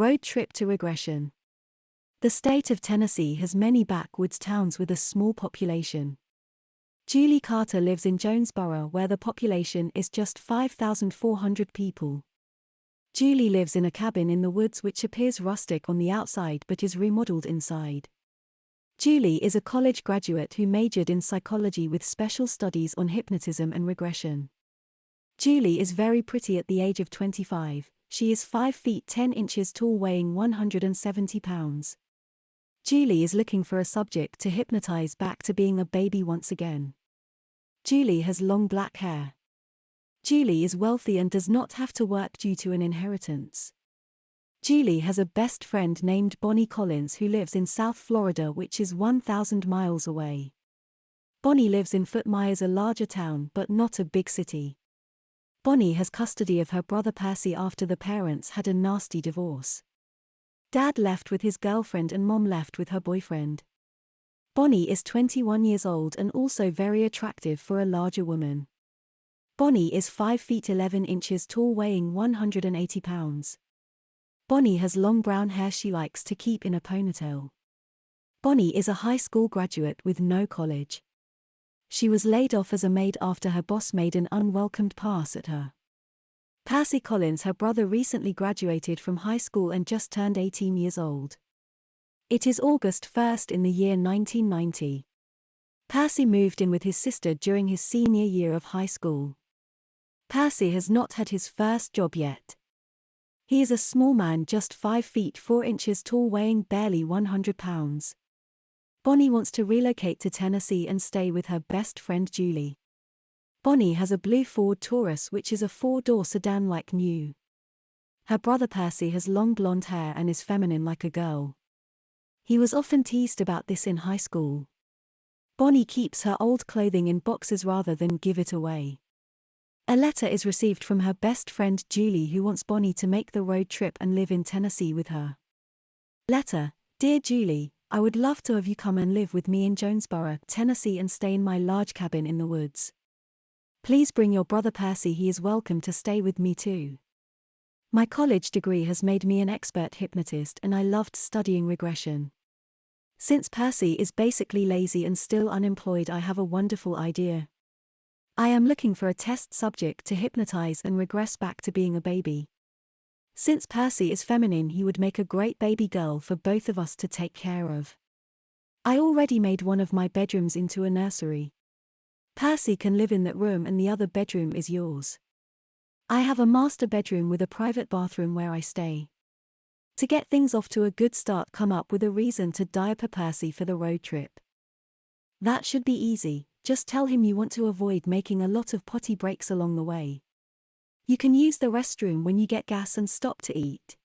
Road trip to regression. The state of Tennessee has many backwoods towns with a small population. Julie Carter lives in Jonesboro, where the population is just 5,400 people. Julie lives in a cabin in the woods which appears rustic on the outside but is remodeled inside. Julie is a college graduate who majored in psychology with special studies on hypnotism and regression. Julie is very pretty at the age of 25. She is 5 feet 10 inches tall, weighing 170 pounds. Julie is looking for a subject to hypnotize back to being a baby once again. Julie has long black hair. Julie is wealthy and does not have to work due to an inheritance. Julie has a best friend named Bonnie Collins who lives in South Florida, which is 1,000 miles away. Bonnie lives in Fort Myers, a larger town but not a big city. Bonnie has custody of her brother Percy after the parents had a nasty divorce. Dad left with his girlfriend and Mom left with her boyfriend. Bonnie is 21 years old and also very attractive for a larger woman. Bonnie is 5 feet 11 inches tall, weighing 180 pounds. Bonnie has long brown hair she likes to keep in a ponytail. Bonnie is a high school graduate with no college. She was laid off as a maid after her boss made an unwelcomed pass at her. Percy Collins, her brother, recently graduated from high school and just turned 18 years old. It is August 1st in the year 1990. Percy moved in with his sister during his senior year of high school. Percy has not had his first job yet. He is a small man, just 5 feet 4 inches tall, weighing barely 100 pounds. Bonnie wants to relocate to Tennessee and stay with her best friend Julie. Bonnie has a blue Ford Taurus, which is a 4-door sedan like new. Her brother Percy has long blonde hair and is feminine like a girl. He was often teased about this in high school. Bonnie keeps her old clothing in boxes rather than give it away. A letter is received from her best friend Julie, who wants Bonnie to make the road trip and live in Tennessee with her. Letter: Dear Julie, I would love to have you come and live with me in Jonesboro, Tennessee, and stay in my large cabin in the woods. Please bring your brother Percy, he is welcome to stay with me too. My college degree has made me an expert hypnotist and I loved studying regression. Since Percy is basically lazy and still unemployed, I have a wonderful idea. I am looking for a test subject to hypnotize and regress back to being a baby. Since Percy is feminine, he would make a great baby girl for both of us to take care of. I already made one of my bedrooms into a nursery. Percy can live in that room and the other bedroom is yours. I have a master bedroom with a private bathroom where I stay. To get things off to a good start, come up with a reason to diaper Percy for the road trip. That should be easy, just tell him you want to avoid making a lot of potty breaks along the way. You can use the restroom when you get gas and stop to eat.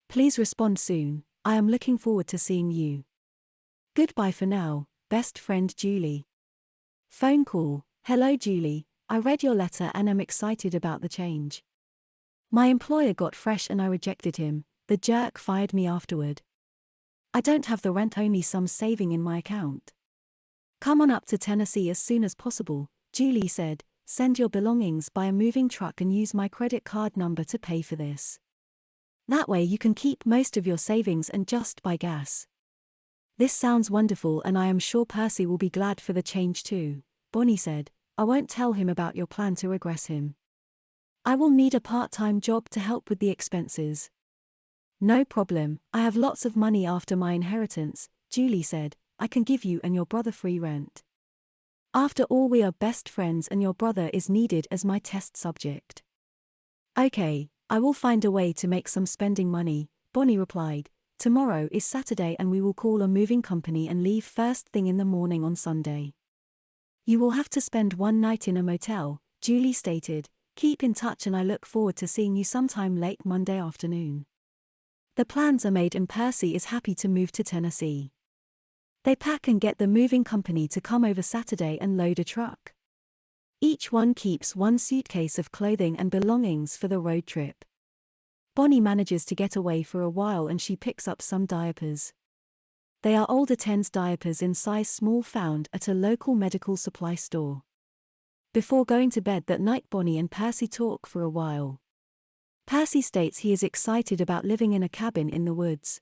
Please respond soon, I am looking forward to seeing you. Goodbye for now, best friend Julie. Phone call: Hello Julie, I read your letter and am excited about the change. My employer got fresh and I rejected him. The jerk fired me afterward. I don't have the rent, only some saving in my account. Come on up to Tennessee as soon as possible, Julie said. Send your belongings by a moving truck and use my credit card number to pay for this. That way you can keep most of your savings and just buy gas. This sounds wonderful and I am sure Percy will be glad for the change too, Bonnie said. I won't tell him about your plan to regress him. I will need a part-time job to help with the expenses. No problem, I have lots of money after my inheritance, Julie said. I can give you and your brother free rent. After all, we are best friends and your brother is needed as my test subject. Okay, I will find a way to make some spending money, Bonnie replied. Tomorrow is Saturday and we will call a moving company and leave first thing in the morning on Sunday. You will have to spend one night in a motel, Julie stated. Keep in touch and I look forward to seeing you sometime late Monday afternoon. The plans are made and Percy is happy to move to Tennessee. They pack and get the moving company to come over Saturday and load a truck. Each one keeps one suitcase of clothing and belongings for the road trip. Bonnie manages to get away for a while and she picks up some diapers. They are older tens diapers in size small found at a local medical supply store. Before going to bed that night, Bonnie and Percy talk for a while. Percy states he is excited about living in a cabin in the woods.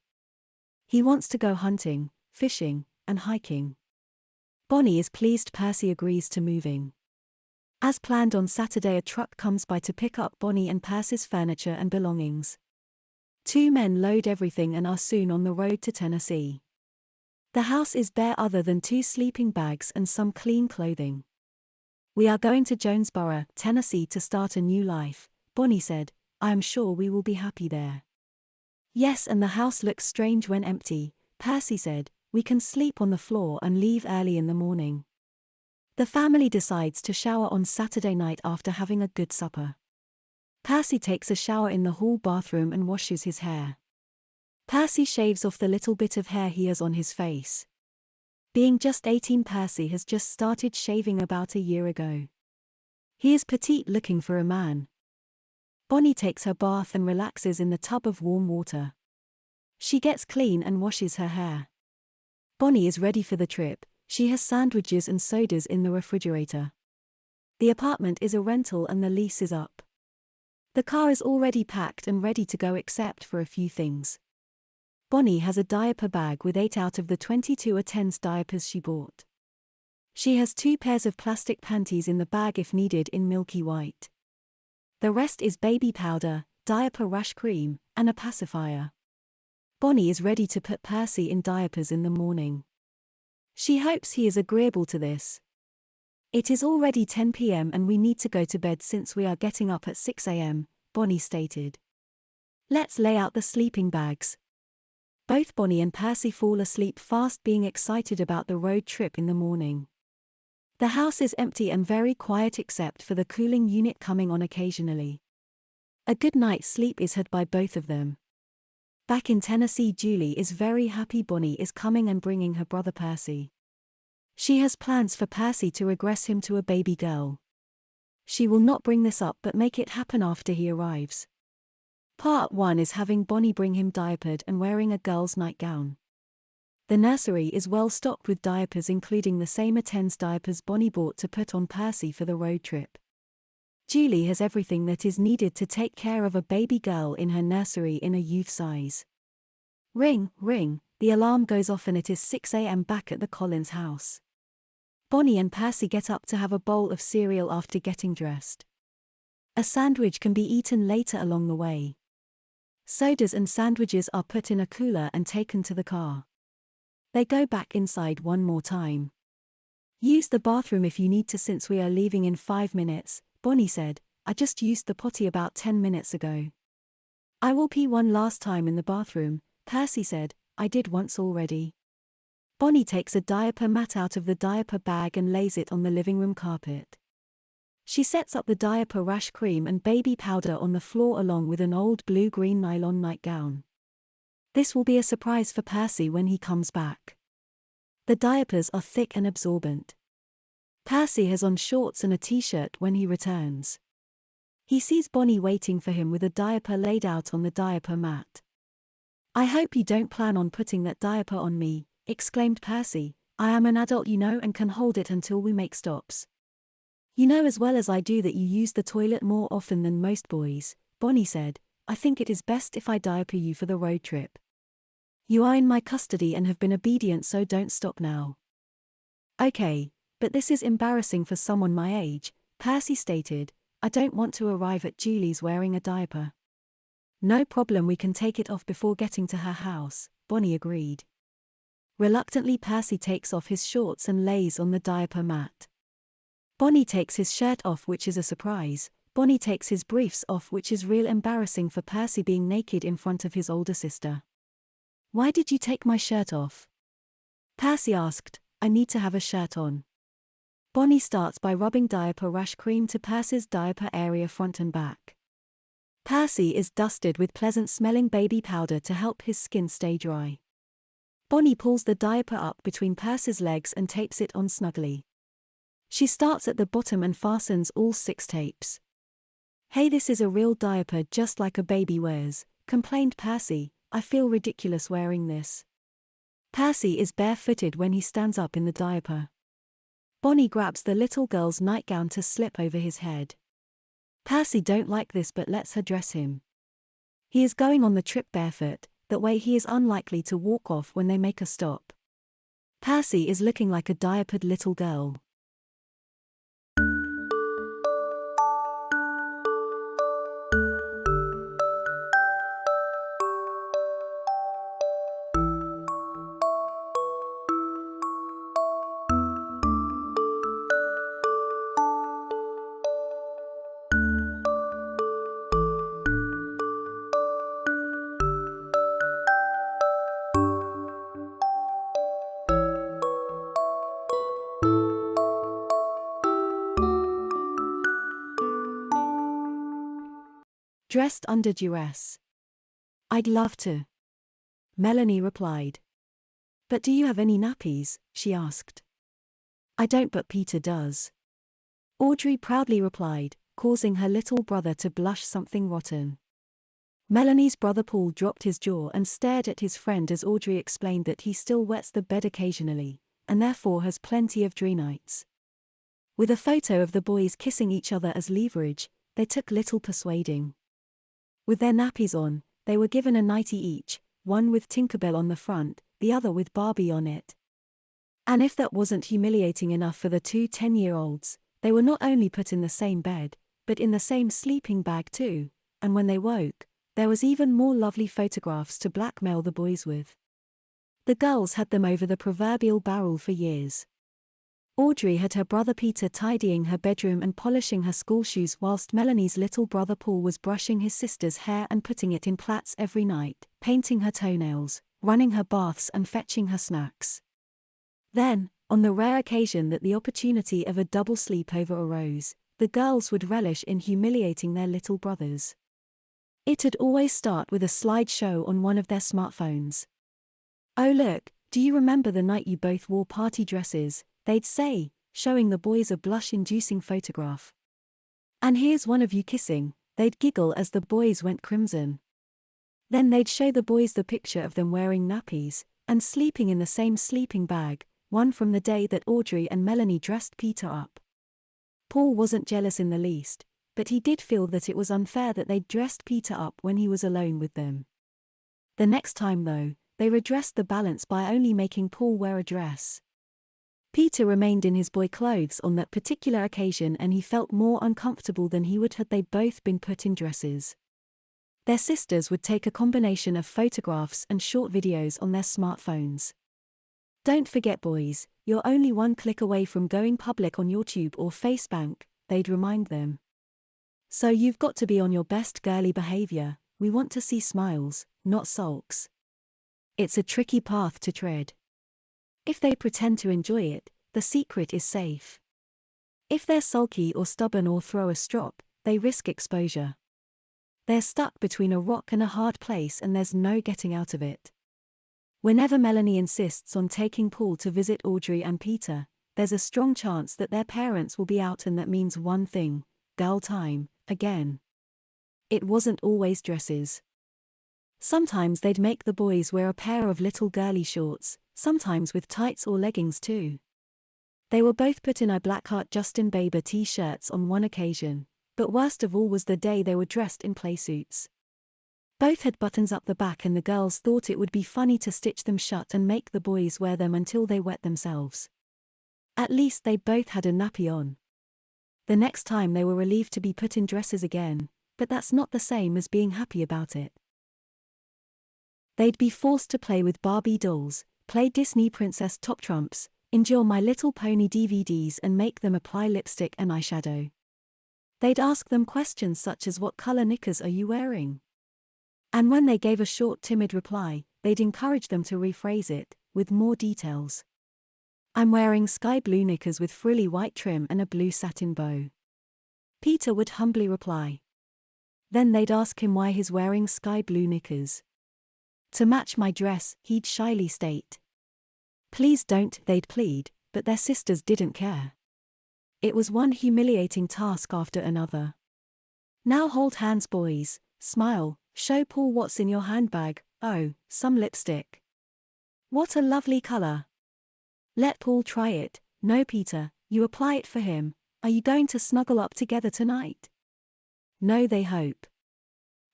He wants to go hunting, fishing, and hiking. Bonnie is pleased Percy agrees to moving. As planned on Saturday, a truck comes by to pick up Bonnie and Percy's furniture and belongings. Two men load everything and are soon on the road to Tennessee. The house is bare other than 2 sleeping bags and some clean clothing. "We are going to Jonesboro, Tennessee to start a new life," Bonnie said. "I am sure we will be happy there." "Yes, and the house looks strange when empty," Percy said. "We can sleep on the floor and leave early in the morning." The family decides to shower on Saturday night after having a good supper. Percy takes a shower in the hall bathroom and washes his hair. Percy shaves off the little bit of hair he has on his face. Being just 18, Percy has just started shaving about a year ago. He is petite looking for a man. Bonnie takes her bath and relaxes in the tub of warm water. She gets clean and washes her hair. Bonnie is ready for the trip. She has sandwiches and sodas in the refrigerator. The apartment is a rental and the lease is up. The car is already packed and ready to go except for a few things. Bonnie has a diaper bag with 8 out of the 22 Attens diapers she bought. She has 2 pairs of plastic panties in the bag if needed in milky white. The rest is baby powder, diaper rash cream, and a pacifier. Bonnie is ready to put Percy in diapers in the morning. She hopes he is agreeable to this. "It is already 10 p.m. and we need to go to bed since we are getting up at 6 a.m., Bonnie stated. "Let's lay out the sleeping bags." Both Bonnie and Percy fall asleep fast, being excited about the road trip in the morning. The house is empty and very quiet except for the cooling unit coming on occasionally. A good night's sleep is had by both of them. Back in Tennessee, Julie is very happy Bonnie is coming and bringing her brother Percy. She has plans for Percy to regress him to a baby girl. She will not bring this up but make it happen after he arrives. Part 1 is having Bonnie bring him diapered and wearing a girl's nightgown. The nursery is well stocked with diapers, including the same Attens diapers Bonnie bought to put on Percy for the road trip. Julie has everything that is needed to take care of a baby girl in her nursery in a youth size. Ring, ring, the alarm goes off and it is 6 a.m. back at the Collins house. Bonnie and Percy get up to have a bowl of cereal after getting dressed. A sandwich can be eaten later along the way. Sodas and sandwiches are put in a cooler and taken to the car. They go back inside one more time. "Use the bathroom if you need to since we are leaving in 5 minutes, Bonnie said. "I just used the potty about 10 minutes ago." "I will pee one last time in the bathroom," Percy said. "I did once already." Bonnie takes a diaper mat out of the diaper bag and lays it on the living room carpet. She sets up the diaper rash cream and baby powder on the floor along with an old blue-green nylon nightgown. This will be a surprise for Percy when he comes back. The diapers are thick and absorbent. Percy has on shorts and a t-shirt when he returns. He sees Bonnie waiting for him with a diaper laid out on the diaper mat. "I hope you don't plan on putting that diaper on me," exclaimed Percy. "I am an adult, you know, and can hold it until we make stops." "You know as well as I do that you use the toilet more often than most boys," Bonnie said. "I think it is best if I diaper you for the road trip. You are in my custody and have been obedient, so don't stop now." "Okay, but this is embarrassing for someone my age," Percy stated. "I don't want to arrive at Julie's wearing a diaper." "No problem, we can take it off before getting to her house," Bonnie agreed. Reluctantly, Percy takes off his shorts and lays on the diaper mat. Bonnie takes his shirt off, which is a surprise. Bonnie takes his briefs off, which is real embarrassing for Percy being naked in front of his older sister. "Why did you take my shirt off?" Percy asked. "I need to have a shirt on." Bonnie starts by rubbing diaper rash cream to Percy's diaper area front and back. Percy is dusted with pleasant-smelling baby powder to help his skin stay dry. Bonnie pulls the diaper up between Percy's legs and tapes it on snugly. She starts at the bottom and fastens all 6 tapes. "Hey, this is a real diaper just like a baby wears," complained Percy. "I feel ridiculous wearing this." Percy is barefooted when he stands up in the diaper. Bonnie grabs the little girl's nightgown to slip over his head. Percy don't like this but lets her dress him. He is going on the trip barefoot, that way he is unlikely to walk off when they make a stop. Percy is looking like a diapered little girl. Dressed under duress. I'd love to. Melanie replied. But do you have any nappies? She asked. I don't, but Peter does. Audrey proudly replied, causing her little brother to blush something rotten. Melanie's brother Paul dropped his jaw and stared at his friend as Audrey explained that he still wets the bed occasionally, and therefore has plenty of dream nights. With a photo of the boys kissing each other as leverage, they took little persuading. With their nappies on, they were given a nightie each, one with Tinkerbell on the front, the other with Barbie on it. And if that wasn't humiliating enough for the two 10-year-olds, they were not only put in the same bed, but in the same sleeping bag too, and when they woke, there was even more lovely photographs to blackmail the boys with. The girls had them over the proverbial barrel for years. Audrey had her brother Peter tidying her bedroom and polishing her school shoes whilst Melanie's little brother Paul was brushing his sister's hair and putting it in plaits every night, painting her toenails, running her baths and fetching her snacks. Then, on the rare occasion that the opportunity of a double sleepover arose, the girls would relish in humiliating their little brothers. It'd always start with a slideshow on one of their smartphones. Oh look, do you remember the night you both wore party dresses? They'd say, showing the boys a blush-inducing photograph. And here's one of you kissing. They'd giggle as the boys went crimson. Then they'd show the boys the picture of them wearing nappies, and sleeping in the same sleeping bag, one from the day that Audrey and Melanie dressed Peter up. Paul wasn't jealous in the least, but he did feel that it was unfair that they'd dressed Peter up when he was alone with them. The next time though, they redressed the balance by only making Paul wear a dress. Peter remained in his boy clothes on that particular occasion and he felt more uncomfortable than he would had they both been put in dresses. Their sisters would take a combination of photographs and short videos on their smartphones. Don't forget boys, you're only one click away from going public on YouTube or Facebook, they'd remind them. So you've got to be on your best girly behavior, we want to see smiles, not sulks. It's a tricky path to tread. If they pretend to enjoy it, the secret is safe. If they're sulky or stubborn or throw a strop, they risk exposure. They're stuck between a rock and a hard place and there's no getting out of it. Whenever Melanie insists on taking Paul to visit Audrey and Peter, there's a strong chance that their parents will be out and that means one thing, girl time, again. It wasn't always dresses. Sometimes they'd make the boys wear a pair of little girly shorts, sometimes with tights or leggings too. They were both put in Blackheart Justin Bieber t-shirts on one occasion, but worst of all was the day they were dressed in playsuits. Both had buttons up the back and the girls thought it would be funny to stitch them shut and make the boys wear them until they wet themselves. At least they both had a nappy on. The next time they were relieved to be put in dresses again, but that's not the same as being happy about it. They'd be forced to play with Barbie dolls, play Disney Princess Top Trumps, endure My Little Pony DVDs and make them apply lipstick and eyeshadow. They'd ask them questions such as what color knickers are you wearing? And when they gave a short timid reply, they'd encourage them to rephrase it, with more details. I'm wearing sky blue knickers with frilly white trim and a blue satin bow. Peter would humbly reply. Then they'd ask him why he's wearing sky blue knickers. To match my dress, he'd shyly state. Please don't, they'd plead, but their sisters didn't care. It was one humiliating task after another. Now hold hands boys, smile, show Paul what's in your handbag, oh, some lipstick. What a lovely color. Let Paul try it, no Peter, you apply it for him, are you going to snuggle up together tonight? No they hope.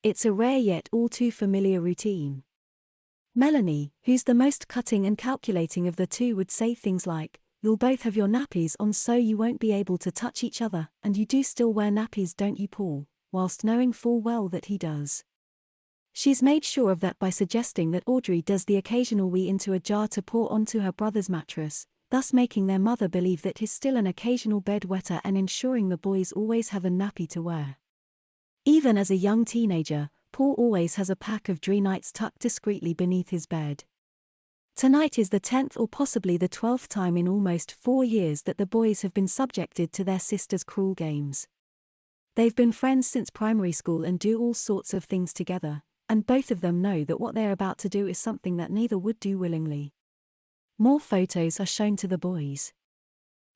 It's a rare yet all too familiar routine. Melanie, who's the most cutting and calculating of the two, would say things like, "You'll both have your nappies on so you won't be able to touch each other, and you do still wear nappies, don't you, Paul?" whilst knowing full well that he does. She's made sure of that by suggesting that Audrey does the occasional wee into a jar to pour onto her brother's mattress, thus making their mother believe that he's still an occasional bedwetter and ensuring the boys always have a nappy to wear. Even as a young teenager, Paul always has a pack of Drenites tucked discreetly beneath his bed. Tonight is the 10th or possibly the 12th time in almost 4 years that the boys have been subjected to their sister's cruel games. They've been friends since primary school and do all sorts of things together, and both of them know that what they're about to do is something that neither would do willingly. More photos are shown to the boys.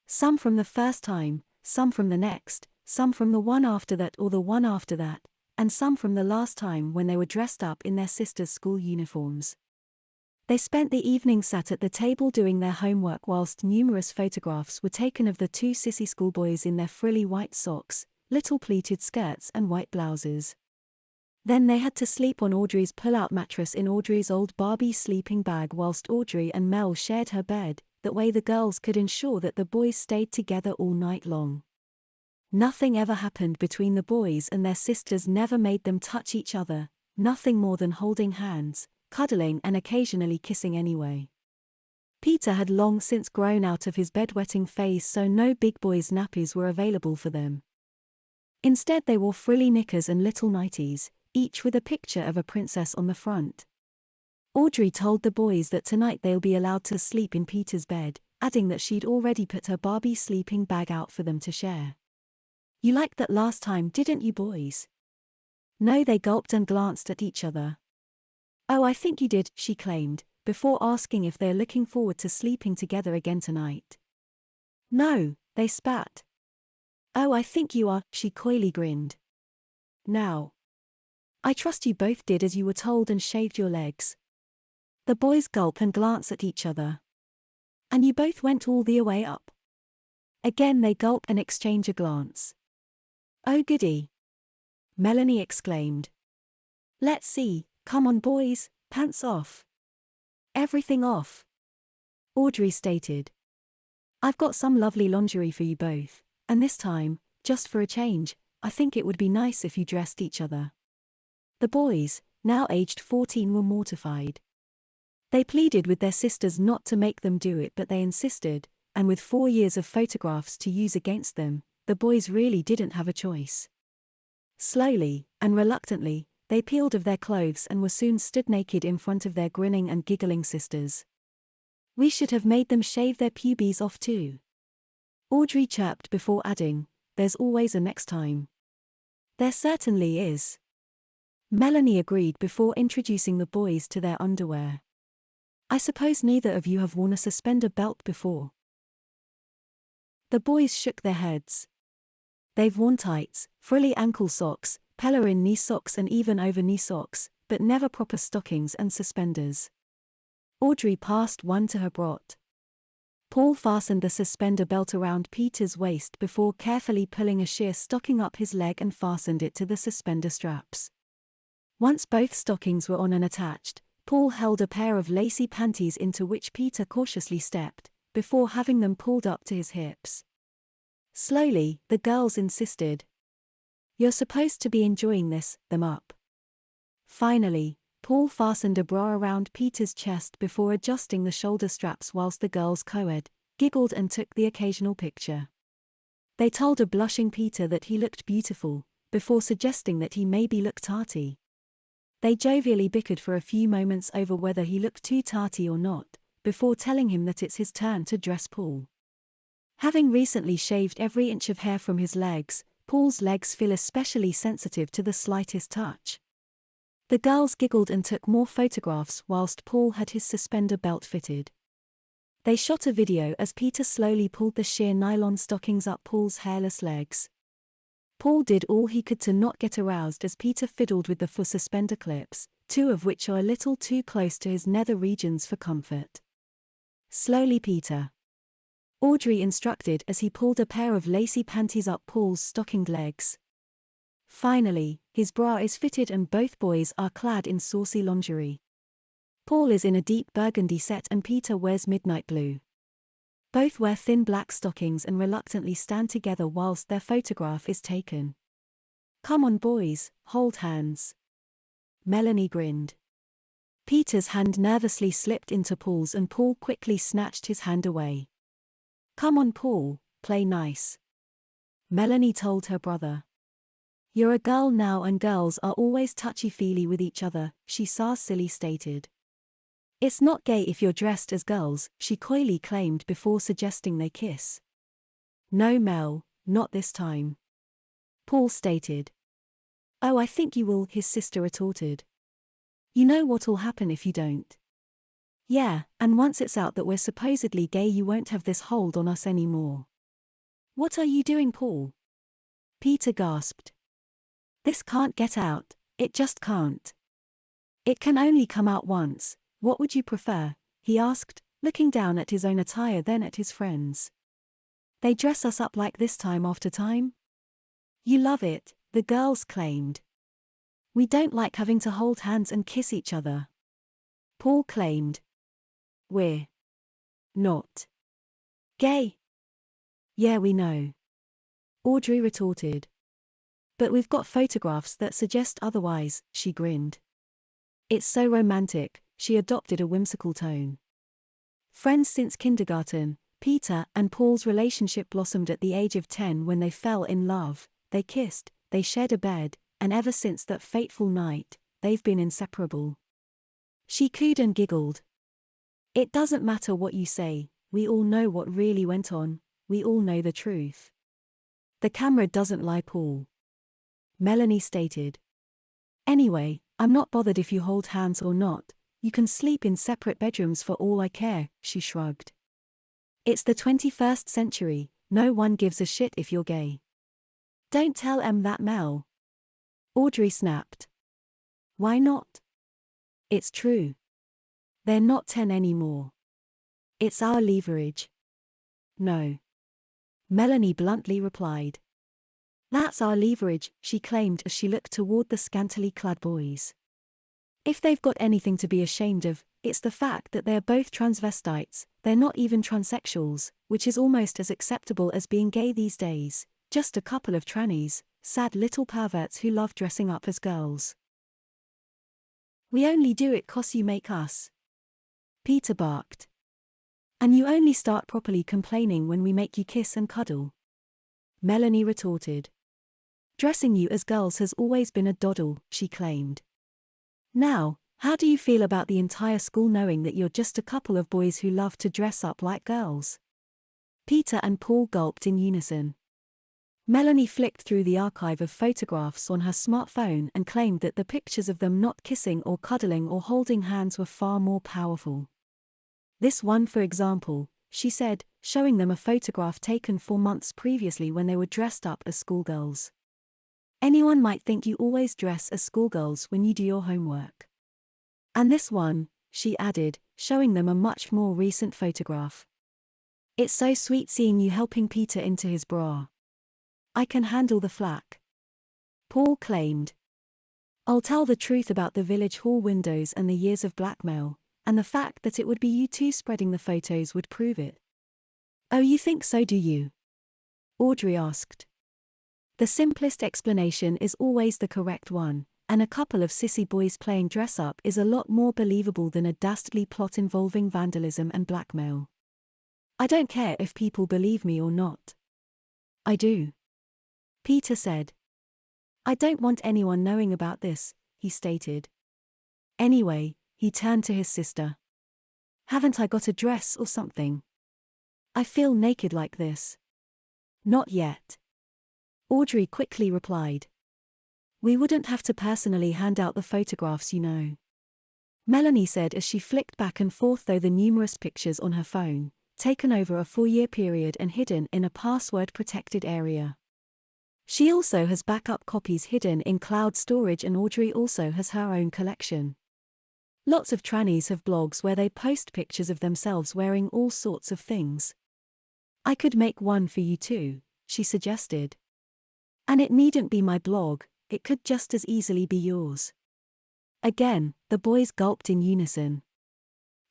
Some from the first time, some from the next, some from the one after that or the one after that, and some from the last time when they were dressed up in their sister's school uniforms. They spent the evening sat at the table doing their homework whilst numerous photographs were taken of the two sissy schoolboys in their frilly white socks, little pleated skirts and white blouses. Then they had to sleep on Audrey's pull-out mattress in Audrey's old Barbie sleeping bag whilst Audrey and Mel shared her bed, that way the girls could ensure that the boys stayed together all night long. Nothing ever happened between the boys and their sisters, never made them touch each other, nothing more than holding hands, cuddling and occasionally kissing anyway. Peter had long since grown out of his bedwetting phase, so no big boys' nappies were available for them. Instead they wore frilly knickers and little nighties, each with a picture of a princess on the front. Audrey told the boys that tonight they'll be allowed to sleep in Peter's bed, adding that she'd already put her Barbie sleeping bag out for them to share. "You liked that last time, didn't you, boys?" No, they gulped and glanced at each other. "Oh, I think you did," she claimed, before asking if they're looking forward to sleeping together again tonight. "No," they spat. "Oh, I think you are," she coyly grinned. "Now, I trust you both did as you were told and shaved your legs." The boys gulp and glance at each other. "And you both went all the way up?" Again they gulp and exchange a glance. "Oh goody!" Melanie exclaimed. "Let's see, come on boys, pants off." "Everything off," Audrey stated. "I've got some lovely lingerie for you both, and this time, just for a change, I think it would be nice if you dressed each other." The boys, now aged 14, were mortified. They pleaded with their sisters not to make them do it, but they insisted, and with 4 years of photographs to use against them, the boys really didn't have a choice. Slowly, and reluctantly, they peeled off their clothes and were soon stood naked in front of their grinning and giggling sisters. "We should have made them shave their pubes off too," Audrey chirped before adding, "There's always a next time." "There certainly is," Melanie agreed before introducing the boys to their underwear. "I suppose neither of you have worn a suspender belt before?" The boys shook their heads. They've worn tights, frilly ankle socks, pelerine knee socks and even over-knee socks, but never proper stockings and suspenders. Audrey passed one to her brot. Paul fastened the suspender belt around Peter's waist before carefully pulling a sheer stocking up his leg and fastened it to the suspender straps. Once both stockings were on and attached, Paul held a pair of lacy panties into which Peter cautiously stepped, before having them pulled up to his hips. Slowly, the girls insisted. "You're supposed to be enjoying this, them up." Finally, Paul fastened a bra around Peter's chest before adjusting the shoulder straps whilst the girls co-ed, giggled and took the occasional picture. They told a blushing Peter that he looked beautiful, before suggesting that he maybe looked tarty. They jovially bickered for a few moments over whether he looked too tarty or not, before telling him that it's his turn to dress Paul. Having recently shaved every inch of hair from his legs, Paul's legs feel especially sensitive to the slightest touch. The girls giggled and took more photographs whilst Paul had his suspender belt fitted. They shot a video as Peter slowly pulled the sheer nylon stockings up Paul's hairless legs. Paul did all he could to not get aroused as Peter fiddled with the 4 suspender clips, 2 of which are a little too close to his nether regions for comfort. "Slowly, Peter," Audrey instructed as he pulled a pair of lacy panties up Paul's stockinged legs. Finally, his bra is fitted and both boys are clad in saucy lingerie. Paul is in a deep burgundy set and Peter wears midnight blue. Both wear thin black stockings and reluctantly stand together whilst their photograph is taken. "Come on boys, hold hands." Melanie grinned. Peter's hand nervously slipped into Paul's and Paul quickly snatched his hand away. "Come on Paul, play nice," Melanie told her brother. "You're a girl now and girls are always touchy-feely with each other," she saucily stated. "It's not gay if you're dressed as girls," she coyly claimed before suggesting they kiss. "No Mel, not this time," Paul stated. "Oh, I think you will," his sister retorted. "You know what'll happen if you don't." "Yeah, and once it's out that we're supposedly gay you won't have this hold on us anymore." "What are you doing, Paul?" Peter gasped. "This can't get out, it just can't." "It can only come out once. What would you prefer?" he asked, looking down at his own attire then at his friends. "They dress us up like this time after time?" "You love it," the girls claimed. "We don't like having to hold hands and kiss each other," Paul claimed. "We're not gay." "Yeah, we know," Audrey retorted. "But we've got photographs that suggest otherwise," she grinned. "It's so romantic," she adopted a whimsical tone. Friends since kindergarten, Peter and Paul's relationship blossomed at the age of 10 when they fell in love, they kissed, they shared a bed, and ever since that fateful night, they've been inseparable. She cooed and giggled. "It doesn't matter what you say, we all know what really went on, we all know the truth." "The camera doesn't lie, Paul," Melanie stated. "Anyway, I'm not bothered if you hold hands or not. You can sleep in separate bedrooms for all I care," she shrugged. "It's the 21st century, no one gives a shit if you're gay." "Don't tell Em that, Mel," Audrey snapped. "Why not?" "It's true. They're not 10 anymore. It's our leverage." "No," Melanie bluntly replied. "That's our leverage," she claimed as she looked toward the scantily clad boys. "If they've got anything to be ashamed of, it's the fact that they're both transvestites, they're not even transsexuals, which is almost as acceptable as being gay these days, just a couple of trannies, sad little perverts who love dressing up as girls." "We only do it 'cause you make us," Peter barked. "And you only start properly complaining when we make you kiss and cuddle," Melanie retorted. "Dressing you as girls has always been a doddle," she claimed. "Now, how do you feel about the entire school knowing that you're just a couple of boys who love to dress up like girls?" Peter and Paul gulped in unison. Melanie flicked through the archive of photographs on her smartphone and claimed that the pictures of them not kissing or cuddling or holding hands were far more powerful. "This one, for example," she said, showing them a photograph taken 4 months previously when they were dressed up as schoolgirls. "Anyone might think you always dress as schoolgirls when you do your homework. And this one," she added, showing them a much more recent photograph. "It's so sweet seeing you helping Peter into his bra. I can handle the flack," Paul claimed. "I'll tell the truth about the village hall windows and the years of blackmail, and the fact that it would be you two spreading the photos would prove it." "Oh, you think so, do you?" Audrey asked. "The simplest explanation is always the correct one, and a couple of sissy boys playing dress-up is a lot more believable than a dastardly plot involving vandalism and blackmail. I don't care if people believe me or not." "I do," Peter said. "I don't want anyone knowing about this," he stated. "Anyway," he turned to his sister. "Haven't I got a dress or something? I feel naked like this." "Not yet," Audrey quickly replied. "We wouldn't have to personally hand out the photographs, you know," Melanie said as she flicked back and forth through the numerous pictures on her phone, taken over a 4-year period and hidden in a password-protected area. She also has backup copies hidden in cloud storage and Audrey also has her own collection. Lots of trannies have blogs where they post pictures of themselves wearing all sorts of things. "I could make one for you too," she suggested. "And it needn't be my blog," it could just as easily be yours. Again, the boys gulped in unison.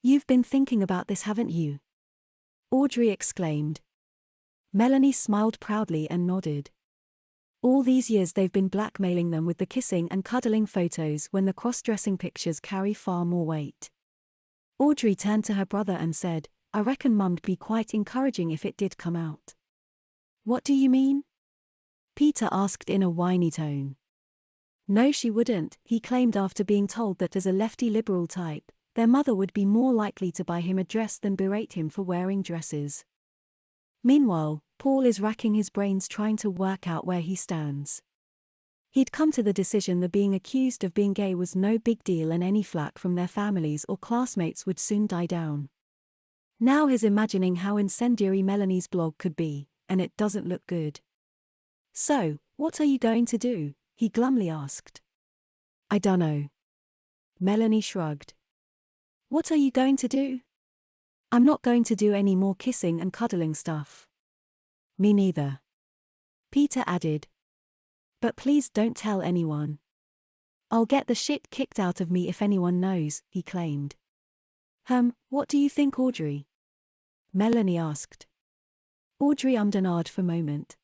You've been thinking about this, haven't you? Audrey exclaimed. Melanie smiled proudly and nodded. All these years they've been blackmailing them with the kissing and cuddling photos when the cross-dressing pictures carry far more weight. Audrey turned to her brother and said, I reckon Mum'd be quite encouraging if it did come out. What do you mean? Peter asked in a whiny tone. No, she wouldn't, he claimed after being told that as a lefty liberal type, their mother would be more likely to buy him a dress than berate him for wearing dresses. Meanwhile, Paul is racking his brains trying to work out where he stands. He'd come to the decision that being accused of being gay was no big deal and any flack from their families or classmates would soon die down. Now he's imagining how incendiary Melanie's blog could be, and it doesn't look good. So, what are you going to do? He glumly asked. I dunno. Melanie shrugged. What are you going to do? I'm not going to do any more kissing and cuddling stuff. Me neither. Peter added. But please don't tell anyone. I'll get the shit kicked out of me if anyone knows, he claimed. What do you think, Audrey? Melanie asked. Audrey ummed and ahed for a moment.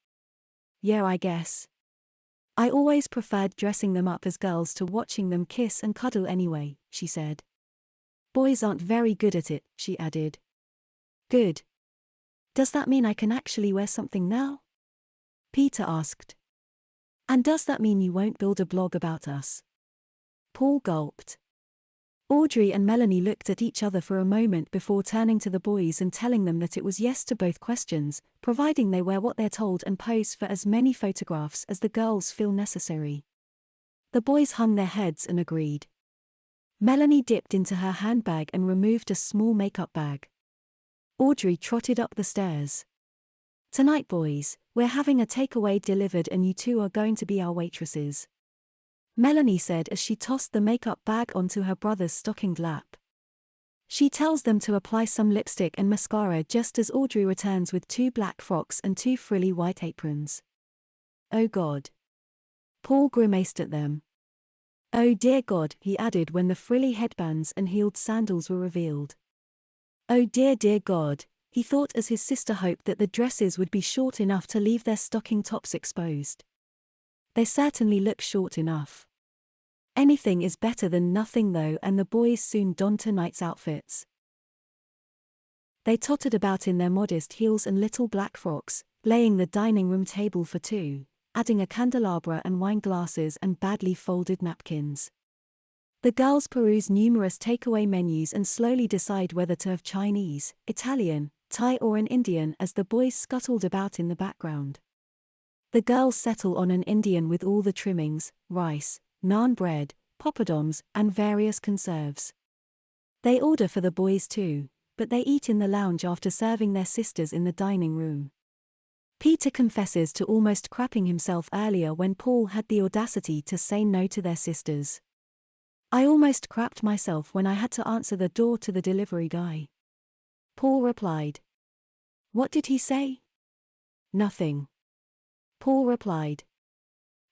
Yeah, I guess. I always preferred dressing them up as girls to watching them kiss and cuddle anyway, she said. Boys aren't very good at it, she added. Good. Does that mean I can actually wear something now? Peter asked. And does that mean you won't build a blog about us? Paul gulped. Audrey and Melanie looked at each other for a moment before turning to the boys and telling them that it was yes to both questions, providing they wear what they're told and pose for as many photographs as the girls feel necessary. The boys hung their heads and agreed. Melanie dipped into her handbag and removed a small makeup bag. Audrey trotted up the stairs. Tonight, boys, we're having a takeaway delivered and you two are going to be our waitresses. Melanie said as she tossed the makeup bag onto her brother's stockinged lap. She tells them to apply some lipstick and mascara just as Audrey returns with 2 black frocks and 2 frilly white aprons. Oh God. Paul grimaced at them. Oh dear God, he added when the frilly headbands and heeled sandals were revealed. Oh dear God, he thought as his sister hoped that the dresses would be short enough to leave their stocking tops exposed. They certainly look short enough. Anything is better than nothing though, and the boys soon donned tonight's outfits. They tottered about in their modest heels and little black frocks, laying the dining room table for 2, adding a candelabra and wine glasses and badly folded napkins. The girls peruse numerous takeaway menus and slowly decide whether to have Chinese, Italian, Thai or an Indian as the boys scuttled about in the background. The girls settle on an Indian with all the trimmings, rice, naan bread, poppadoms, and various conserves. They order for the boys too, but they eat in the lounge after serving their sisters in the dining room. Peter confesses to almost crapping himself earlier when Paul had the audacity to say no to their sisters. I almost crapped myself when I had to answer the door to the delivery guy. Paul replied. What did he say? Nothing. Paul replied.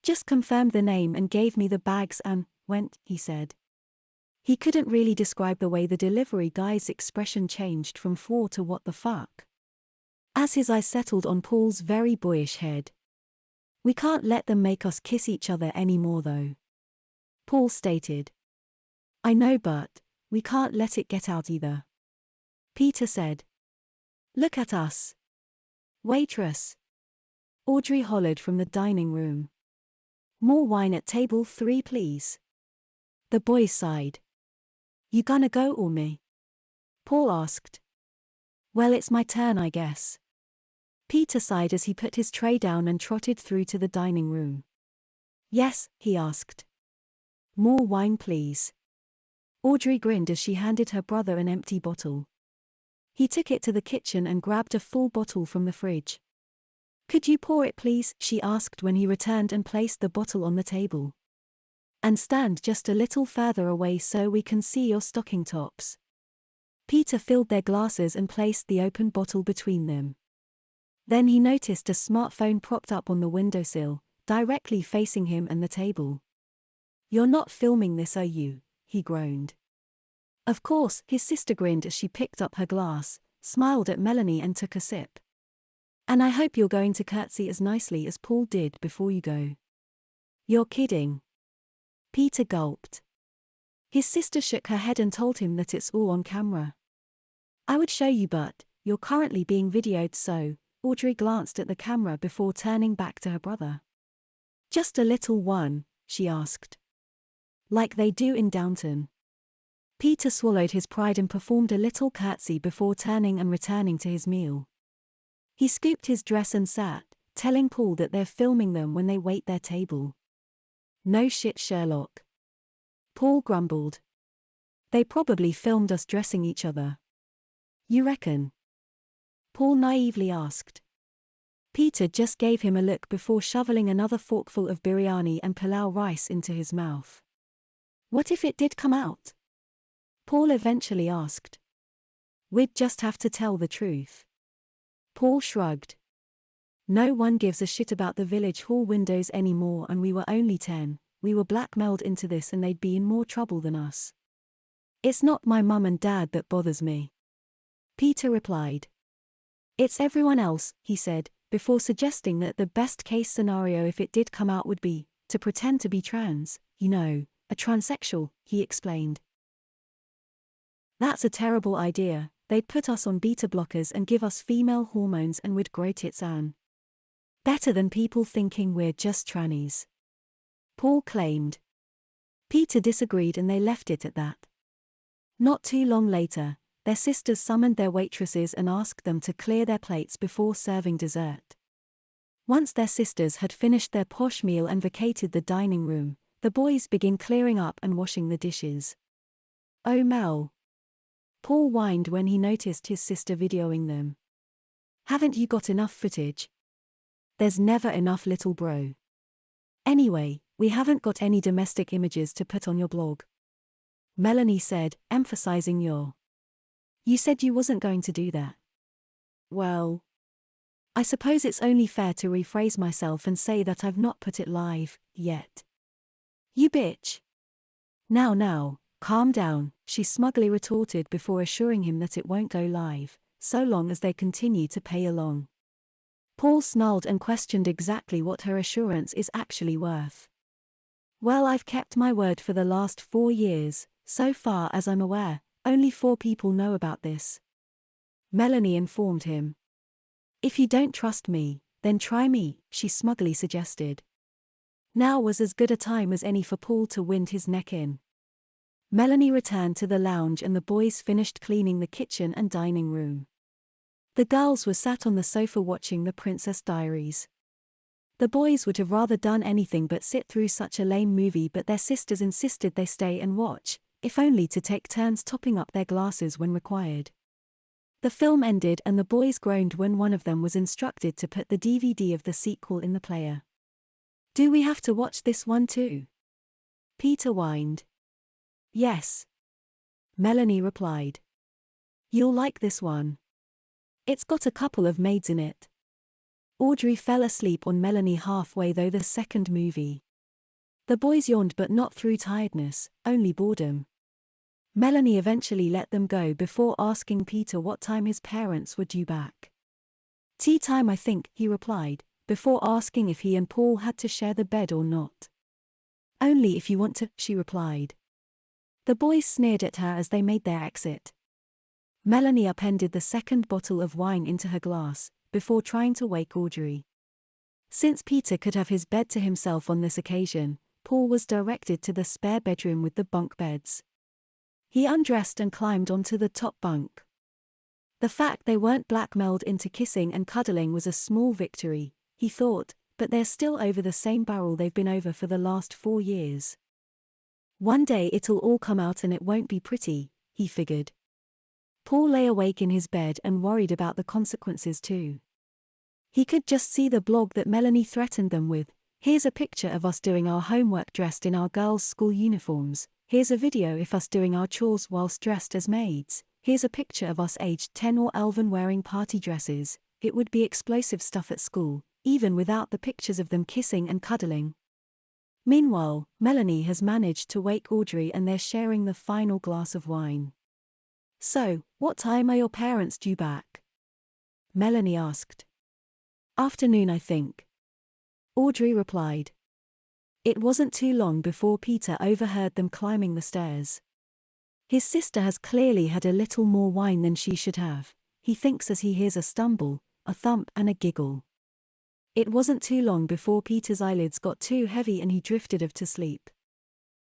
Just confirmed the name and gave me the bags and went, he said. He couldn't really describe the way the delivery guy's expression changed from "for" to "what the fuck." As his eyes settled on Paul's very boyish head. We can't let them make us kiss each other anymore though. Paul stated. I know, but we can't let it get out either. Peter said. Look at us. Waitress. Audrey hollered from the dining room. More wine at table 3 please. The boys sighed. You gonna go or me? Paul asked. Well, it's my turn, I guess. Peter sighed as he put his tray down and trotted through to the dining room. Yes, he asked. More wine please. Audrey grinned as she handed her brother an empty bottle. He took it to the kitchen and grabbed a full bottle from the fridge. Could you pour it please? She asked when he returned and placed the bottle on the table. And stand just a little further away so we can see your stocking tops. Peter filled their glasses and placed the open bottle between them. Then he noticed a smartphone propped up on the windowsill, directly facing him and the table. "You're not filming this, are you?" he groaned. Of course, his sister grinned as she picked up her glass, smiled at Melanie and took a sip. "And I hope you're going to curtsy as nicely as Paul did before you go." "You're kidding." Peter gulped. His sister shook her head and told him that it's all on camera. "I would show you, but you're currently being videoed, so..." Audrey glanced at the camera before turning back to her brother. "Just a little one?" she asked. "Like they do in Downton." Peter swallowed his pride and performed a little curtsy before turning and returning to his meal. He scooped his dress and sat, telling Paul that they're filming them when they wait their table. "No shit, Sherlock." Paul grumbled. "They probably filmed us dressing each other." "You reckon?" Paul naively asked. Peter just gave him a look before shoveling another forkful of biryani and pilau rice into his mouth. "What if it did come out?" Paul eventually asked. "We'd just have to tell the truth." Paul shrugged. "No one gives a shit about the village hall windows anymore, and we were only 10, we were blackmailed into this and they'd be in more trouble than us. It's not my mum and dad that bothers me." Peter replied. "It's everyone else," he said, before suggesting that the best-case scenario if it did come out would be to pretend to be trans, you know, a transsexual, he explained. "That's a terrible idea. They'd put us on beta blockers and give us female hormones and we'd grow tits an. Better than people thinking we're just trannies," Paul claimed. Peter disagreed and they left it at that. Not too long later, their sisters summoned their waitresses and asked them to clear their plates before serving dessert. Once their sisters had finished their posh meal and vacated the dining room, the boys began clearing up and washing the dishes. "Oh Mel," Paul whined when he noticed his sister videoing them. "Haven't you got enough footage?" "There's never enough, little bro. Anyway, we haven't got any domestic images to put on your blog," Melanie said, emphasizing your. "You said you wasn't going to do that." "Well, I suppose it's only fair to rephrase myself and say that I've not put it live yet." "You bitch. Now, calm down," she smugly retorted before assuring him that it won't go live, so long as they continue to pay along. Paul snarled and questioned exactly what her assurance is actually worth. "Well, I've kept my word for the last 4 years, so far as I'm aware. Only 4 people know about this," Melanie informed him. "If you don't trust me, then try me," she smugly suggested. Now was as good a time as any for Paul to wind his neck in. Melanie returned to the lounge and the boys finished cleaning the kitchen and dining room. The girls were sat on the sofa watching The Princess Diaries. The boys would have rather done anything but sit through such a lame movie, but their sisters insisted they stay and watch, if only to take turns topping up their glasses when required. The film ended and the boys groaned when one of them was instructed to put the DVD of the sequel in the player. "Do we have to watch this one too?" Peter whined. "Yes," Melanie replied. "You'll like this one. It's got a couple of maids in it." Audrey fell asleep on Melanie halfway through the second movie. The boys yawned, but not through tiredness, only boredom. Melanie eventually let them go before asking Peter what time his parents were due back. "Tea time, I think," he replied, before asking if he and Paul had to share the bed or not. "Only if you want to," she replied. The boys sneered at her as they made their exit. Melanie appended the second bottle of wine into her glass, before trying to wake Audrey. Since Peter could have his bed to himself on this occasion, Paul was directed to the spare bedroom with the bunk beds. He undressed and climbed onto the top bunk. The fact they weren't blackmailed into kissing and cuddling was a small victory, he thought, but they're still over the same barrel they've been over for the last 4 years. One day it'll all come out and it won't be pretty, he figured. Paul lay awake in his bed and worried about the consequences too. He could just see the blog that Melanie threatened them with. "Here's a picture of us doing our homework dressed in our girls' school uniforms. Here's a video of us doing our chores whilst dressed as maids. Here's a picture of us aged 10 or 11 wearing party dresses. It would be explosive stuff at school. even without the pictures of them kissing and cuddling. Meanwhile, Melanie has managed to wake Audrey and they're sharing the final glass of wine. "So, what time are your parents due back?" Melanie asked. "Afternoon, I think," Audrey replied. It wasn't too long before Peter overheard them climbing the stairs. His sister has clearly had a little more wine than she should have, he thinks as he hears a stumble, a thump and a giggle. It wasn't too long before Peter's eyelids got too heavy and he drifted off to sleep.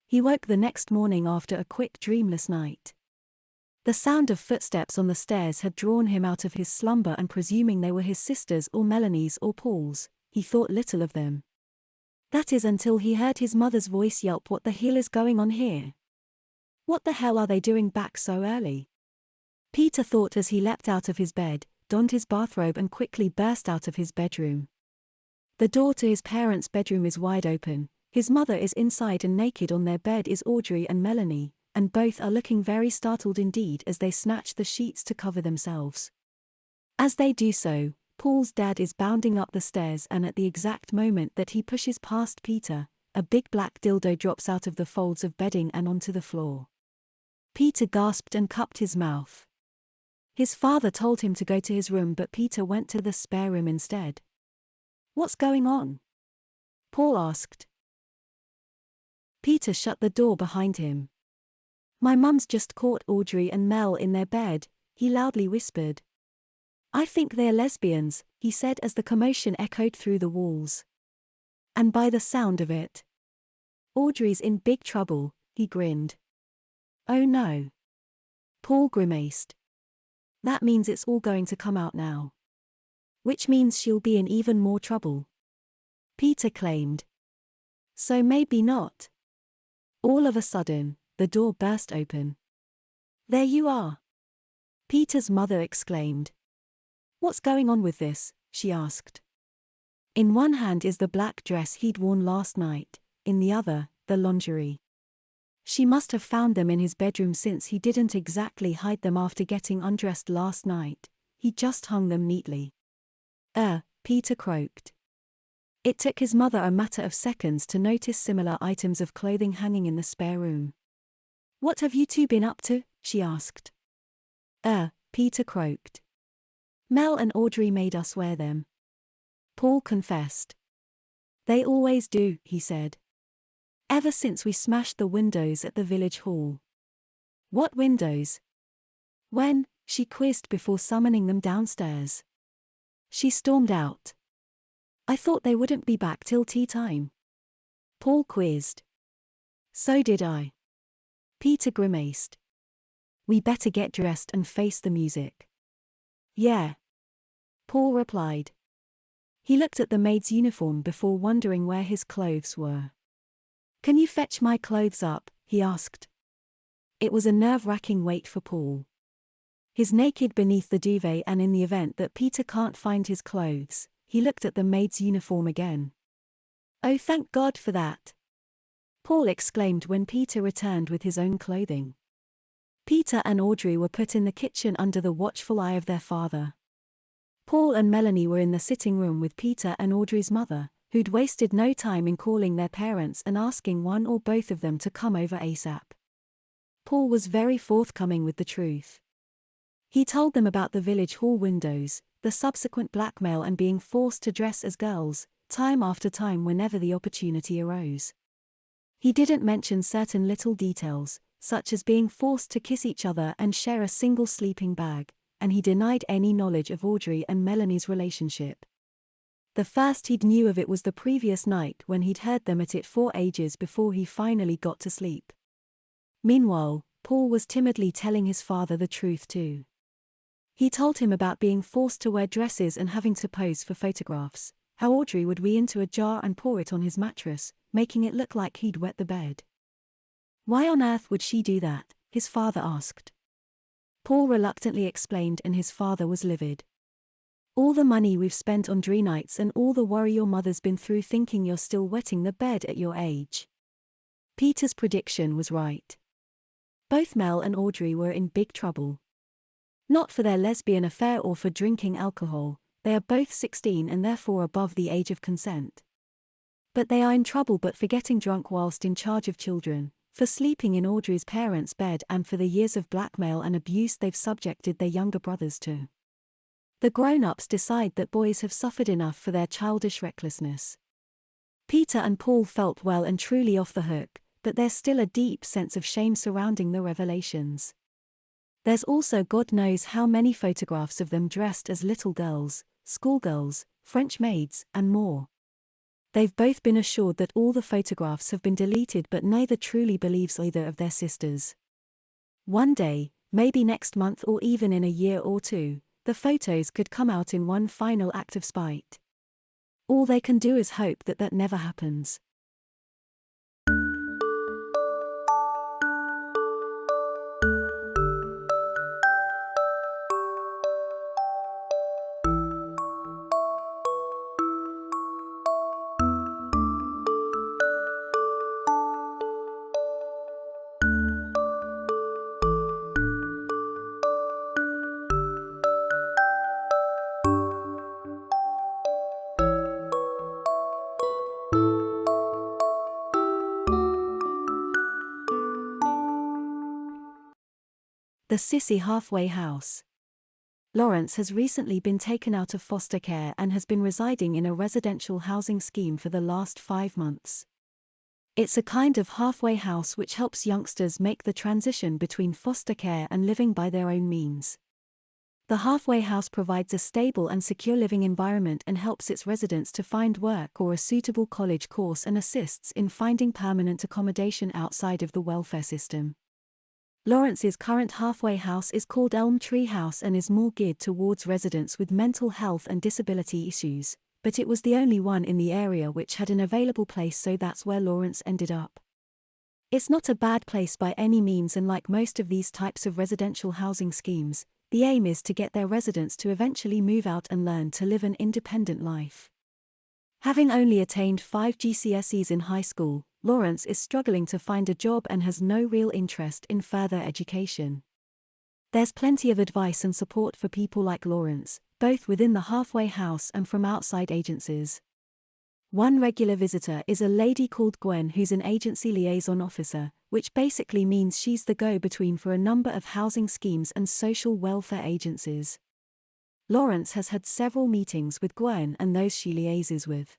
He woke the next morning after a quick dreamless night. The sound of footsteps on the stairs had drawn him out of his slumber, and presuming they were his sister's or Melanie's or Paul's, he thought little of them. That is until he heard his mother's voice yelp, "What the hell is going on here? What the hell are they doing back so early?" Peter thought as he leapt out of his bed, donned his bathrobe and quickly burst out of his bedroom. The door to his parents' bedroom is wide open, his mother is inside and naked on their bed is Audrey and Melanie, and both are looking very startled indeed as they snatch the sheets to cover themselves. As they do so, Paul's dad is bounding up the stairs, and at the exact moment that he pushes past Peter, a big black dildo drops out of the folds of bedding and onto the floor. Peter gasped and cupped his mouth. His father told him to go to his room, but Peter went to the spare room instead. "What's going on?" Paul asked. Peter shut the door behind him. "My mum's just caught Audrey and Mel in their bed," he loudly whispered. "I think they're lesbians," he said as the commotion echoed through the walls. "And by the sound of it, Audrey's in big trouble," he grinned. "Oh no." Paul grimaced. "That means it's all going to come out now. Which means she'll be in even more trouble," Peter claimed. "So maybe not." All of a sudden, the door burst open. "There you are!" Peter's mother exclaimed. "What's going on with this?" she asked. In one hand is the black dress he'd worn last night, in the other, the lingerie. She must have found them in his bedroom since he didn't exactly hide them after getting undressed last night, he just hung them neatly. Peter croaked. It took his mother a matter of seconds to notice similar items of clothing hanging in the spare room. "What have you two been up to?" she asked. Peter croaked. "Mel and Audrey made us wear them," Paul confessed. "They always do," he said. "Ever since we smashed the windows at the village hall." "What windows?" "When?" she quizzed before summoning them downstairs. She stormed out. "I thought they wouldn't be back till tea time," Paul quizzed. "So did I." Peter grimaced. "We better get dressed and face the music." "Yeah," Paul replied. He looked at the maid's uniform before wondering where his clothes were. "Can you fetch my clothes up?" he asked. It was a nerve-wracking wait for Paul. He's naked beneath the duvet, and in the event that Peter can't find his clothes, he looked at the maid's uniform again. "Oh, thank God for that!" Paul exclaimed when Peter returned with his own clothing. Peter and Audrey were put in the kitchen under the watchful eye of their father. Paul and Melanie were in the sitting room with Peter and Audrey's mother, who'd wasted no time in calling their parents and asking one or both of them to come over ASAP. Paul was very forthcoming with the truth. He told them about the village hall windows, the subsequent blackmail, and being forced to dress as girls, time after time whenever the opportunity arose. He didn't mention certain little details, such as being forced to kiss each other and share a single sleeping bag, and he denied any knowledge of Audrey and Melanie's relationship. The first he'd knew of it was the previous night when he'd heard them at it for ages before he finally got to sleep. Meanwhile, Paul was timidly telling his father the truth too. He told him about being forced to wear dresses and having to pose for photographs, how Audrey would wee into a jar and pour it on his mattress, making it look like he'd wet the bed. "Why on earth would she do that?" his father asked. Paul reluctantly explained, and his father was livid. "All the money we've spent on dree nights and all the worry your mother's been through thinking you're still wetting the bed at your age." Peter's prediction was right. Both Mel and Audrey were in big trouble. Not for their lesbian affair or for drinking alcohol, They are both 16 and therefore above the age of consent. But they are in trouble for getting drunk whilst in charge of children, for sleeping in Audrey's parents' bed, and for the years of blackmail and abuse they've subjected their younger brothers to. The grown-ups decide that boys have suffered enough for their childish recklessness. Peter and Paul felt well and truly off the hook, but there's still a deep sense of shame surrounding the revelations. There's also God knows how many photographs of them dressed as little girls, schoolgirls, French maids, and more. They've both been assured that all the photographs have been deleted, but neither truly believes either of their sisters. One day, maybe next month or even in a year or two, the photos could come out in one final act of spite. All they can do is hope that that never happens. The Sissy Halfway House. Lawrence has recently been taken out of foster care and has been residing in a residential housing scheme for the last 5 months. It's a kind of halfway house which helps youngsters make the transition between foster care and living by their own means. The halfway house provides a stable and secure living environment and helps its residents to find work or a suitable college course, and assists in finding permanent accommodation outside of the welfare system. Lawrence's current halfway house is called Elm Tree House and is more geared towards residents with mental health and disability issues, but it was the only one in the area which had an available place, so that's where Lawrence ended up. It's not a bad place by any means, and like most of these types of residential housing schemes, the aim is to get their residents to eventually move out and learn to live an independent life. Having only attained 5 GCSEs in high school, Lawrence is struggling to find a job and has no real interest in further education. There's plenty of advice and support for people like Lawrence, both within the halfway house and from outside agencies. One regular visitor is a lady called Gwen, who's an agency liaison officer, which basically means she's the go-between for a number of housing schemes and social welfare agencies. Lawrence has had several meetings with Gwen and those she liaises with.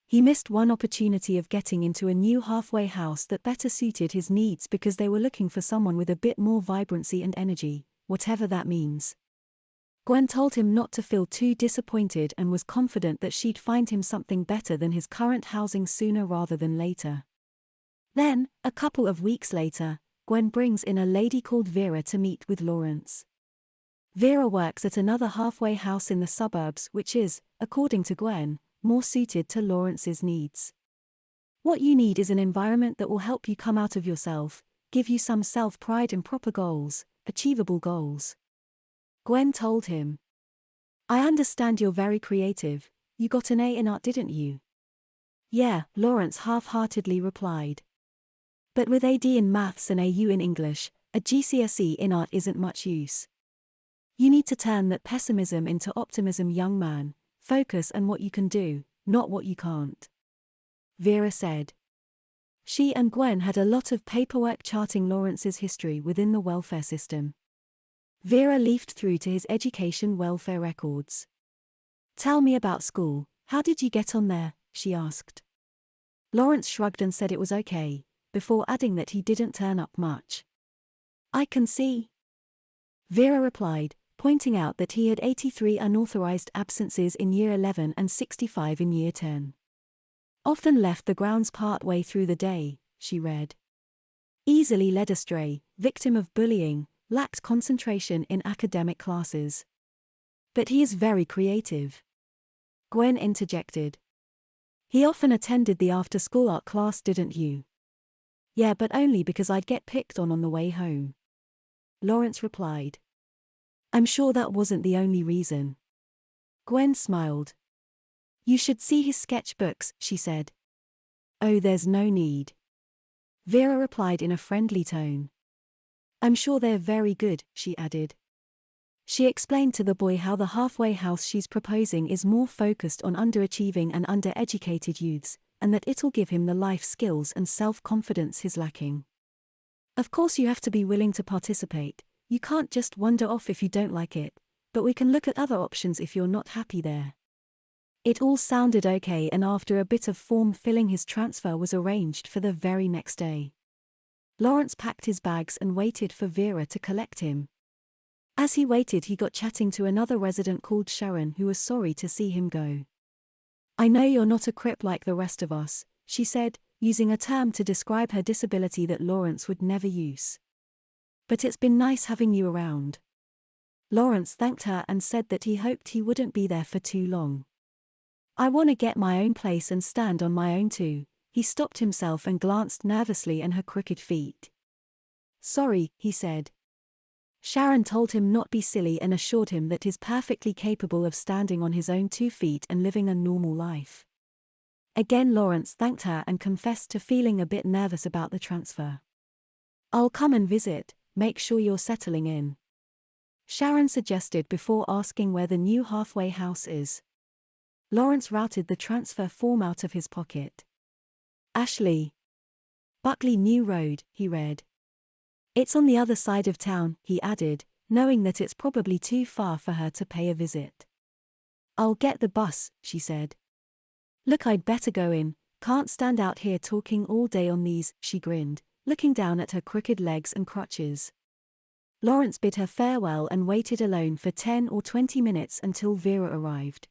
He missed one opportunity of getting into a new halfway house that better suited his needs because they were looking for someone with a bit more vibrancy and energy, whatever that means. Gwen told him not to feel too disappointed and was confident that she'd find him something better than his current housing sooner rather than later. Then, a couple of weeks later, Gwen brings in a lady called Vera to meet with Lawrence. Vera works at another halfway house in the suburbs which is, according to Gwen, more suited to Lawrence's needs. What you need is an environment that will help you come out of yourself, give you some self-pride and proper goals, achievable goals. Gwen told him. I understand you're very creative, you got an A in art, didn't you? Yeah, Lawrence half-heartedly replied. But with AD in maths and AU in English, a GCSE in art isn't much use. You need to turn that pessimism into optimism, young man. Focus on what you can do, not what you can't. Vera said. She and Gwen had a lot of paperwork charting Lawrence's history within the welfare system. Vera leafed through to his education welfare records. Tell me about school, how did you get on there? She asked. Lawrence shrugged and said it was okay, before adding that he didn't turn up much. I can see. Vera replied, pointing out that he had 83 unauthorized absences in Year 11 and 65 in Year 10. Often left the grounds part way through the day, she read. Easily led astray, victim of bullying, lacked concentration in academic classes. But he is very creative. Gwen interjected. He often attended the after-school art class, didn't you? Yeah, but only because I'd get picked on the way home. Lawrence replied. I'm sure that wasn't the only reason. Gwen smiled. You should see his sketchbooks, she said. Oh, there's no need. Vera replied in a friendly tone. I'm sure they're very good, she added. She explained to the boy how the halfway house she's proposing is more focused on underachieving and undereducated youths, and that it'll give him the life skills and self-confidence he's lacking. Of course you have to be willing to participate, you can't just wander off if you don't like it, but we can look at other options if you're not happy there. It all sounded okay, and after a bit of form filling his transfer was arranged for the very next day. Lawrence packed his bags and waited for Vera to collect him. As he waited, he got chatting to another resident called Sharon, who was sorry to see him go. "I know you're not a crip like the rest of us," she said, using a term to describe her disability that Lawrence would never use. "But it's been nice having you around." Lawrence thanked her and said that he hoped he wouldn't be there for too long. "I want to get my own place and stand on my own too." He stopped himself and glanced nervously at her crooked feet. "Sorry," he said. Sharon told him not be silly and assured him that he's perfectly capable of standing on his own 2 feet and living a normal life. Again Lawrence thanked her and confessed to feeling a bit nervous about the transfer. "I'll come and visit, make sure you're settling in," Sharon suggested before asking where the new halfway house is. Lawrence routed the transfer form out of his pocket. "Ashley Buckley New Road," he read. "It's on the other side of town," he added, knowing that it's probably too far for her to pay a visit. "I'll get the bus," she said. "Look, I'd better go in, can't stand out here talking all day on these," she grinned, looking down at her crooked legs and crutches. Lawrence bid her farewell and waited alone for 10 or 20 minutes until Vera arrived.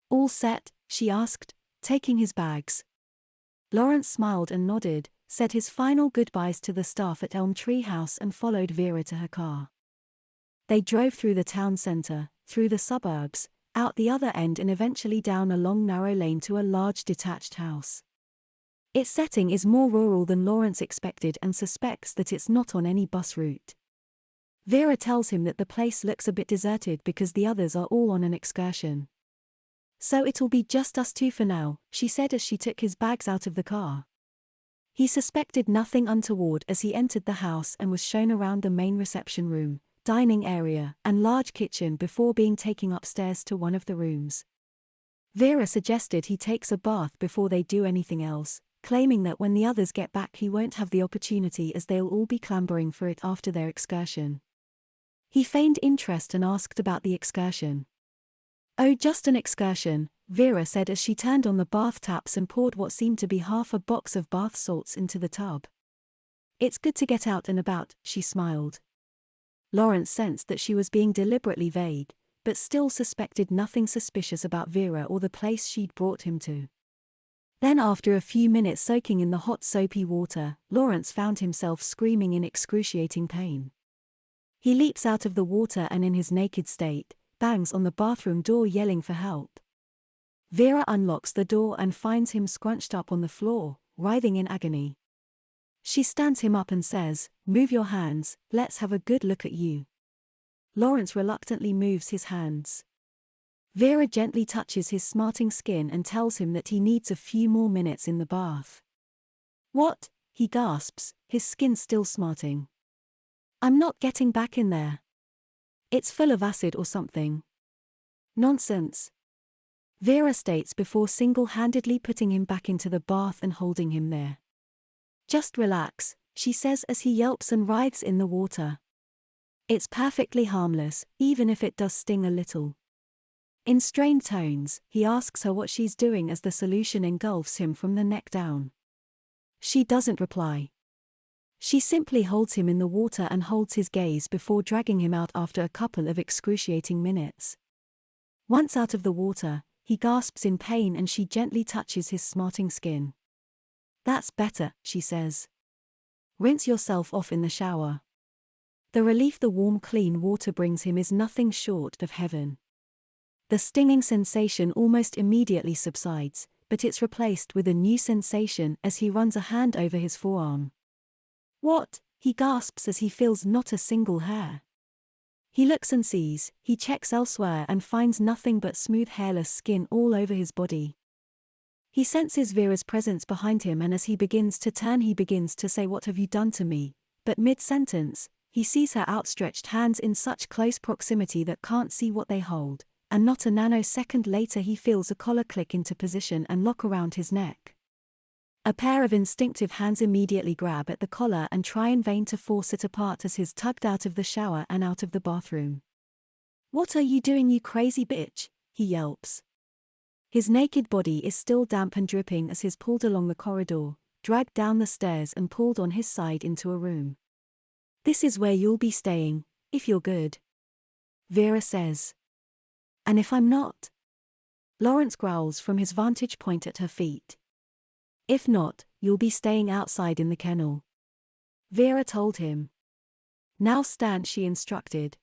"All set?" she asked, taking his bags. Lawrence smiled and nodded, said his final goodbyes to the staff at Elm Tree House and followed Vera to her car. They drove through the town center, through the suburbs, out the other end and eventually down a long narrow lane to a large detached house. Its setting is more rural than Lawrence expected and suspects that it's not on any bus route. Vera tells him that the place looks a bit deserted because the others are all on an excursion. "So it'll be just us two for now," she said as she took his bags out of the car. He suspected nothing untoward as he entered the house and was shown around the main reception room, dining area, and large kitchen before being taken upstairs to one of the rooms. Vera suggested he takes a bath before they do anything else, claiming that when the others get back he won't have the opportunity as they'll all be clambering for it after their excursion. He feigned interest and asked about the excursion. "Oh, just an excursion," Vera said as she turned on the bath taps and poured what seemed to be half a box of bath salts into the tub. "It's good to get out and about," she smiled. Lawrence sensed that she was being deliberately vague, but still suspected nothing suspicious about Vera or the place she'd brought him to. Then after a few minutes soaking in the hot soapy water, Lawrence found himself screaming in excruciating pain. He leaps out of the water and in his naked state, bangs on the bathroom door yelling for help. Vera unlocks the door and finds him scrunched up on the floor, writhing in agony. She stands him up and says, "Move your hands, let's have a good look at you." Lawrence reluctantly moves his hands. Vera gently touches his smarting skin and tells him that he needs a few more minutes in the bath. "What?" he gasps, his skin still smarting. "I'm not getting back in there. It's full of acid or something." "Nonsense," Vera states before single-handedly putting him back into the bath and holding him there. "Just relax," she says as he yelps and writhes in the water. "It's perfectly harmless, even if it does sting a little." In strained tones, he asks her what she's doing as the solution engulfs him from the neck down. She doesn't reply. She simply holds him in the water and holds his gaze before dragging him out after a couple of excruciating minutes. Once out of the water, he gasps in pain and she gently touches his smarting skin. "That's better," she says. "Rinse yourself off in the shower." The relief the warm clean water brings him is nothing short of heaven. The stinging sensation almost immediately subsides, but it's replaced with a new sensation as he runs a hand over his forearm. "What?" he gasps as he feels not a single hair. He looks and sees, he checks elsewhere and finds nothing but smooth hairless skin all over his body. He senses Vera's presence behind him and as he begins to turn he begins to say, "What have you done to me?" But mid-sentence, He sees her outstretched hands in such close proximity that can't see what they hold, and not a nanosecond later he feels a collar click into position and lock around his neck. A pair of instinctive hands immediately grab at the collar and try in vain to force it apart as he's tugged out of the shower and out of the bathroom. "What are you doing, you crazy bitch?" he yelps. His naked body is still damp and dripping as he's pulled along the corridor, dragged down the stairs and pulled on his side into a room. "This is where you'll be staying, if you're good," Vera says. "And if I'm not?" Lawrence growls from his vantage point at her feet. "If not, you'll be staying outside in the kennel," Vera told him. "Now stand," she instructed.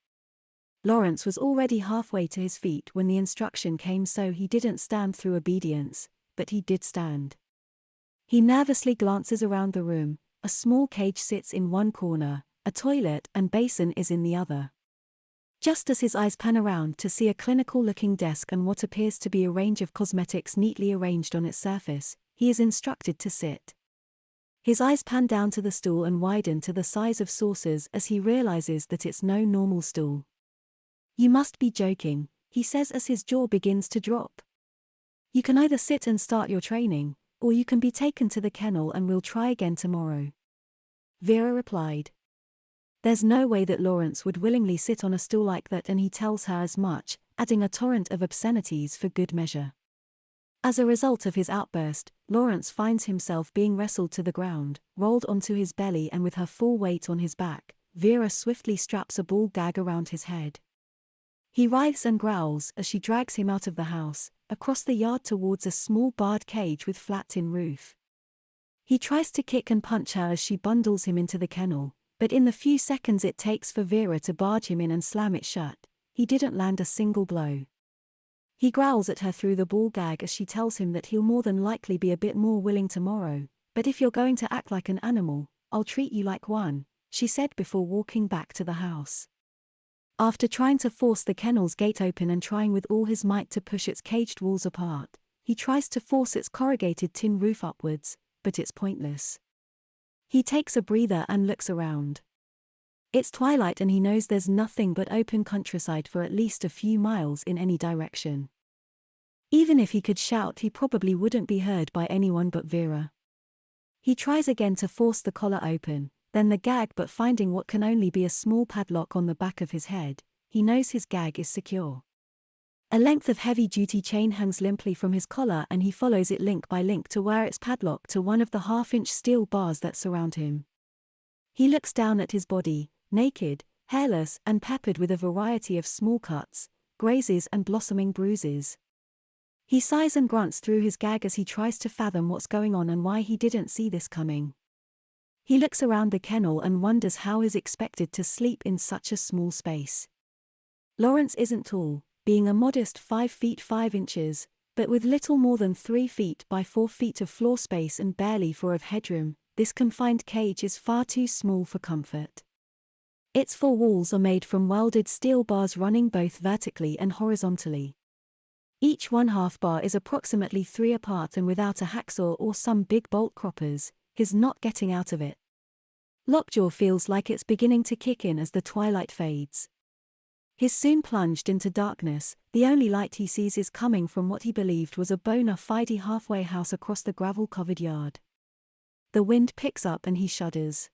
Lawrence was already halfway to his feet when the instruction came, so he didn't stand through obedience, but he did stand. He nervously glances around the room. A small cage sits in one corner, a toilet and basin is in the other. Just as his eyes pan around to see a clinical-looking desk and what appears to be a range of cosmetics neatly arranged on its surface, he is instructed to sit. His eyes pan down to the stool and widen to the size of saucers as he realizes that it's no normal stool. "You must be joking," he says as his jaw begins to drop. "You can either sit and start your training, or you can be taken to the kennel and we'll try again tomorrow," Vera replied. There's no way that Lawrence would willingly sit on a stool like that, and he tells her as much, adding a torrent of obscenities for good measure. As a result of his outburst, Lawrence finds himself being wrestled to the ground, rolled onto his belly, and with her full weight on his back, Vera swiftly straps a ball gag around his head. He writhes and growls as she drags him out of the house, across the yard towards a small barred cage with flat tin roof. He tries to kick and punch her as she bundles him into the kennel, but in the few seconds it takes for Vera to barge him in and slam it shut, he didn't land a single blow. He growls at her through the ball gag as she tells him that he'll more than likely be a bit more willing tomorrow, but if you're going to act like an animal, I'll treat you like one, she said before walking back to the house. After trying to force the kennel's gate open and trying with all his might to push its caged walls apart, he tries to force its corrugated tin roof upwards, but it's pointless. He takes a breather and looks around. It's twilight and he knows there's nothing but open countryside for at least a few miles in any direction. Even if he could shout, he probably wouldn't be heard by anyone but Vera. He tries again to force the collar open, then the gag, but finding what can only be a small padlock on the back of his head, he knows his gag is secure. A length of heavy-duty chain hangs limply from his collar and he follows it link by link to where it's padlocked to one of the half-inch steel bars that surround him. He looks down at his body, naked, hairless and peppered with a variety of small cuts, grazes and blossoming bruises. He sighs and grunts through his gag as he tries to fathom what's going on and why he didn't see this coming. He looks around the kennel and wonders how he's expected to sleep in such a small space. Lawrence isn't tall, being a modest 5 feet 5 inches, but with little more than 3 feet by 4 feet of floor space and barely 4 of headroom, this confined cage is far too small for comfort. Its 4 walls are made from welded steel bars running both vertically and horizontally. Each 1/2 bar is approximately 3 apart, and without a hacksaw or some big bolt croppers, he's not getting out of it. Lockjaw feels like it's beginning to kick in as the twilight fades. He's soon plunged into darkness. The only light he sees is coming from what he believed was a bona fide halfway house across the gravel-covered yard. The wind picks up and he shudders.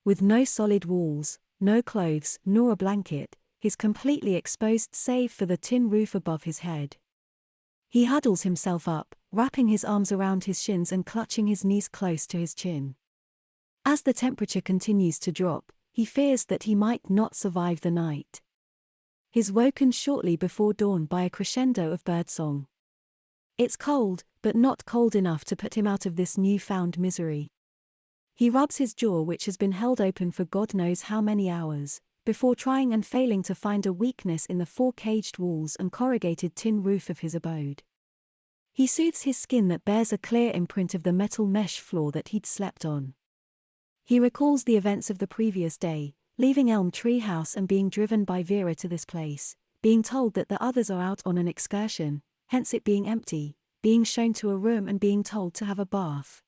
With no solid walls, no clothes, nor a blanket, he's completely exposed save for the tin roof above his head. He huddles himself up, wrapping his arms around his shins and clutching his knees close to his chin. As the temperature continues to drop, he fears that he might not survive the night. He's woken shortly before dawn by a crescendo of birdsong. It's cold, but not cold enough to put him out of this newfound misery. He rubs his jaw, which has been held open for God knows how many hours, before trying and failing to find a weakness in the 4 caged walls and corrugated tin roof of his abode. He soothes his skin that bears a clear imprint of the metal mesh floor that he'd slept on. He recalls the events of the previous day, leaving Elm Tree House and being driven by Vera to this place, being told that the others are out on an excursion, hence it being empty, being shown to a room and being told to have a bath.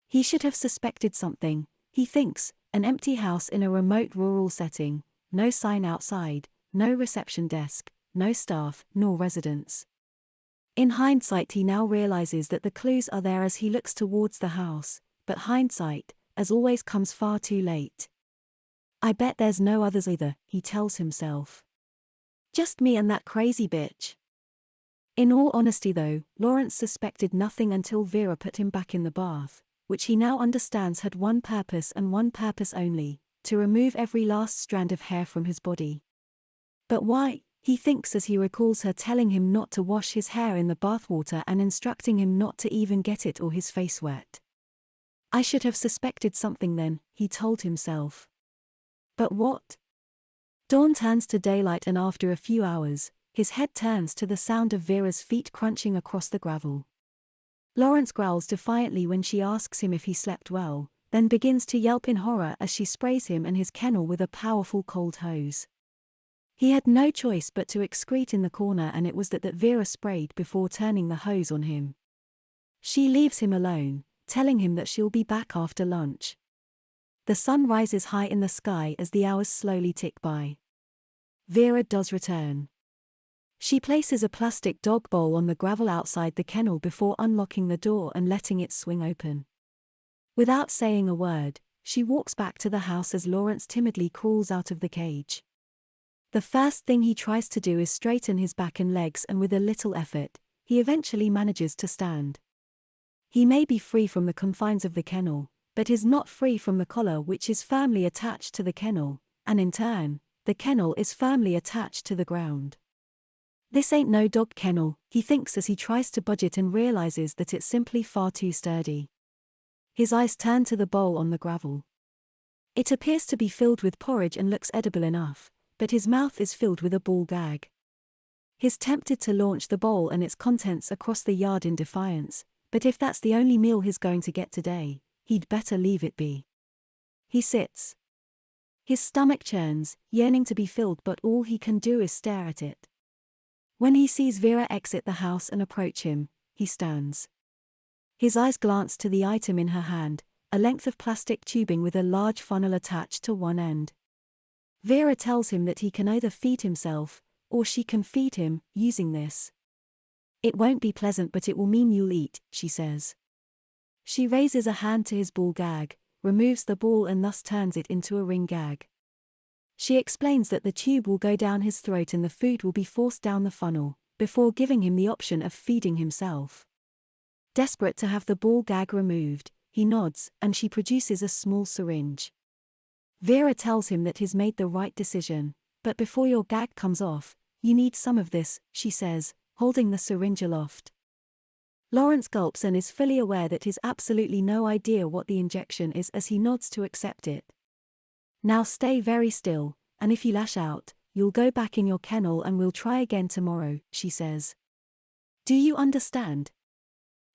He should have suspected something, he thinks, an empty house in a remote rural setting, no sign outside, no reception desk, no staff, nor residents. In hindsight, he now realizes that the clues are there as he looks towards the house, but hindsight, as always, comes far too late. I bet there's no others either, he tells himself. Just me and that crazy bitch. In all honesty though, Lawrence suspected nothing until Vera put him back in the bath, which he now understands had one purpose and one purpose only, to remove every last strand of hair from his body. But why? He thinks as he recalls her telling him not to wash his hair in the bathwater and instructing him not to even get it or his face wet. I should have suspected something then, he told himself. But what? Dawn turns to daylight, and after a few hours, his head turns to the sound of Vera's feet crunching across the gravel. Lawrence growls defiantly when she asks him if he slept well, then begins to yelp in horror as she sprays him and his kennel with a powerful cold hose. He had no choice but to excrete in the corner, and it was that Vera sprayed before turning the hose on him. She leaves him alone, telling him that she'll be back after lunch. The sun rises high in the sky as the hours slowly tick by. Vera does return. She places a plastic dog bowl on the gravel outside the kennel before unlocking the door and letting it swing open. Without saying a word, she walks back to the house as Lawrence timidly crawls out of the cage. The first thing he tries to do is straighten his back and legs, and with a little effort, he eventually manages to stand. He may be free from the confines of the kennel, but is not free from the collar, which is firmly attached to the kennel, and in turn, the kennel is firmly attached to the ground. This ain't no dog kennel, he thinks as he tries to budge it and realizes that it's simply far too sturdy. His eyes turn to the bowl on the gravel. It appears to be filled with porridge and looks edible enough, but his mouth is filled with a ball gag. He's tempted to launch the bowl and its contents across the yard in defiance, but if that's the only meal he's going to get today, he'd better leave it be. He sits. His stomach churns, yearning to be filled, but all he can do is stare at it. When he sees Vera exit the house and approach him, he stands. His eyes glance to the item in her hand, a length of plastic tubing with a large funnel attached to one end. Vera tells him that he can either feed himself, or she can feed him, using this. It won't be pleasant, but it will mean you'll eat, she says. She raises a hand to his ball gag, removes the ball and thus turns it into a ring gag. She explains that the tube will go down his throat and the food will be forced down the funnel, before giving him the option of feeding himself. Desperate to have the ball gag removed, he nods, and she produces a small syringe. Vera tells him that he's made the right decision, but before your gag comes off, you need some of this, she says, holding the syringe aloft. Lawrence gulps and is fully aware that he's absolutely no idea what the injection is as he nods to accept it. Now stay very still, and if you lash out, you'll go back in your kennel and we'll try again tomorrow, she says. Do you understand?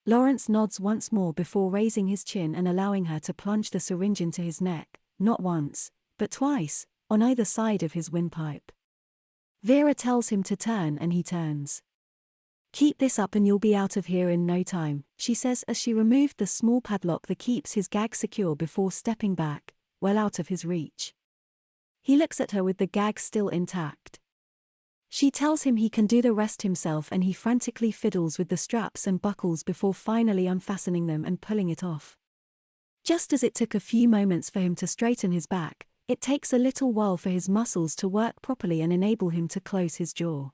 Lawrence nods once more before raising his chin and allowing her to plunge the syringe into his neck, not once, but twice, on either side of his windpipe. Vera tells him to turn and he turns. Keep this up and you'll be out of here in no time, she says as she removed the small padlock that keeps his gag secure before stepping back, well out of his reach. He looks at her with the gag still intact. She tells him he can do the rest himself and he frantically fiddles with the straps and buckles before finally unfastening them and pulling it off. Just as it took a few moments for him to straighten his back, it takes a little while for his muscles to work properly and enable him to close his jaw.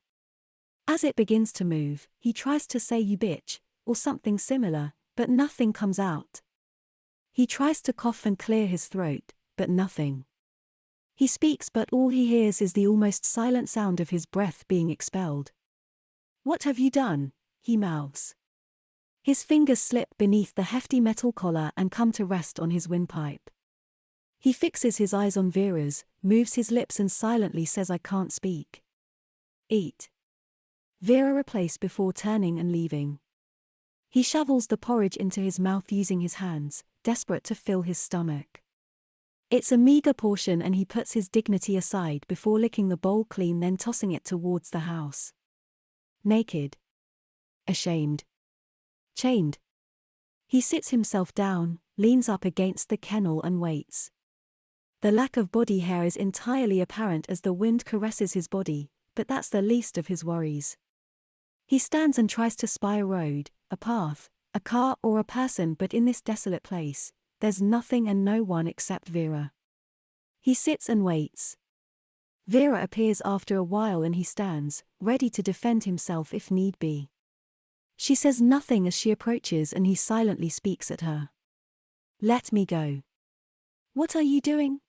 As it begins to move, he tries to say "you bitch," or something similar, but nothing comes out. He tries to cough and clear his throat, but nothing. He speaks, but all he hears is the almost silent sound of his breath being expelled. "What have you done?" he mouths. His fingers slip beneath the hefty metal collar and come to rest on his windpipe. He fixes his eyes on Vera's, moves his lips and silently says, "I can't speak." "Eat." Vera replies before turning and leaving. He shovels the porridge into his mouth using his hands, desperate to fill his stomach. It's a meager portion and he puts his dignity aside before licking the bowl clean, then tossing it towards the house. Naked. Ashamed. Chained. He sits himself down, leans up against the kennel and waits. The lack of body hair is entirely apparent as the wind caresses his body, but that's the least of his worries. He stands and tries to spy a road, a path, a car or a person, but in this desolate place, there's nothing and no one except Vera. He sits and waits. Vera appears after a while and he stands, ready to defend himself if need be. She says nothing as she approaches and he silently speaks at her. "Let me go." "What are you doing?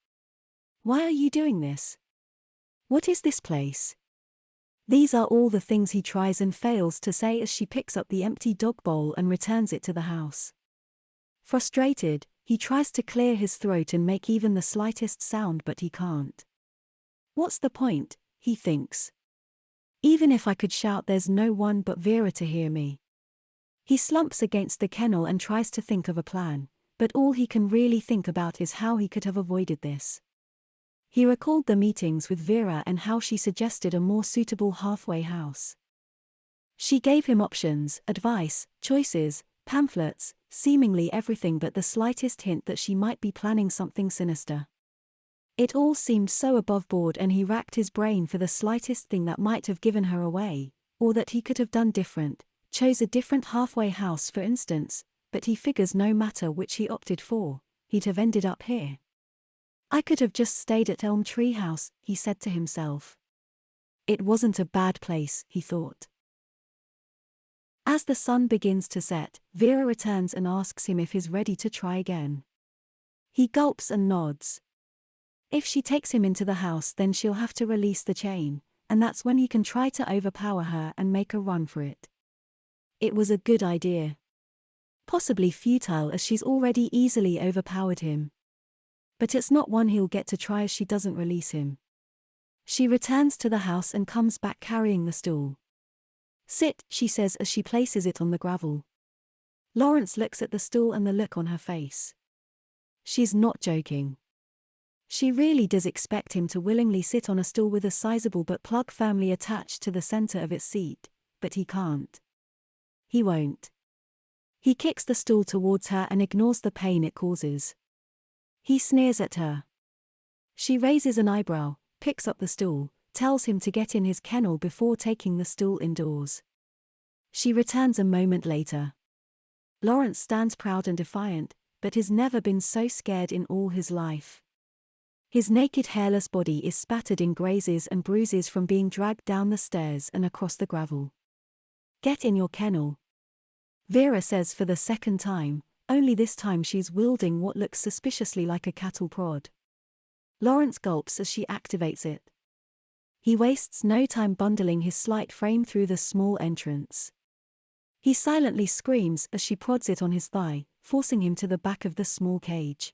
Why are you doing this? What is this place?" These are all the things he tries and fails to say as she picks up the empty dog bowl and returns it to the house. Frustrated, he tries to clear his throat and make even the slightest sound, but he can't. What's the point, he thinks. Even if I could shout, there's no one but Vera to hear me. He slumps against the kennel and tries to think of a plan, but all he can really think about is how he could have avoided this. He recalled the meetings with Vera and how she suggested a more suitable halfway house. She gave him options, advice, choices, pamphlets, seemingly everything but the slightest hint that she might be planning something sinister. It all seemed so above board and he racked his brain for the slightest thing that might have given her away, or that he could have done different, chose a different halfway house for instance, but he figures no matter which he opted for, he'd have ended up here. I could have just stayed at Elm Tree House, he said to himself. It wasn't a bad place, he thought. As the sun begins to set, Vera returns and asks him if he's ready to try again. He gulps and nods. If she takes him into the house, then she'll have to release the chain, and that's when he can try to overpower her and make a run for it. It was a good idea. Possibly futile as she's already easily overpowered him. But it's not one he'll get to try as she doesn't release him. She returns to the house and comes back carrying the stool. "Sit," she says as she places it on the gravel. Lawrence looks at the stool and the look on her face. She's not joking. She really does expect him to willingly sit on a stool with a sizable but plug firmly attached to the center of its seat, but he can't. He won't. He kicks the stool towards her and ignores the pain it causes. He sneers at her. She raises an eyebrow, picks up the stool, tells him to get in his kennel before taking the stool indoors. She returns a moment later. Lawrence stands proud and defiant, but has never been so scared in all his life. His naked hairless body is spattered in grazes and bruises from being dragged down the stairs and across the gravel. "Get in your kennel," Vera says for the second time, only this time she's wielding what looks suspiciously like a cattle prod. Lawrence gulps as she activates it. He wastes no time bundling his slight frame through the small entrance. He silently screams as she prods it on his thigh, forcing him to the back of the small cage.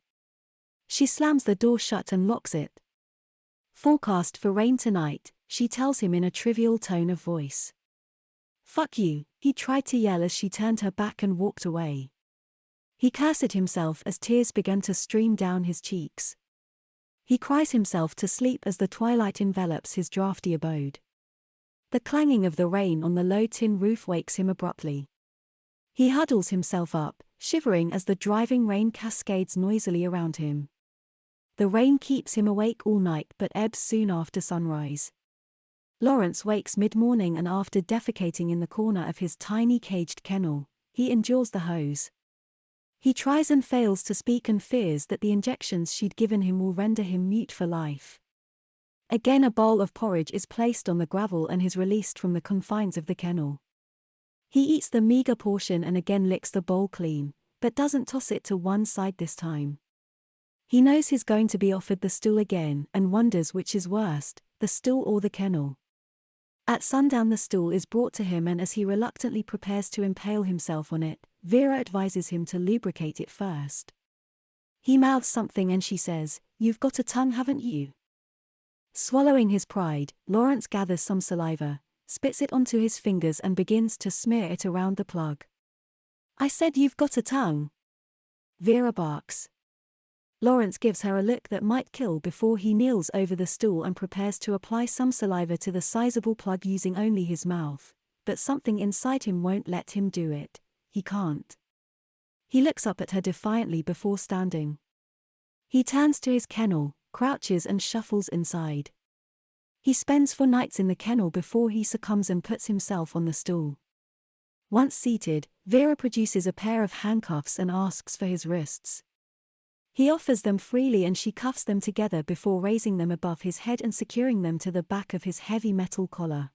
She slams the door shut and locks it. "Forecast for rain tonight," she tells him in a trivial tone of voice. "Fuck you," he tried to yell as she turned her back and walked away. He cursed himself as tears began to stream down his cheeks. He cries himself to sleep as the twilight envelops his drafty abode. The clanging of the rain on the low tin roof wakes him abruptly. He huddles himself up, shivering as the driving rain cascades noisily around him. The rain keeps him awake all night but ebbs soon after sunrise. Lawrence wakes mid-morning and after defecating in the corner of his tiny caged kennel, he endures the hose. He tries and fails to speak and fears that the injections she'd given him will render him mute for life. Again a bowl of porridge is placed on the gravel and is released from the confines of the kennel. He eats the meager portion and again licks the bowl clean, but doesn't toss it to one side this time. He knows he's going to be offered the stool again and wonders which is worst, the stool or the kennel. At sundown the stool is brought to him and as he reluctantly prepares to impale himself on it, Vera advises him to lubricate it first. He mouths something and she says, "You've got a tongue, haven't you?" Swallowing his pride, Lawrence gathers some saliva, spits it onto his fingers and begins to smear it around the plug. "I said you've got a tongue," Vera barks. Lawrence gives her a look that might kill before he kneels over the stool and prepares to apply some saliva to the sizable plug using only his mouth, but something inside him won't let him do it. He can't. He looks up at her defiantly before standing. He turns to his kennel, crouches and shuffles inside. He spends 4 nights in the kennel before he succumbs and puts himself on the stool. Once seated, Vera produces a pair of handcuffs and asks for his wrists. He offers them freely and she cuffs them together before raising them above his head and securing them to the back of his heavy metal collar.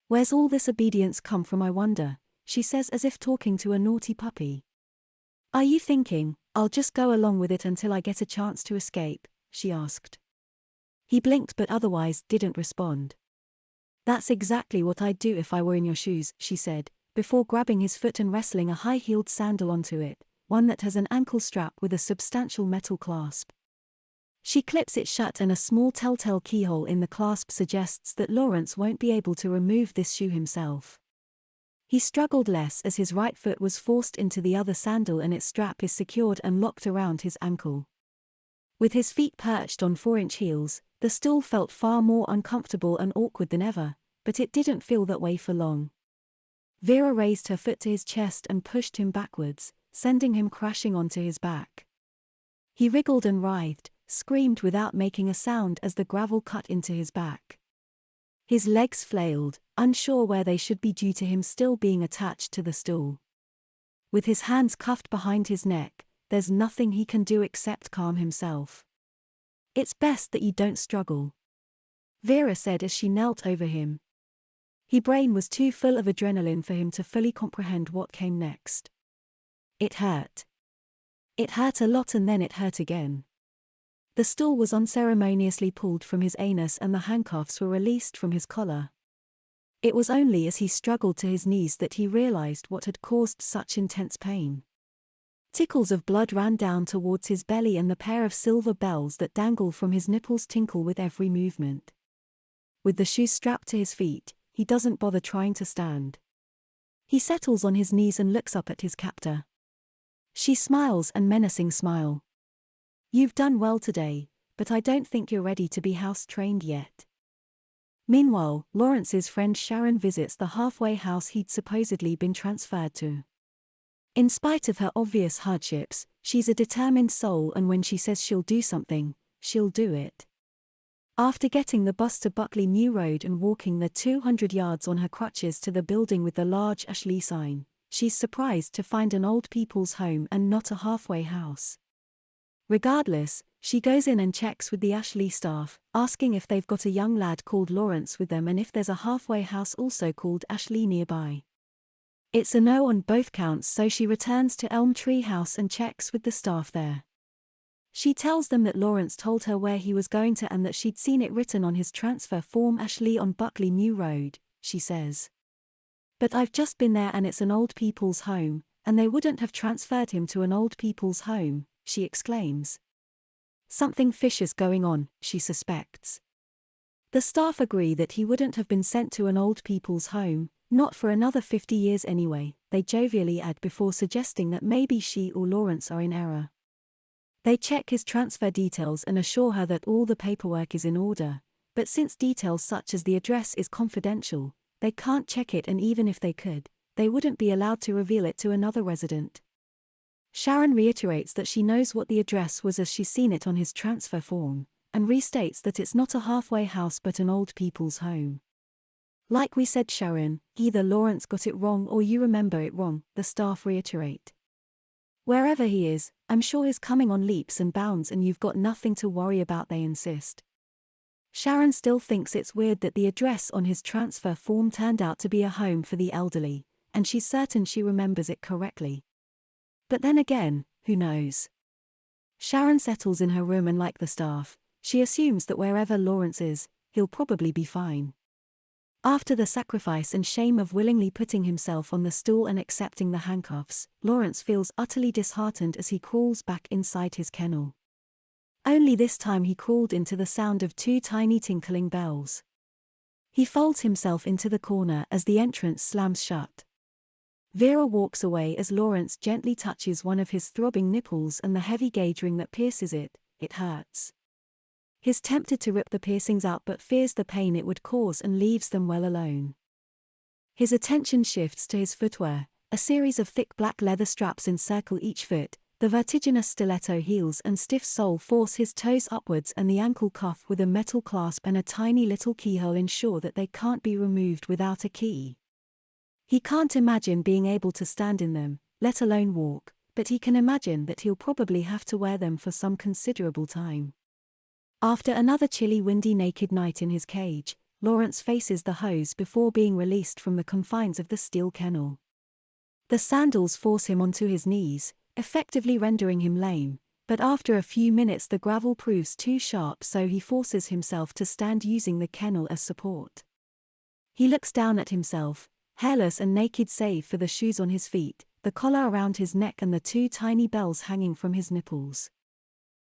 "Where's all this obedience come from, I wonder?" she says as if talking to a naughty puppy. "Are you thinking, I'll just go along with it until I get a chance to escape?" she asked. He blinked but otherwise didn't respond. "That's exactly what I'd do if I were in your shoes," she said, before grabbing his foot and wrestling a high-heeled sandal onto it, one that has an ankle strap with a substantial metal clasp. She clips it shut and a small telltale keyhole in the clasp suggests that Lawrence won't be able to remove this shoe himself. He struggled less as his right foot was forced into the other sandal and its strap is secured and locked around his ankle. With his feet perched on 4-inch heels, the stool felt far more uncomfortable and awkward than ever, but it didn't feel that way for long. Vera raised her foot to his chest and pushed him backwards, sending him crashing onto his back. He wriggled and writhed, screamed without making a sound as the gravel cut into his back. His legs flailed, unsure where they should be due to him still being attached to the stool. With his hands cuffed behind his neck, there's nothing he can do except calm himself. "It's best that you don't struggle," Vera said as she knelt over him. His brain was too full of adrenaline for him to fully comprehend what came next. It hurt. It hurt a lot and then it hurt again. The stool was unceremoniously pulled from his anus and the handcuffs were released from his collar. It was only as he struggled to his knees that he realized what had caused such intense pain. Tickles of blood ran down towards his belly and the pair of silver bells that dangle from his nipples tinkle with every movement. With the shoes strapped to his feet, he doesn't bother trying to stand. He settles on his knees and looks up at his captor. She smiles a menacing smile. "You've done well today, but I don't think you're ready to be house-trained yet." Meanwhile, Lawrence's friend Sharon visits the halfway house he'd supposedly been transferred to. In spite of her obvious hardships, she's a determined soul and when she says she'll do something, she'll do it. After getting the bus to Buckley New Road and walking the 200 yards on her crutches to the building with the large Ashley sign, she's surprised to find an old people's home and not a halfway house. Regardless, she goes in and checks with the Ashley staff, asking if they've got a young lad called Lawrence with them and if there's a halfway house also called Ashley nearby. It's a no on both counts, so she returns to Elm Tree House and checks with the staff there. She tells them that Lawrence told her where he was going to and that she'd seen it written on his transfer form Ashley on Buckley New Road, she says. "But I've just been there and it's an old people's home, and they wouldn't have transferred him to an old people's home," she exclaims. Something fishy's going on, she suspects. The staff agree that he wouldn't have been sent to an old people's home, not for another 50 years anyway, they jovially add before suggesting that maybe she or Lawrence are in error. They check his transfer details and assure her that all the paperwork is in order, but since details such as the address is confidential, they can't check it and even if they could, they wouldn't be allowed to reveal it to another resident. Sharon reiterates that she knows what the address was as she's seen it on his transfer form, and restates that it's not a halfway house but an old people's home. "Like we said, Sharon, either Lawrence got it wrong or you remember it wrong," the staff reiterate. "Wherever he is, I'm sure he's coming on leaps and bounds and you've got nothing to worry about," they insist. Sharon still thinks it's weird that the address on his transfer form turned out to be a home for the elderly, and she's certain she remembers it correctly. But then again, who knows? Sharon settles in her room and like the staff, she assumes that wherever Lawrence is, he'll probably be fine. After the sacrifice and shame of willingly putting himself on the stool and accepting the handcuffs, Lawrence feels utterly disheartened as he crawls back inside his kennel. Only this time he crawled into the sound of 2 tiny tinkling bells. He folds himself into the corner as the entrance slams shut. Vera walks away as Lawrence gently touches one of his throbbing nipples and the heavy gauge ring that pierces it. It hurts. He's tempted to rip the piercings out but fears the pain it would cause and leaves them well alone. His attention shifts to his footwear. A series of thick black leather straps encircle each foot, The vertiginous stiletto heels and stiff sole force his toes upwards, and the ankle cuff with a metal clasp and a tiny little keyhole ensure that they can't be removed without a key. He can't imagine being able to stand in them, let alone walk, but he can imagine that he'll probably have to wear them for some considerable time. After another chilly, windy, naked night in his cage, Lawrence faces the hose before being released from the confines of the steel kennel. The sandals force him onto his knees, effectively rendering him lame, but after a few minutes the gravel proves too sharp, so he forces himself to stand using the kennel as support. He looks down at himself, hairless and naked save for the shoes on his feet, the collar around his neck and the two tiny bells hanging from his nipples.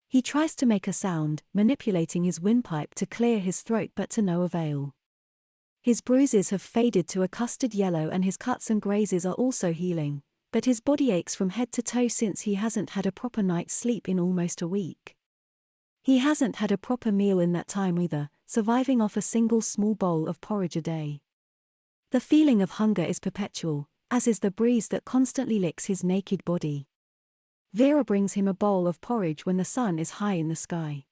He tries to make a sound, manipulating his windpipe to clear his throat, but to no avail. His bruises have faded to a custard yellow and his cuts and grazes are also healing, but his body aches from head to toe since he hasn't had a proper night's sleep in almost a week. He hasn't had a proper meal in that time either, surviving off a single small bowl of porridge a day. The feeling of hunger is perpetual, as is the breeze that constantly licks his naked body. Vera brings him a bowl of porridge when the sun is high in the sky.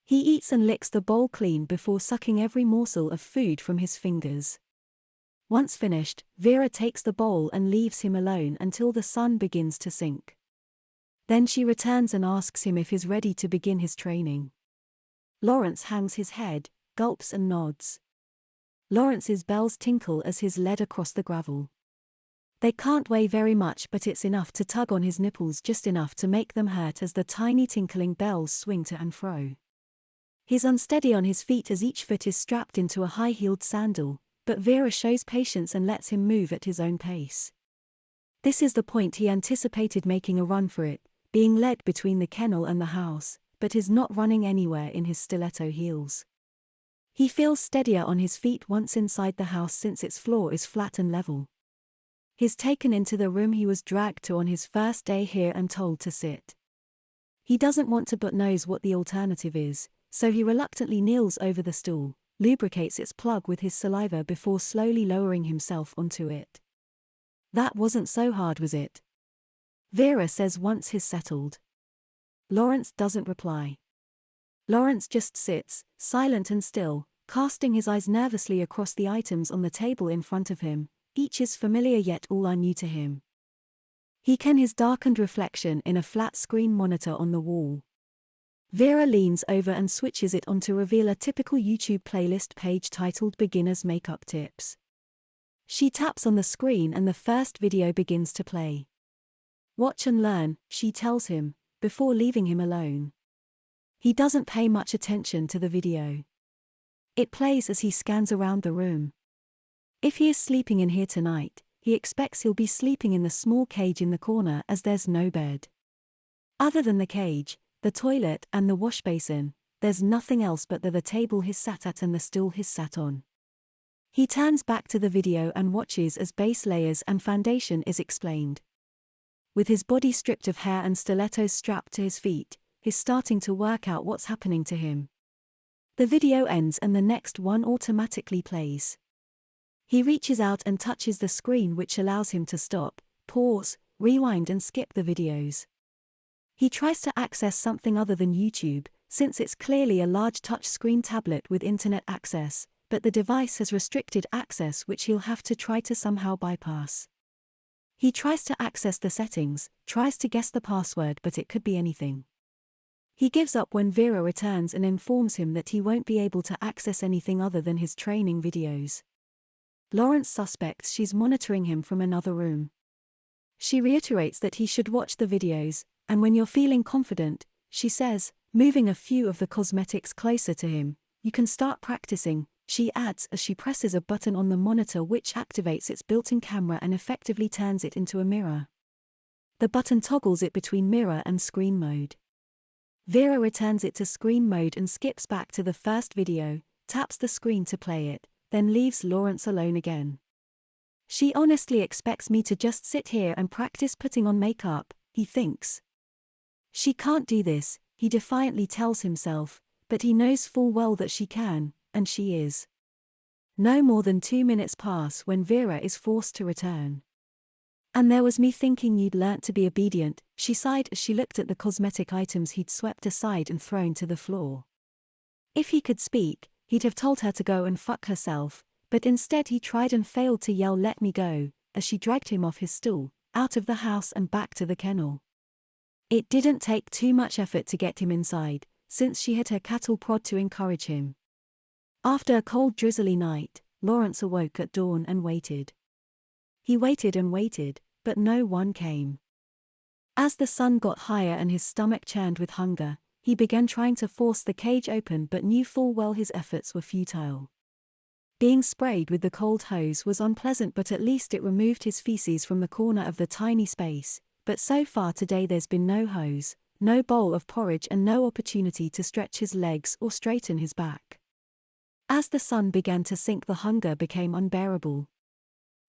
He eats and licks the bowl clean before sucking every morsel of food from his fingers. Once finished, Vera takes the bowl and leaves him alone until the sun begins to sink. Then she returns and asks him if he's ready to begin his training. Lawrence hangs his head, gulps and nods. Lawrence's bells tinkle as his lead across the gravel. They can't weigh very much, but it's enough to tug on his nipples, just enough to make them hurt as the tiny tinkling bells swing to and fro. He's unsteady on his feet as each foot is strapped into a high-heeled sandal, but Vera shows patience and lets him move at his own pace. This is the point he anticipated, making a run for it, being led between the kennel and the house, but is not running anywhere in his stiletto heels. He feels steadier on his feet once inside the house since its floor is flat and level. He's taken into the room he was dragged to on his first day here and told to sit. He doesn't want to but knows what the alternative is, so he reluctantly kneels over the stool, lubricates its plug with his saliva before slowly lowering himself onto it. That wasn't so hard, was it? Vera says once he's settled. Lawrence doesn't reply. Lawrence just sits, silent and still, casting his eyes nervously across the items on the table in front of him. Each is familiar yet all are new to him. He can his darkened reflection in a flat screen monitor on the wall. Vera leans over and switches it on to reveal a typical YouTube playlist page titled Beginner's Makeup Tips. She taps on the screen and the first video begins to play. Watch and learn, she tells him, before leaving him alone. He doesn't pay much attention to the video. It plays as he scans around the room. If he is sleeping in here tonight, he expects he'll be sleeping in the small cage in the corner as there's no bed. Other than the cage, the toilet and the wash basin, there's nothing else but the table he's sat at and the stool he's sat on. He turns back to the video and watches as base layers and foundation is explained. With his body stripped of hair and stilettos strapped to his feet, he's starting to work out what's happening to him. The video ends and the next one automatically plays. He reaches out and touches the screen, which allows him to stop, pause, rewind and skip the videos. He tries to access something other than YouTube, since it's clearly a large touchscreen tablet with internet access, but the device has restricted access which he'll have to try to somehow bypass. He tries to access the settings, tries to guess the password, but it could be anything. He gives up when Vera returns and informs him that he won't be able to access anything other than his training videos. Lawrence suspects she's monitoring him from another room. She reiterates that he should watch the videos, and when you're feeling confident, she says, moving a few of the cosmetics closer to him, you can start practicing, she adds as she presses a button on the monitor which activates its built-in camera and effectively turns it into a mirror. The button toggles it between mirror and screen mode. Vera returns it to screen mode and skips back to the first video, taps the screen to play it, then leaves Lawrence alone again. She honestly expects me to just sit here and practice putting on makeup, he thinks. She can't do this, he defiantly tells himself, but he knows full well that she can, and she is. No more than 2 minutes pass when Vera is forced to return. And there was me thinking you'd learnt to be obedient, she sighed as she looked at the cosmetic items he'd swept aside and thrown to the floor. If he could speak, he'd have told her to go and fuck herself, but instead he tried and failed to yell "let me go," as she dragged him off his stool, out of the house and back to the kennel. It didn't take too much effort to get him inside, since she had her cattle prod to encourage him. After a cold drizzly night, Lawrence awoke at dawn and waited. He waited and waited, but no one came. As the sun got higher and his stomach churned with hunger, he began trying to force the cage open but knew full well his efforts were futile. Being sprayed with the cold hose was unpleasant, but at least it removed his feces from the corner of the tiny space, but so far today there's been no hose, no bowl of porridge and no opportunity to stretch his legs or straighten his back. As the sun began to sink, the hunger became unbearable.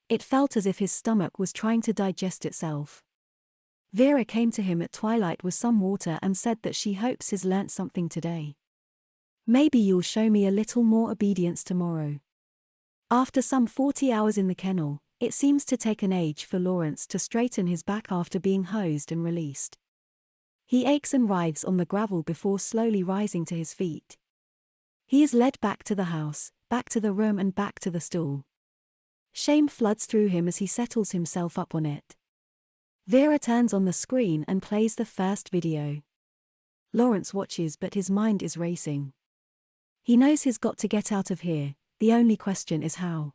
It felt as if his stomach was trying to digest itself. Vera came to him at twilight with some water and said that she hopes he's learnt something today. Maybe you'll show me a little more obedience tomorrow. After some 40 hours in the kennel, it seems to take an age for Lawrence to straighten his back after being hosed and released. He aches and writhes on the gravel before slowly rising to his feet. He is led back to the house, back to the room and back to the stool. Shame floods through him as he settles himself up on it. Vera turns on the screen and plays the first video. Lawrence watches, but his mind is racing. He knows he's got to get out of here, the only question is how.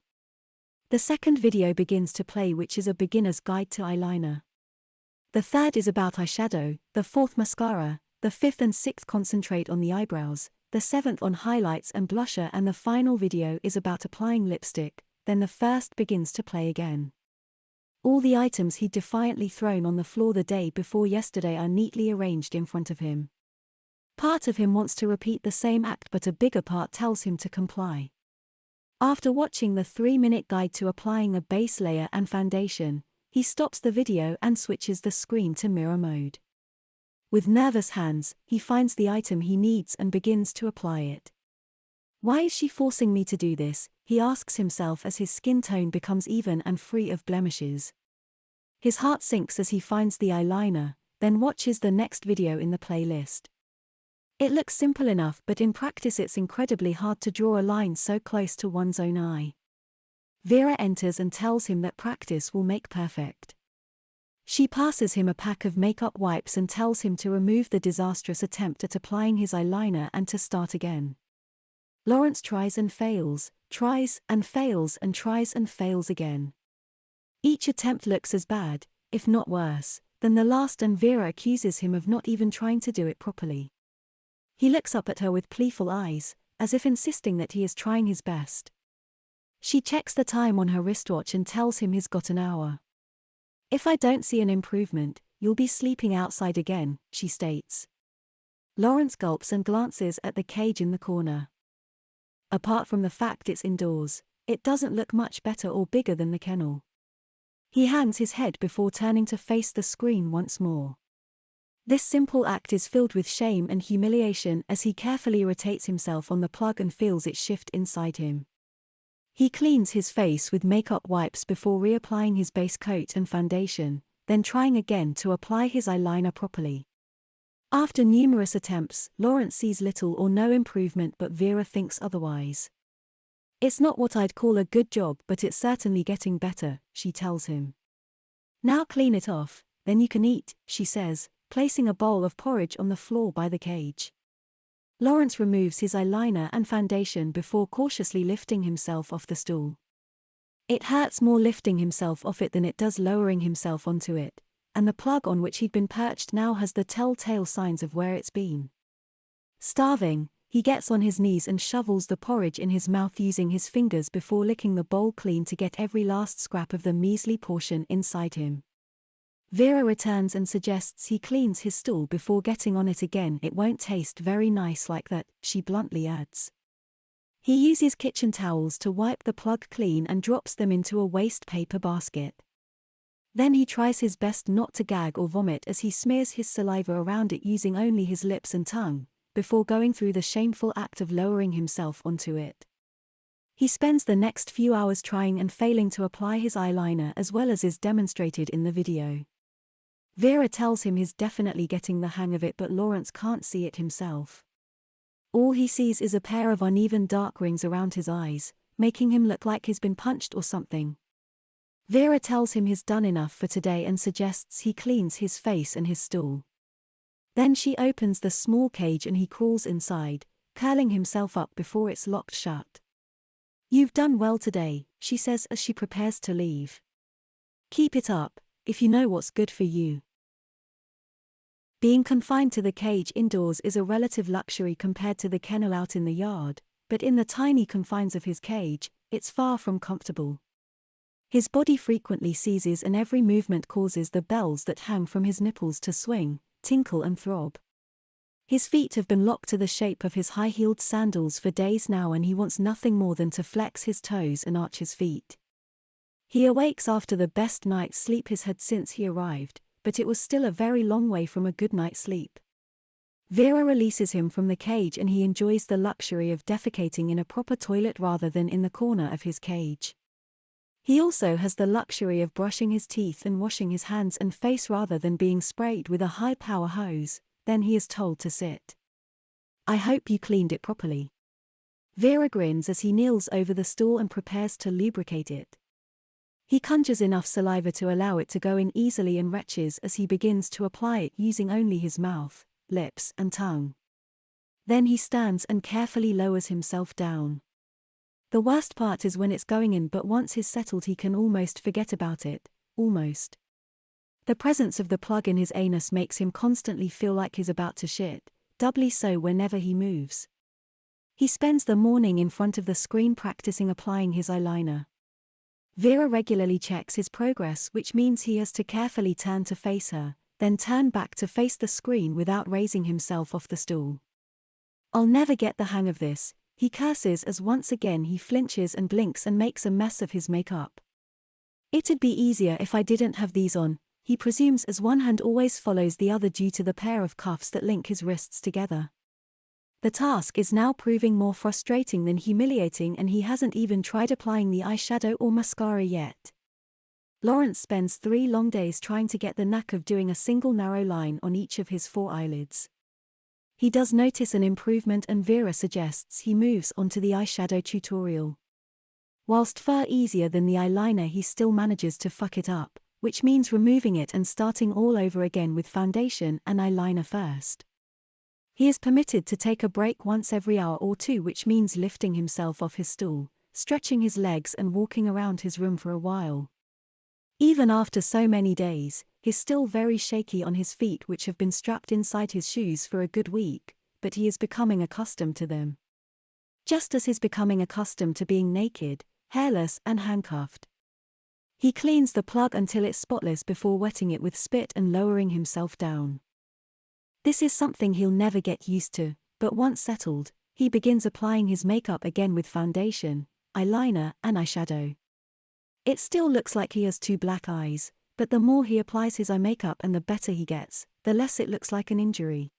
The second video begins to play, which is a beginner's guide to eyeliner. The third is about eyeshadow, the fourth mascara, the fifth and sixth concentrate on the eyebrows, the seventh on highlights and blusher, and the final video is about applying lipstick. Then the first begins to play again. All the items he'd defiantly thrown on the floor the day before yesterday are neatly arranged in front of him. Part of him wants to repeat the same act, but a bigger part tells him to comply. After watching the 3-minute guide to applying a base layer and foundation, he stops the video and switches the screen to mirror mode. With nervous hands, he finds the item he needs and begins to apply it. Why is she forcing me to do this? He asks himself as his skin tone becomes even and free of blemishes. His heart sinks as he finds the eyeliner, then watches the next video in the playlist. It looks simple enough, but in practice it's incredibly hard to draw a line so close to one's own eye. Vera enters and tells him that practice will make perfect. She passes him a pack of makeup wipes and tells him to remove the disastrous attempt at applying his eyeliner and to start again. Lawrence tries and fails, tries and fails and tries and fails again. Each attempt looks as bad, if not worse, than the last, and Vera accuses him of not even trying to do it properly. He looks up at her with pleaful eyes, as if insisting that he is trying his best. She checks the time on her wristwatch and tells him he's got an hour. "If I don't see an improvement, you'll be sleeping outside again," she states. Lawrence gulps and glances at the cage in the corner. Apart from the fact it's indoors, it doesn't look much better or bigger than the kennel. He hangs his head before turning to face the screen once more. This simple act is filled with shame and humiliation as he carefully rotates himself on the plug and feels it shift inside him. He cleans his face with makeup wipes before reapplying his base coat and foundation, then trying again to apply his eyeliner properly. After numerous attempts, Lawrence sees little or no improvement, but Vera thinks otherwise. "It's not what I'd call a good job, but it's certainly getting better," she tells him. "Now clean it off, then you can eat," she says, placing a bowl of porridge on the floor by the cage. Lawrence removes his eyeliner and foundation before cautiously lifting himself off the stool. It hurts more lifting himself off it than it does lowering himself onto it, and the plug on which he'd been perched now has the telltale signs of where it's been. Starving, he gets on his knees and shovels the porridge in his mouth using his fingers before licking the bowl clean to get every last scrap of the measly portion inside him. Vera returns and suggests he cleans his stool before getting on it again. "It won't taste very nice like that," she bluntly adds. He uses kitchen towels to wipe the plug clean and drops them into a waste paper basket. Then he tries his best not to gag or vomit as he smears his saliva around it using only his lips and tongue, before going through the shameful act of lowering himself onto it. He spends the next few hours trying and failing to apply his eyeliner as well as is demonstrated in the video. Vera tells him he's definitely getting the hang of it, but Lawrence can't see it himself. All he sees is a pair of uneven dark rings around his eyes, making him look like he's been punched or something. Vera tells him he's done enough for today and suggests he cleans his face and his stool. Then she opens the small cage and he crawls inside, curling himself up before it's locked shut. "You've done well today," she says as she prepares to leave. "Keep it up, if you know what's good for you." Being confined to the cage indoors is a relative luxury compared to the kennel out in the yard, but in the tiny confines of his cage, it's far from comfortable. His body frequently seizes and every movement causes the bells that hang from his nipples to swing, tinkle and throb. His feet have been locked to the shape of his high-heeled sandals for days now, and he wants nothing more than to flex his toes and arch his feet. He awakes after the best night's sleep he's had since he arrived, but it was still a very long way from a good night's sleep. Vera releases him from the cage and he enjoys the luxury of defecating in a proper toilet rather than in the corner of his cage. He also has the luxury of brushing his teeth and washing his hands and face rather than being sprayed with a high-power hose. Then he is told to sit. "I hope you cleaned it properly." Vera grins as he kneels over the stool and prepares to lubricate it. He conjures enough saliva to allow it to go in easily and retches as he begins to apply it using only his mouth, lips and tongue. Then he stands and carefully lowers himself down. The worst part is when it's going in, but once he's settled he can almost forget about it, almost. The presence of the plug in his anus makes him constantly feel like he's about to shit, doubly so whenever he moves. He spends the morning in front of the screen practicing applying his eyeliner. Vera regularly checks his progress, which means he has to carefully turn to face her, then turn back to face the screen without raising himself off the stool. "I'll never get the hang of this," he curses as once again he flinches and blinks and makes a mess of his makeup. "It'd be easier if I didn't have these on," he presumes as one hand always follows the other due to the pair of cuffs that link his wrists together. The task is now proving more frustrating than humiliating, and he hasn't even tried applying the eyeshadow or mascara yet. Lawrence spends 3 long days trying to get the knack of doing a single narrow line on each of his 4 eyelids. He does notice an improvement and Vera suggests he moves on to the eyeshadow tutorial. Whilst far easier than the eyeliner, he still manages to fuck it up, which means removing it and starting all over again with foundation and eyeliner first. He is permitted to take a break once every hour or two, which means lifting himself off his stool, stretching his legs and walking around his room for a while. Even after so many days, he's still very shaky on his feet, which have been strapped inside his shoes for a good week, but he is becoming accustomed to them. Just as he's becoming accustomed to being naked, hairless and handcuffed. He cleans the plug until it's spotless before wetting it with spit and lowering himself down. This is something he'll never get used to, but once settled, he begins applying his makeup again with foundation, eyeliner and eyeshadow. It still looks like he has 2 black eyes, but the more he applies his eye makeup and the better he gets, the less it looks like an injury.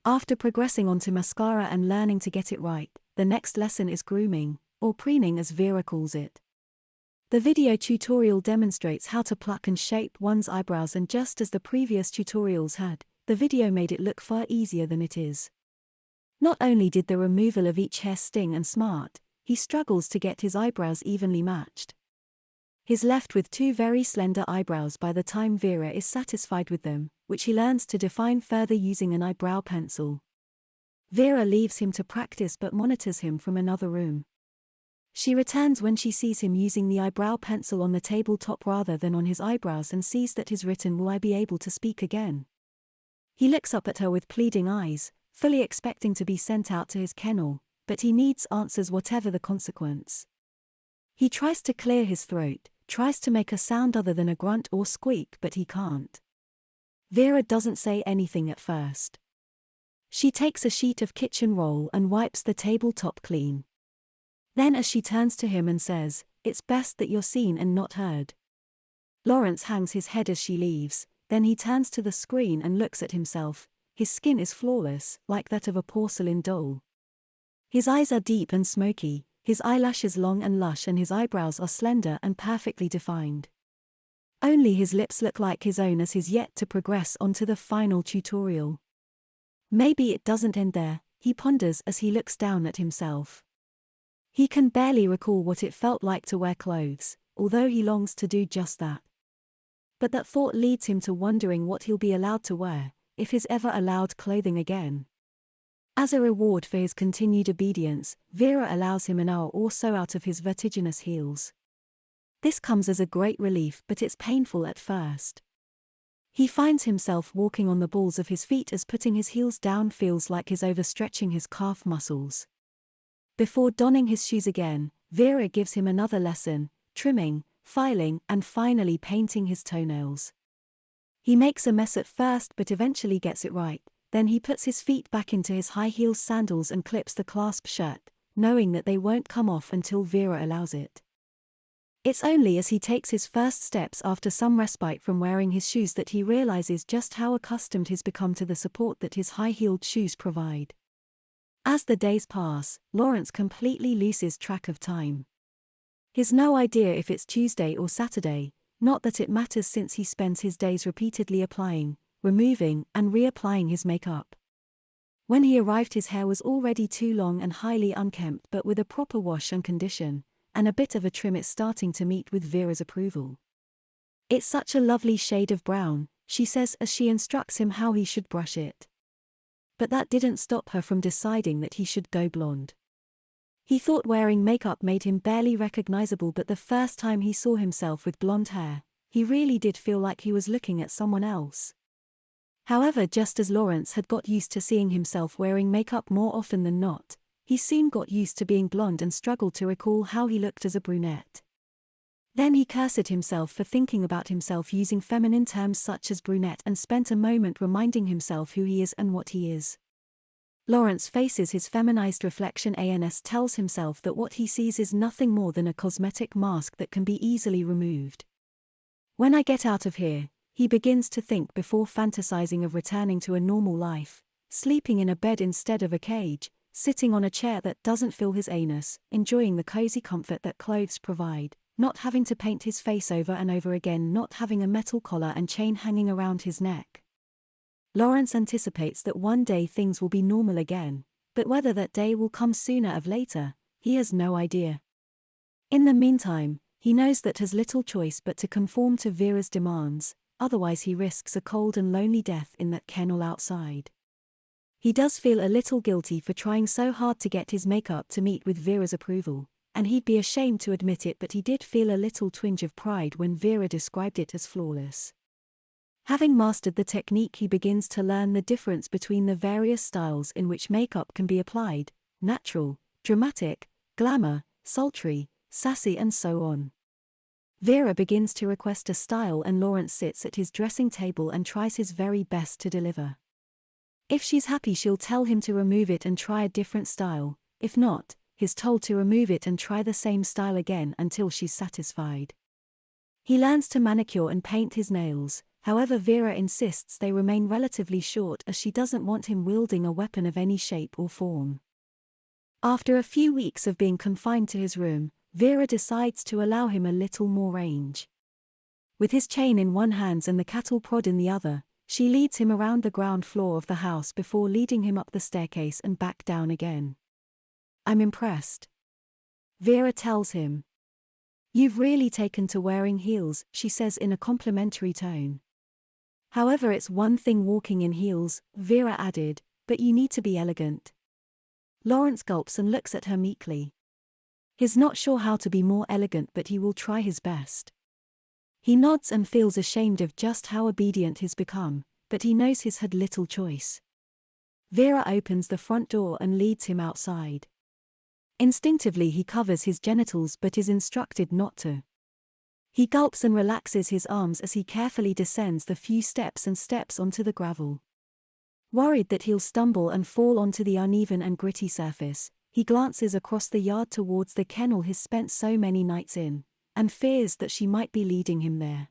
After progressing onto mascara and learning to get it right, the next lesson is grooming, or preening as Vera calls it. The video tutorial demonstrates how to pluck and shape one's eyebrows, and just as the previous tutorials had, the video made it look far easier than it is. Not only did the removal of each hair sting and smart, he struggles to get his eyebrows evenly matched. He's left with 2 very slender eyebrows by the time Vera is satisfied with them, which he learns to define further using an eyebrow pencil. Vera leaves him to practice but monitors him from another room. She returns when she sees him using the eyebrow pencil on the tabletop rather than on his eyebrows and sees that he's written, "Will I be able to speak again?" He looks up at her with pleading eyes, fully expecting to be sent out to his kennel, but he needs answers whatever the consequence. He tries to clear his throat, tries to make a sound other than a grunt or squeak, but he can't. Vera doesn't say anything at first. She takes a sheet of kitchen roll and wipes the tabletop clean. Then as she turns to him and says, "It's best that you're seen and not heard." Lawrence hangs his head as she leaves, then he turns to the screen and looks at himself. His skin is flawless, like that of a porcelain doll. His eyes are deep and smoky, his eyelashes long and lush and his eyebrows are slender and perfectly defined. Only his lips look like his own as he's yet to progress onto the final tutorial. Maybe it doesn't end there, he ponders as he looks down at himself. He can barely recall what it felt like to wear clothes, although he longs to do just that. But that thought leads him to wondering what he'll be allowed to wear, if he's ever allowed clothing again. As a reward for his continued obedience, Vera allows him an hour or so out of his vertiginous heels. This comes as a great relief, but it's painful at first. He finds himself walking on the balls of his feet as putting his heels down feels like he's overstretching his calf muscles. Before donning his shoes again, Vera gives him another lesson, trimming, filing, and finally painting his toenails. He makes a mess at first but eventually gets it right, then he puts his feet back into his high-heeled sandals and clips the clasp shut, knowing that they won't come off until Vera allows it. It's only as he takes his first steps after some respite from wearing his shoes that he realizes just how accustomed he's become to the support that his high-heeled shoes provide. As the days pass, Lawrence completely loses track of time. He's no idea if it's Tuesday or Saturday, not that it matters since he spends his days repeatedly applying, removing, and reapplying his makeup. When he arrived, his hair was already too long and highly unkempt, but with a proper wash and condition, and a bit of a trim, it's starting to meet with Vera's approval. "It's such a lovely shade of brown," she says as she instructs him how he should brush it. But that didn't stop her from deciding that he should go blonde. He thought wearing makeup made him barely recognizable, but the first time he saw himself with blonde hair, he really did feel like he was looking at someone else. However, just as Lawrence had got used to seeing himself wearing makeup more often than not, he soon got used to being blonde and struggled to recall how he looked as a brunette. Then he cursed himself for thinking about himself using feminine terms such as brunette and spent a moment reminding himself who he is and what he is. Lawrence faces his feminized reflection and tells himself that what he sees is nothing more than a cosmetic mask that can be easily removed. "When I get out of here," he begins to think before fantasizing of returning to a normal life, sleeping in a bed instead of a cage, sitting on a chair that doesn't fill his anus, enjoying the cozy comfort that clothes provide, not having to paint his face over and over again, not having a metal collar and chain hanging around his neck. Lawrence anticipates that one day things will be normal again, but whether that day will come sooner or later, he has no idea. In the meantime, he knows that has little choice but to conform to Vera's demands, otherwise he risks a cold and lonely death in that kennel outside. He does feel a little guilty for trying so hard to get his makeup to meet with Vera's approval, and he'd be ashamed to admit it, but he did feel a little twinge of pride when Vera described it as flawless. Having mastered the technique, he begins to learn the difference between the various styles in which makeup can be applied: natural, dramatic, glamour, sultry, sassy, and so on. Vera begins to request a style and Lawrence sits at his dressing table and tries his very best to deliver. If she's happy, she'll tell him to remove it and try a different style. If not, he's told to remove it and try the same style again until she's satisfied. He learns to manicure and paint his nails. However, Vera insists they remain relatively short as she doesn't want him wielding a weapon of any shape or form. After a few weeks of being confined to his room, Vera decides to allow him a little more range. With his chain in one hand and the cattle prod in the other, she leads him around the ground floor of the house before leading him up the staircase and back down again. "I'm impressed," Vera tells him. "You've really taken to wearing heels," she says in a complimentary tone. "However, it's one thing walking in heels," Vera added, "but you need to be elegant." Lawrence gulps and looks at her meekly. He's not sure how to be more elegant, but he will try his best. He nods and feels ashamed of just how obedient he's become, but he knows he's had little choice. Vera opens the front door and leads him outside. Instinctively he covers his genitals but is instructed not to. He gulps and relaxes his arms as he carefully descends the few steps and steps onto the gravel. Worried that he'll stumble and fall onto the uneven and gritty surface, he glances across the yard towards the kennel he's spent so many nights in, and fears that she might be leading him there.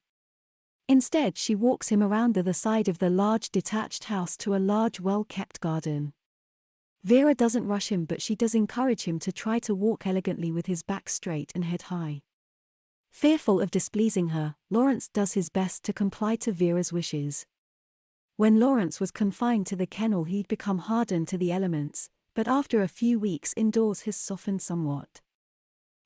Instead, she walks him around the side of the large detached house to a large well-kept garden. Vera doesn't rush him, but she does encourage him to try to walk elegantly with his back straight and head high. Fearful of displeasing her, Lawrence does his best to comply to Vera's wishes. When Lawrence was confined to the kennel, he'd become hardened to the elements, but after a few weeks indoors he's softened somewhat.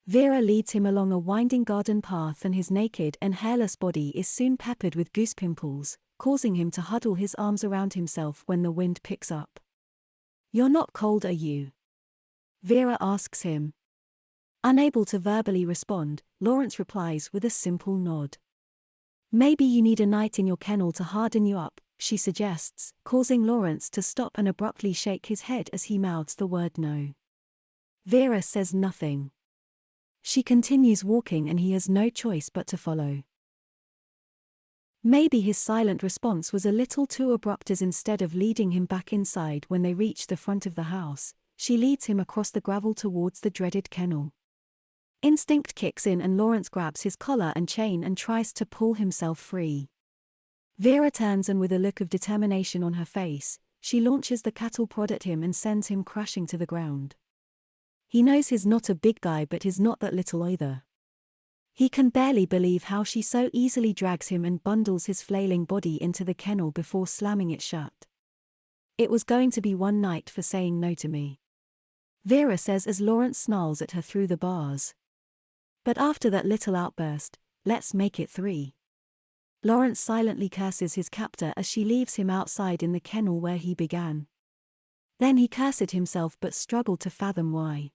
Vera leads him along a winding garden path, and his naked and hairless body is soon peppered with goose pimples, causing him to huddle his arms around himself when the wind picks up. "You're not cold, are you?" Vera asks him. Unable to verbally respond, Lawrence replies with a simple nod. "Maybe you need a night in your kennel to harden you up," she suggests, causing Lawrence to stop and abruptly shake his head as he mouths the word no. Vera says nothing. She continues walking, and he has no choice but to follow. Maybe his silent response was a little too abrupt, as instead of leading him back inside when they reach the front of the house, she leads him across the gravel towards the dreaded kennel. Instinct kicks in, and Lawrence grabs his collar and chain and tries to pull himself free. Vera turns, and with a look of determination on her face, she launches the cattle prod at him and sends him crashing to the ground. He knows he's not a big guy, but he's not that little either. He can barely believe how she so easily drags him and bundles his flailing body into the kennel before slamming it shut. "It was going to be one night for saying no to me," Vera says as Lawrence snarls at her through the bars. "But after that little outburst, let's make it 3. Lawrence silently curses his captor as she leaves him outside in the kennel where he began. Then he cursed himself, but struggled to fathom why.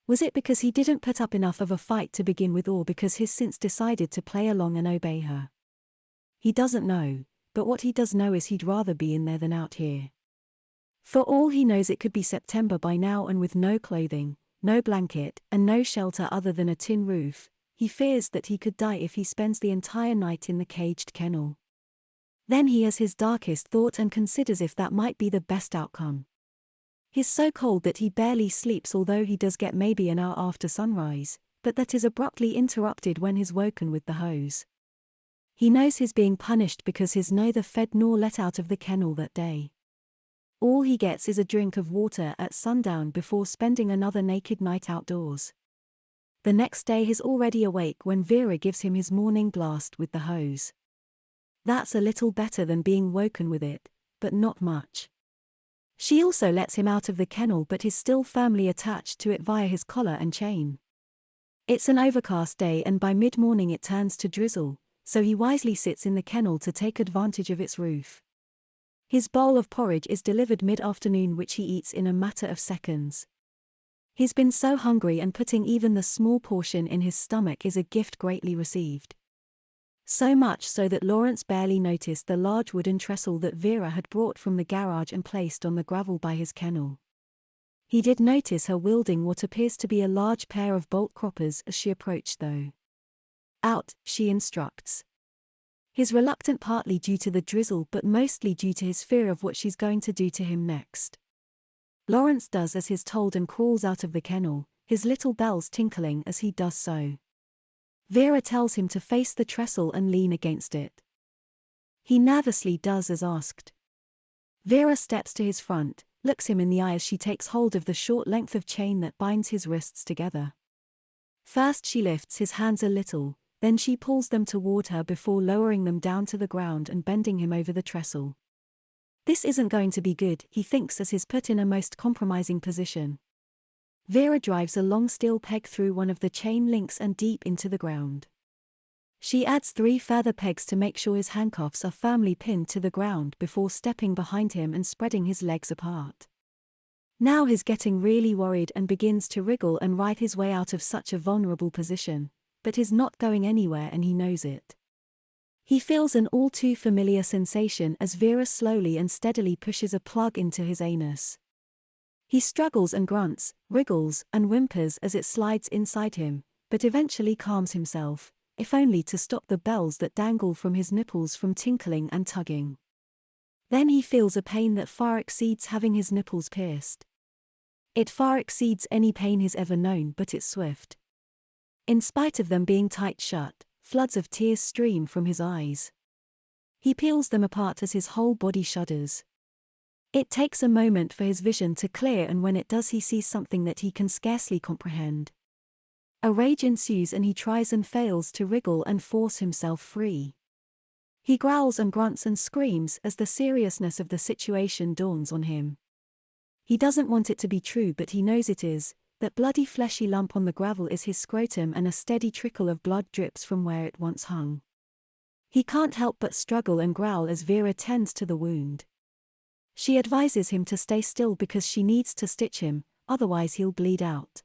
Was it because he didn't put up enough of a fight to begin with, or because he's since decided to play along and obey her? He doesn't know, but what he does know is he'd rather be in there than out here. For all he knows, it could be September by now, and with no clothing, no blanket, and no shelter other than a tin roof, he fears that he could die if he spends the entire night in the caged kennel. Then he has his darkest thought and considers if that might be the best outcome. He's so cold that he barely sleeps, although he does get maybe an hour after sunrise, but that is abruptly interrupted when he's woken with the hose. He knows he's being punished because he's neither fed nor let out of the kennel that day. All he gets is a drink of water at sundown before spending another naked night outdoors. The next day he's already awake when Vera gives him his morning blast with the hose. That's a little better than being woken with it, but not much. She also lets him out of the kennel, but is still firmly attached to it via his collar and chain. It's an overcast day, and by mid-morning it turns to drizzle, so he wisely sits in the kennel to take advantage of its roof. His bowl of porridge is delivered mid-afternoon, which he eats in a matter of seconds. He's been so hungry, and putting even the small portion in his stomach is a gift greatly received. So much so that Lawrence barely noticed the large wooden trestle that Vera had brought from the garage and placed on the gravel by his kennel. He did notice her wielding what appears to be a large pair of bolt croppers as she approached, though. "Out," she instructs. He's reluctant, partly due to the drizzle but mostly due to his fear of what she's going to do to him next. Lawrence does as he's told and crawls out of the kennel, his little bells tinkling as he does so. Vera tells him to face the trestle and lean against it. He nervously does as asked. Vera steps to his front, looks him in the eye as she takes hold of the short length of chain that binds his wrists together. First she lifts his hands a little, then she pulls them toward her before lowering them down to the ground and bending him over the trestle. This isn't going to be good, he thinks as he's put in a most compromising position. Vera drives a long steel peg through one of the chain links and deep into the ground. She adds 3 further pegs to make sure his handcuffs are firmly pinned to the ground before stepping behind him and spreading his legs apart. Now he's getting really worried and begins to wriggle and writhe his way out of such a vulnerable position, but is not going anywhere, and he knows it. He feels an all too familiar sensation as Vera slowly and steadily pushes a plug into his anus. He struggles and grunts, wriggles, and whimpers as it slides inside him, but eventually calms himself, if only to stop the bells that dangle from his nipples from tinkling and tugging. Then he feels a pain that far exceeds having his nipples pierced. It far exceeds any pain he's ever known, but it's swift. In spite of them being tight shut, floods of tears stream from his eyes. He peels them apart as his whole body shudders. It takes a moment for his vision to clear, and when it does he sees something that he can scarcely comprehend. A rage ensues and he tries and fails to wriggle and force himself free. He growls and grunts and screams as the seriousness of the situation dawns on him. He doesn't want it to be true, but he knows it is. That bloody fleshy lump on the gravel is his scrotum, and a steady trickle of blood drips from where it once hung. He can't help but struggle and growl as Vera tends to the wound. She advises him to stay still because she needs to stitch him, otherwise he'll bleed out.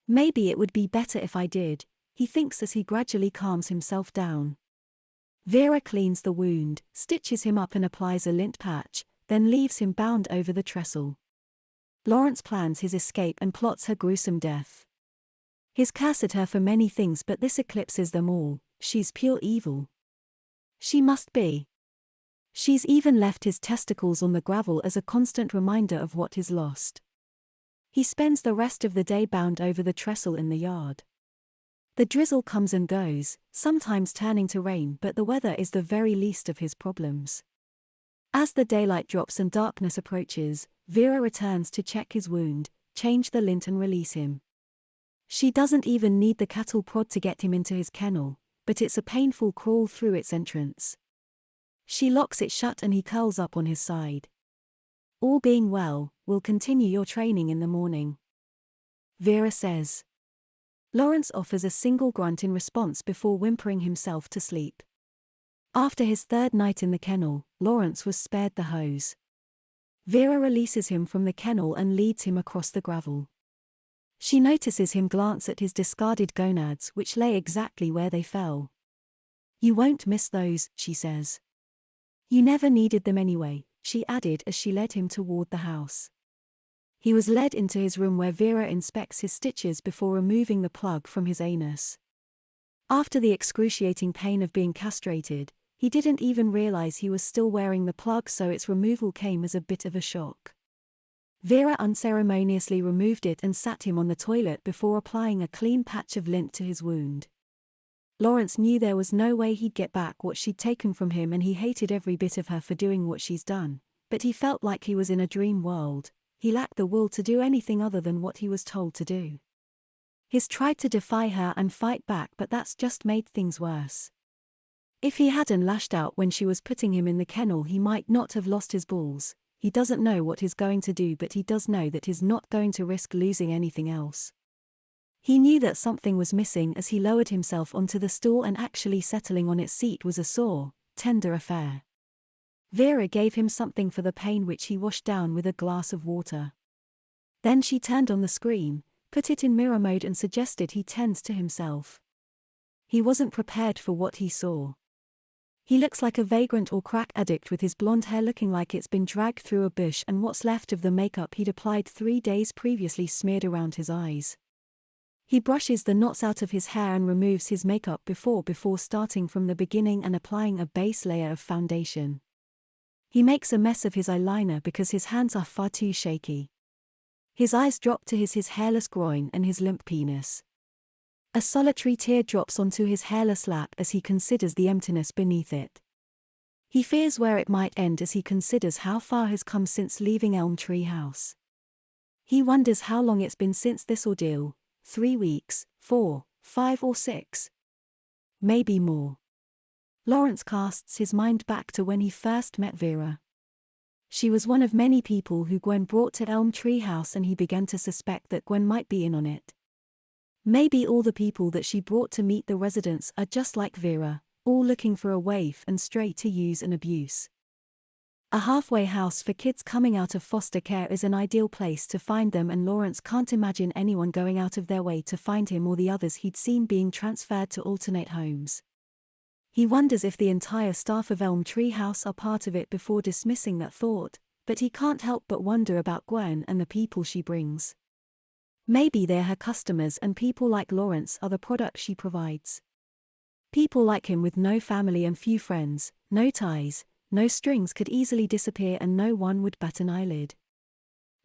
Maybe it would be better if I did, he thinks as he gradually calms himself down. Vera cleans the wound, stitches him up and applies a lint patch, then leaves him bound over the trestle. Lawrence plans his escape and plots her gruesome death. He's cursed her for many things, but this eclipses them all. She's pure evil. She must be. She's even left his testicles on the gravel as a constant reminder of what is lost. He spends the rest of the day bound over the trestle in the yard. The drizzle comes and goes, sometimes turning to rain, but the weather is the very least of his problems. As the daylight drops and darkness approaches, Vera returns to check his wound, change the lint and release him. She doesn't even need the cattle prod to get him into his kennel, but it's a painful crawl through its entrance. She locks it shut and he curls up on his side. All being well, we'll continue your training in the morning, Vera says. Lawrence offers a single grunt in response before whimpering himself to sleep. After his third night in the kennel, Lawrence was spared the hose. Vera releases him from the kennel and leads him across the gravel. She notices him glance at his discarded gonads, which lay exactly where they fell. "You won't miss those," she says. "You never needed them anyway," she added as she led him toward the house. He was led into his room where Vera inspects his stitches before removing the plug from his anus. After the excruciating pain of being castrated, he didn't even realize he was still wearing the plug, so its removal came as a bit of a shock. Vera unceremoniously removed it and sat him on the toilet before applying a clean patch of lint to his wound. Lawrence knew there was no way he'd get back what she'd taken from him, and he hated every bit of her for doing what she's done, but he felt like he was in a dream world. He lacked the will to do anything other than what he was told to do. He's tried to defy her and fight back, but that's just made things worse. If he hadn't lashed out when she was putting him in the kennel, he might not have lost his balls. He doesn't know what he's going to do, but he does know that he's not going to risk losing anything else. He knew that something was missing as he lowered himself onto the stool, and actually settling on its seat was a sore, tender affair. Vera gave him something for the pain, which he washed down with a glass of water. Then she turned on the screen, put it in mirror mode and suggested he tends to himself. He wasn't prepared for what he saw. He looks like a vagrant or crack addict, with his blonde hair looking like it's been dragged through a bush and what's left of the makeup he'd applied 3 days previously smeared around his eyes. He brushes the knots out of his hair and removes his makeup before starting from the beginning and applying a base layer of foundation. He makes a mess of his eyeliner because his hands are far too shaky. His eyes drop to his hairless groin and his limp penis. A solitary tear drops onto his hairless lap as he considers the emptiness beneath it. He fears where it might end as he considers how far has come since leaving Elm Tree House. He wonders how long it's been since this ordeal. 3 weeks, 4, 5 or 6. Maybe more. Lawrence casts his mind back to when he first met Vera. She was one of many people who Gwen brought to Elm Tree House, and he began to suspect that Gwen might be in on it. Maybe all the people that she brought to meet the residents are just like Vera, all looking for a waif and stray to use and abuse. A halfway house for kids coming out of foster care is an ideal place to find them, and Lawrence can't imagine anyone going out of their way to find him or the others he'd seen being transferred to alternate homes. He wonders if the entire staff of Elm Tree House are part of it before dismissing that thought, but he can't help but wonder about Gwen and the people she brings. Maybe they're her customers, and people like Lawrence are the product she provides. People like him with no family and few friends, no ties, no strings could easily disappear and no one would bat an eyelid.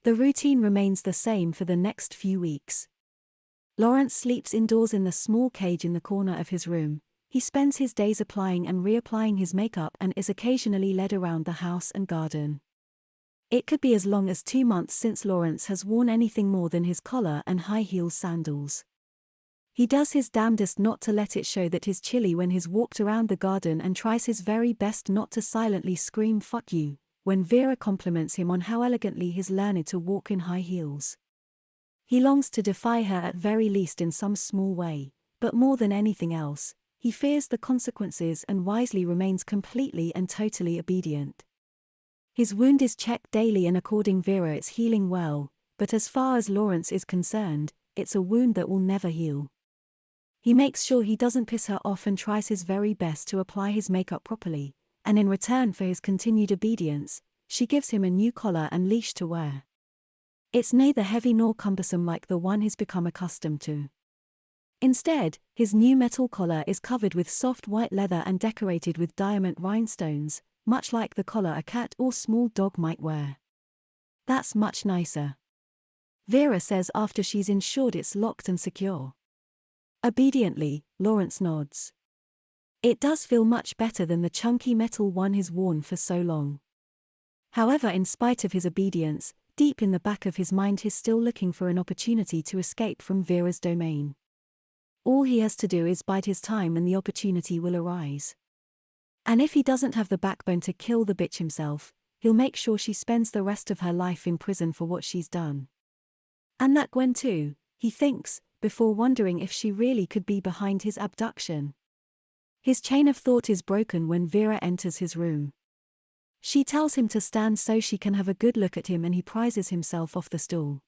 The routine remains the same for the next few weeks. Lawrence sleeps indoors in the small cage in the corner of his room. He spends his days applying and reapplying his makeup and is occasionally led around the house and garden. It could be as long as 2 months since Lawrence has worn anything more than his collar and high-heel sandals. He does his damnedest not to let it show that he's chilly when he's walked around the garden and tries his very best not to silently scream "fuck you" when Vera compliments him on how elegantly he's learned to walk in high heels. He longs to defy her at very least in some small way, but more than anything else, he fears the consequences and wisely remains completely and totally obedient. His wound is checked daily and according Vera it's healing well, but as far as Lawrence is concerned, it's a wound that will never heal. He makes sure he doesn't piss her off and tries his very best to apply his makeup properly, and in return for his continued obedience, she gives him a new collar and leash to wear. It's neither heavy nor cumbersome like the one he's become accustomed to. Instead, his new metal collar is covered with soft white leather and decorated with diamond rhinestones, much like the collar a cat or small dog might wear. That's much nicer, Vera says after she's ensured it's locked and secure. Obediently, Lawrence nods. It does feel much better than the chunky metal one he's worn for so long. However, in spite of his obedience, deep in the back of his mind he's still looking for an opportunity to escape from Vera's domain. All he has to do is bide his time and the opportunity will arise. And if he doesn't have the backbone to kill the bitch himself, he'll make sure she spends the rest of her life in prison for what she's done. And that Gwen too, he thinks, before wondering if she really could be behind his abduction. His chain of thought is broken when Vera enters his room. She tells him to stand so she can have a good look at him and he prizes himself off the stool.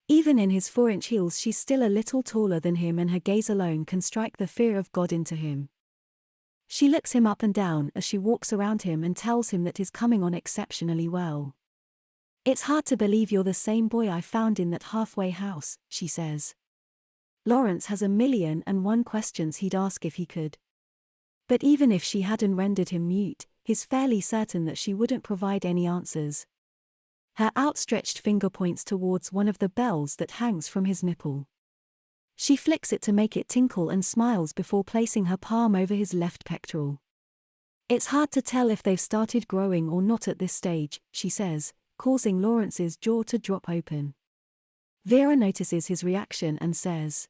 Even in his 4-inch heels she's still a little taller than him and her gaze alone can strike the fear of God into him. She looks him up and down as she walks around him and tells him that he's coming on exceptionally well. It's hard to believe you're the same boy I found in that halfway house, she says. Lawrence has 1,000,001 questions he'd ask if he could. But even if she hadn't rendered him mute, he's fairly certain that she wouldn't provide any answers. Her outstretched finger points towards one of the bells that hangs from his nipple. She flicks it to make it tinkle and smiles before placing her palm over his left pectoral. It's hard to tell if they've started growing or not at this stage, she says, causing Lawrence's jaw to drop open. Vera notices his reaction and says,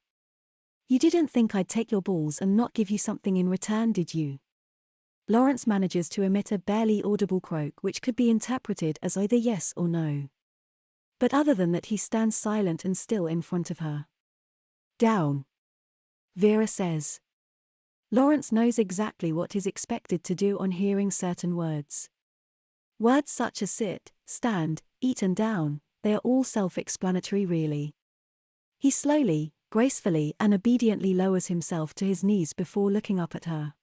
"You didn't think I'd take your balls and not give you something in return, did you?" Lawrence manages to emit a barely audible croak which could be interpreted as either yes or no. But other than that he stands silent and still in front of her. "Down," Vera says. Lawrence knows exactly what he's expected to do on hearing certain words. Words such as sit, stand, eat and down, they are all self-explanatory really. He slowly, gracefully and obediently lowers himself to his knees before looking up at her.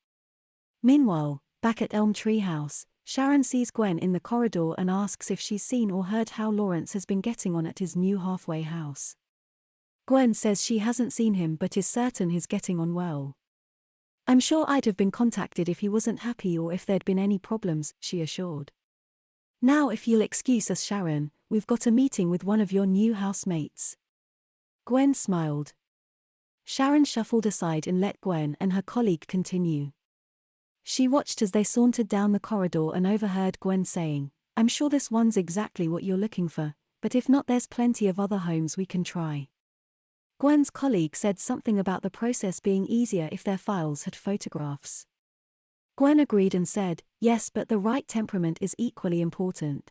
Meanwhile, back at Elm Tree House, Sharon sees Gwen in the corridor and asks if she's seen or heard how Lawrence has been getting on at his new halfway house. Gwen says she hasn't seen him but is certain he's getting on well. "I'm sure I'd have been contacted if he wasn't happy or if there'd been any problems," she assured. "Now if you'll excuse us, Sharon, we've got a meeting with one of your new housemates." Gwen smiled. Sharon shuffled aside and let Gwen and her colleague continue. She watched as they sauntered down the corridor and overheard Gwen saying, "I'm sure this one's exactly what you're looking for, but if not there's plenty of other homes we can try." Gwen's colleague said something about the process being easier if their files had photographs. Gwen agreed and said, "Yes, but the right temperament is equally important."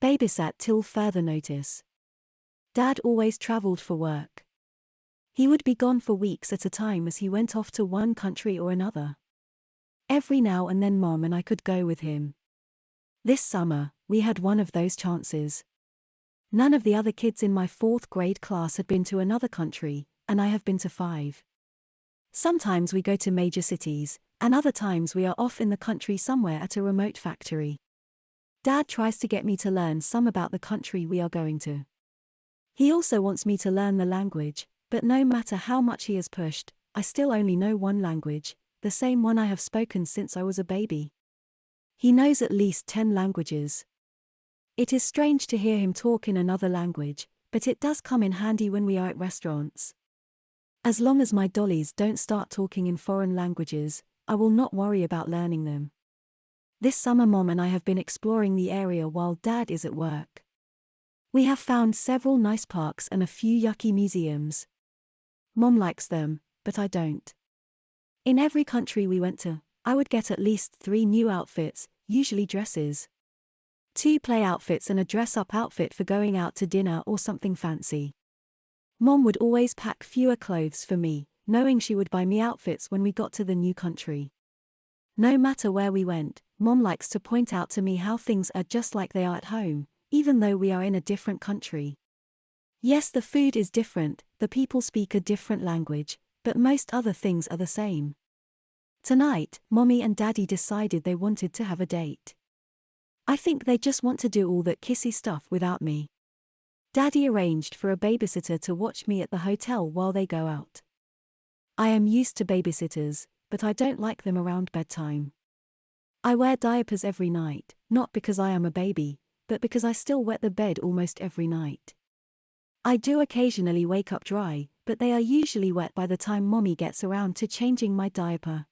Babysat till further notice. Dad always traveled for work. He would be gone for weeks at a time as he went off to one country or another. Every now and then Mom and I could go with him. This summer, we had one of those chances. None of the other kids in my 4th grade class had been to another country, and I have been to 5. Sometimes we go to major cities, and other times we are off in the country somewhere at a remote factory. Dad tries to get me to learn some about the country we are going to. He also wants me to learn the language, but no matter how much he has pushed, I still only know one language, the same one I have spoken since I was a baby. He knows at least 10 languages. It is strange to hear him talk in another language, but it does come in handy when we are at restaurants. As long as my dollies don't start talking in foreign languages, I will not worry about learning them. This summer Mom and I have been exploring the area while Dad is at work. We have found several nice parks and a few yucky museums. Mom likes them, but I don't. In every country we went to, I would get at least 3 new outfits, usually dresses. 2 play outfits and a dress-up outfit for going out to dinner or something fancy. Mom would always pack fewer clothes for me, knowing she would buy me outfits when we got to the new country. No matter where we went, Mom likes to point out to me how things are just like they are at home, even though we are in a different country. Yes, the food is different, the people speak a different language, but most other things are the same. Tonight, Mommy and Daddy decided they wanted to have a date. I think they just want to do all that kissy stuff without me. Daddy arranged for a babysitter to watch me at the hotel while they go out. I am used to babysitters, but I don't like them around bedtime. I wear diapers every night, not because I am a baby, but because I still wet the bed almost every night. I do occasionally wake up dry, but they are usually wet by the time Mommy gets around to changing my diaper.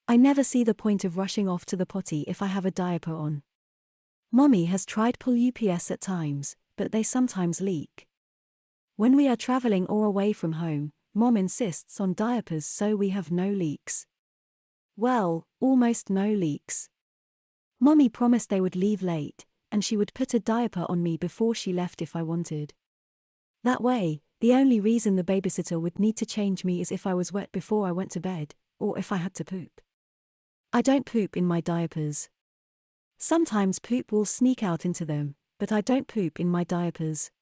I never see the point of rushing off to the potty if I have a diaper on. Mommy has tried pull UPS at times, but they sometimes leak. When we are traveling or away from home, Mom insists on diapers so we have no leaks. Well, almost no leaks. Mommy promised they would leave late, and she would put a diaper on me before she left if I wanted. That way, the only reason the babysitter would need to change me is if I was wet before I went to bed, or if I had to poop. I don't poop in my diapers. Sometimes poop will sneak out into them, but I don't poop in my diapers.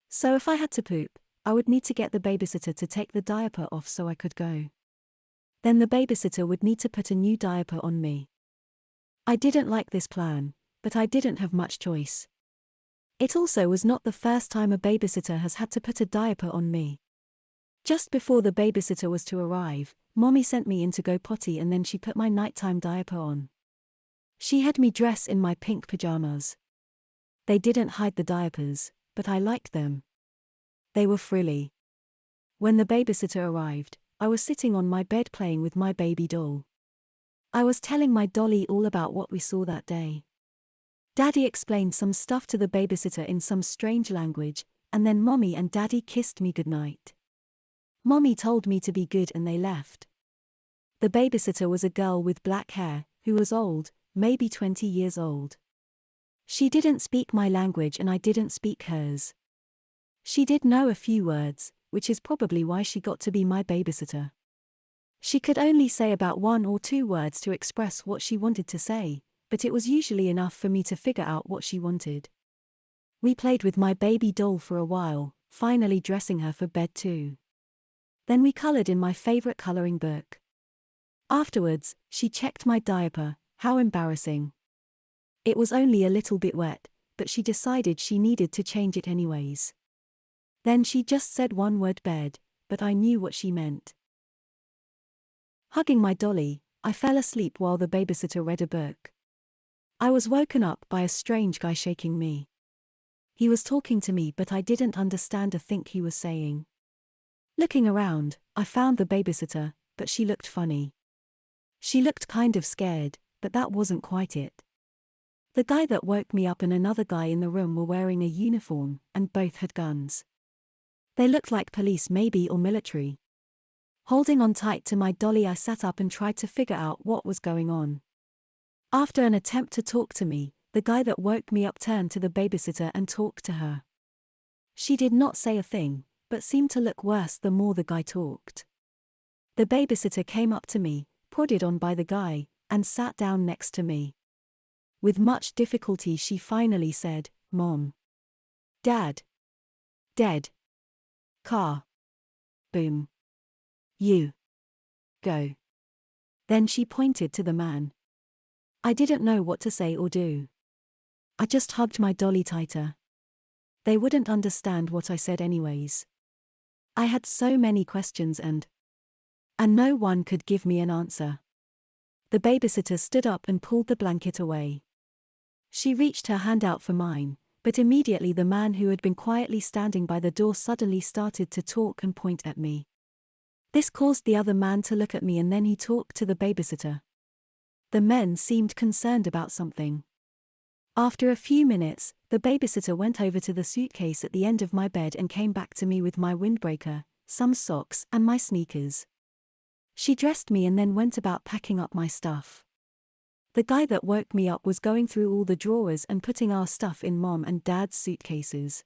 So if I had to poop, I would need to get the babysitter to take the diaper off so I could go. Then the babysitter would need to put a new diaper on me. I didn't like this plan, but I didn't have much choice. It also was not the first time a babysitter has had to put a diaper on me. Just before the babysitter was to arrive, Mommy sent me in to go potty and then she put my nighttime diaper on. She had me dress in my pink pajamas. They didn't hide the diapers, but I liked them. They were frilly. When the babysitter arrived, I was sitting on my bed playing with my baby doll. I was telling my dolly all about what we saw that day. Daddy explained some stuff to the babysitter in some strange language, and then Mommy and Daddy kissed me goodnight. Mommy told me to be good and they left. The babysitter was a girl with black hair, who was old, maybe 20 years old. She didn't speak my language and I didn't speak hers. She did know a few words, which is probably why she got to be my babysitter. She could only say about 1 or 2 words to express what she wanted to say, but it was usually enough for me to figure out what she wanted. We played with my baby doll for a while, finally dressing her for bed too. Then we colored in my favorite coloring book. Afterwards, she checked my diaper. How embarrassing. It was only a little bit wet, but she decided she needed to change it anyways. Then she just said one word bed, but I knew what she meant. Hugging my dolly, I fell asleep while the babysitter read a book. I was woken up by a strange guy shaking me. He was talking to me but I didn't understand a thing he was saying. Looking around, I found the babysitter, but she looked funny. She looked kind of scared, but that wasn't quite it. The guy that woke me up and another guy in the room were wearing a uniform, and both had guns. They looked like police maybe or military. Holding on tight to my dolly I sat up and tried to figure out what was going on. After an attempt to talk to me, the guy that woke me up turned to the babysitter and talked to her. She did not say a thing, but seemed to look worse the more the guy talked. The babysitter came up to me, prodded on by the guy, and sat down next to me. With much difficulty she finally said, "Mom. Dad. Dead. Car. Boom. You." Go. Then she pointed to the man. I didn't know what to say or do. I just hugged my dolly tighter. They wouldn't understand what I said anyways. I had so many questions and no one could give me an answer. The babysitter stood up and pulled the blanket away. She reached her hand out for mine, but immediately the man who had been quietly standing by the door suddenly started to talk and point at me. This caused the other man to look at me and then he talked to the babysitter. The men seemed concerned about something. After a few minutes, the babysitter went over to the suitcase at the end of my bed and came back to me with my windbreaker, some socks, and my sneakers. She dressed me and then went about packing up my stuff. The guy that woke me up was going through all the drawers and putting our stuff in Mom and Dad's suitcases.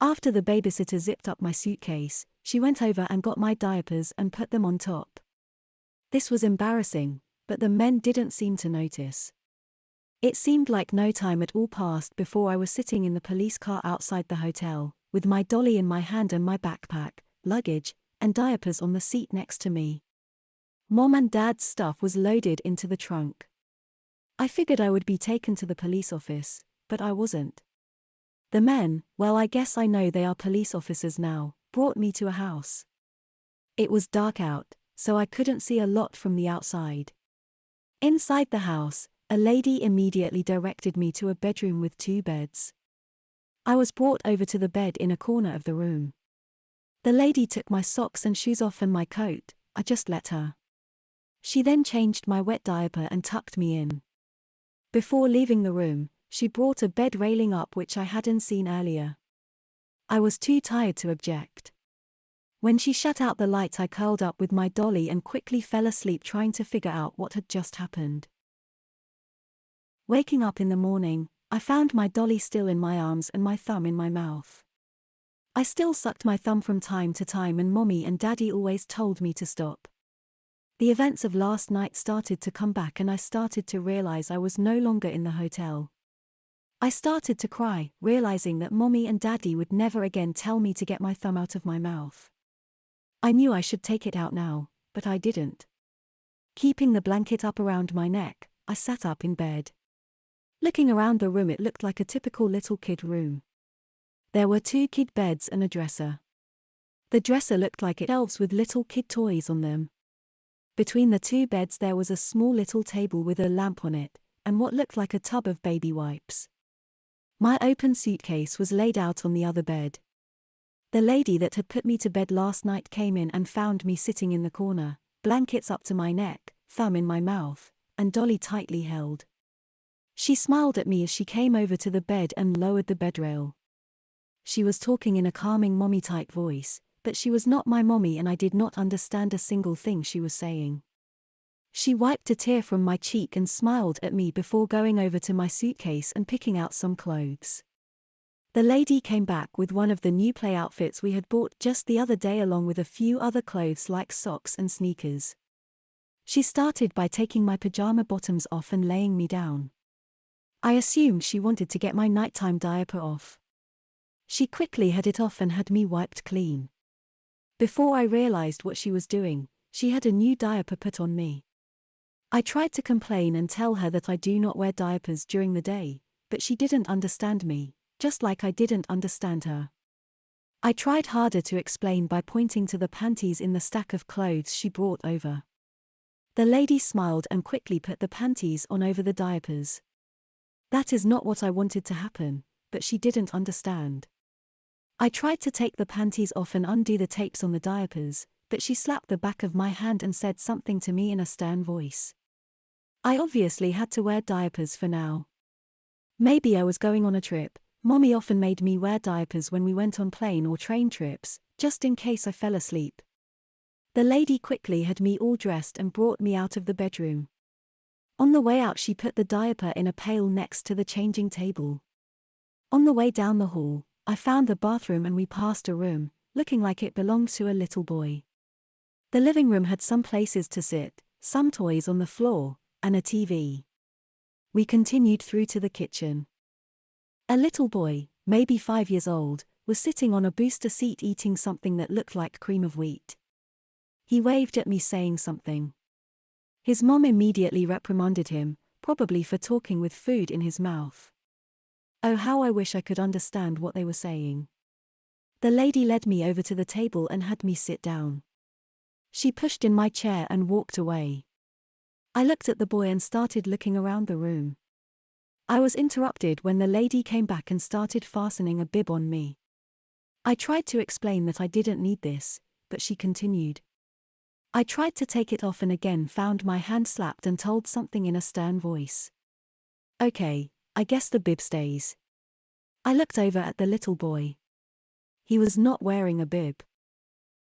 After the babysitter zipped up my suitcase, she went over and got my diapers and put them on top. This was embarrassing, but the men didn't seem to notice. It seemed like no time at all passed before I was sitting in the police car outside the hotel, with my dolly in my hand and my backpack, luggage, and diapers on the seat next to me. Mom and Dad's stuff was loaded into the trunk. I figured I would be taken to the police office, but I wasn't. The men, well, I guess I know they are police officers now, brought me to a house. It was dark out, so I couldn't see a lot from the outside. Inside the house, a lady immediately directed me to a bedroom with 2 beds. I was brought over to the bed in a corner of the room. The lady took my socks and shoes off and my coat. I just let her. She then changed my wet diaper and tucked me in. Before leaving the room, she brought a bed railing up which I hadn't seen earlier. I was too tired to object. When she shut out the light, I curled up with my dolly and quickly fell asleep trying to figure out what had just happened. Waking up in the morning, I found my dolly still in my arms and my thumb in my mouth. I still sucked my thumb from time to time and Mommy and Daddy always told me to stop. The events of last night started to come back and I started to realize I was no longer in the hotel. I started to cry, realizing that Mommy and Daddy would never again tell me to get my thumb out of my mouth. I knew I should take it out now, but I didn't. Keeping the blanket up around my neck, I sat up in bed. Looking around the room, it looked like a typical little kid room. There were 2 kid beds and a dresser. The dresser looked like shelves with little kid toys on them. Between the 2 beds there was a small little table with a lamp on it, and what looked like a tub of baby wipes. My open suitcase was laid out on the other bed. The lady that had put me to bed last night came in and found me sitting in the corner, blankets up to my neck, thumb in my mouth, and dolly tightly held. She smiled at me as she came over to the bed and lowered the bedrail. She was talking in a calming mommy-type voice, but she was not my mommy and I did not understand a single thing she was saying. She wiped a tear from my cheek and smiled at me before going over to my suitcase and picking out some clothes. The lady came back with one of the new play outfits we had bought just the other day along with a few other clothes like socks and sneakers. She started by taking my pajama bottoms off and laying me down. I assumed she wanted to get my nighttime diaper off. She quickly had it off and had me wiped clean. Before I realized what she was doing, she had a new diaper put on me. I tried to complain and tell her that I do not wear diapers during the day, but she didn't understand me, just like I didn't understand her. I tried harder to explain by pointing to the panties in the stack of clothes she brought over. The lady smiled and quickly put the panties on over the diapers. That is not what I wanted to happen, but she didn't understand. I tried to take the panties off and undo the tapes on the diapers, but she slapped the back of my hand and said something to me in a stern voice. I obviously had to wear diapers for now. Maybe I was going on a trip. Mommy often made me wear diapers when we went on plane or train trips, just in case I fell asleep. The lady quickly had me all dressed and brought me out of the bedroom. On the way out she put the diaper in a pail next to the changing table. On the way down the hall, I found the bathroom and we passed a room, looking like it belonged to a little boy. The living room had some places to sit, some toys on the floor, and a TV. We continued through to the kitchen. A little boy, maybe 5 years old, was sitting on a booster seat eating something that looked like cream of wheat. He waved at me saying something. His mom immediately reprimanded him, probably for talking with food in his mouth. Oh, how I wish I could understand what they were saying. The lady led me over to the table and had me sit down. She pushed in my chair and walked away. I looked at the boy and started looking around the room. I was interrupted when the lady came back and started fastening a bib on me. I tried to explain that I didn't need this, but she continued. I tried to take it off and again found my hand slapped and told something in a stern voice. Okay, I guess the bib stays. I looked over at the little boy. He was not wearing a bib.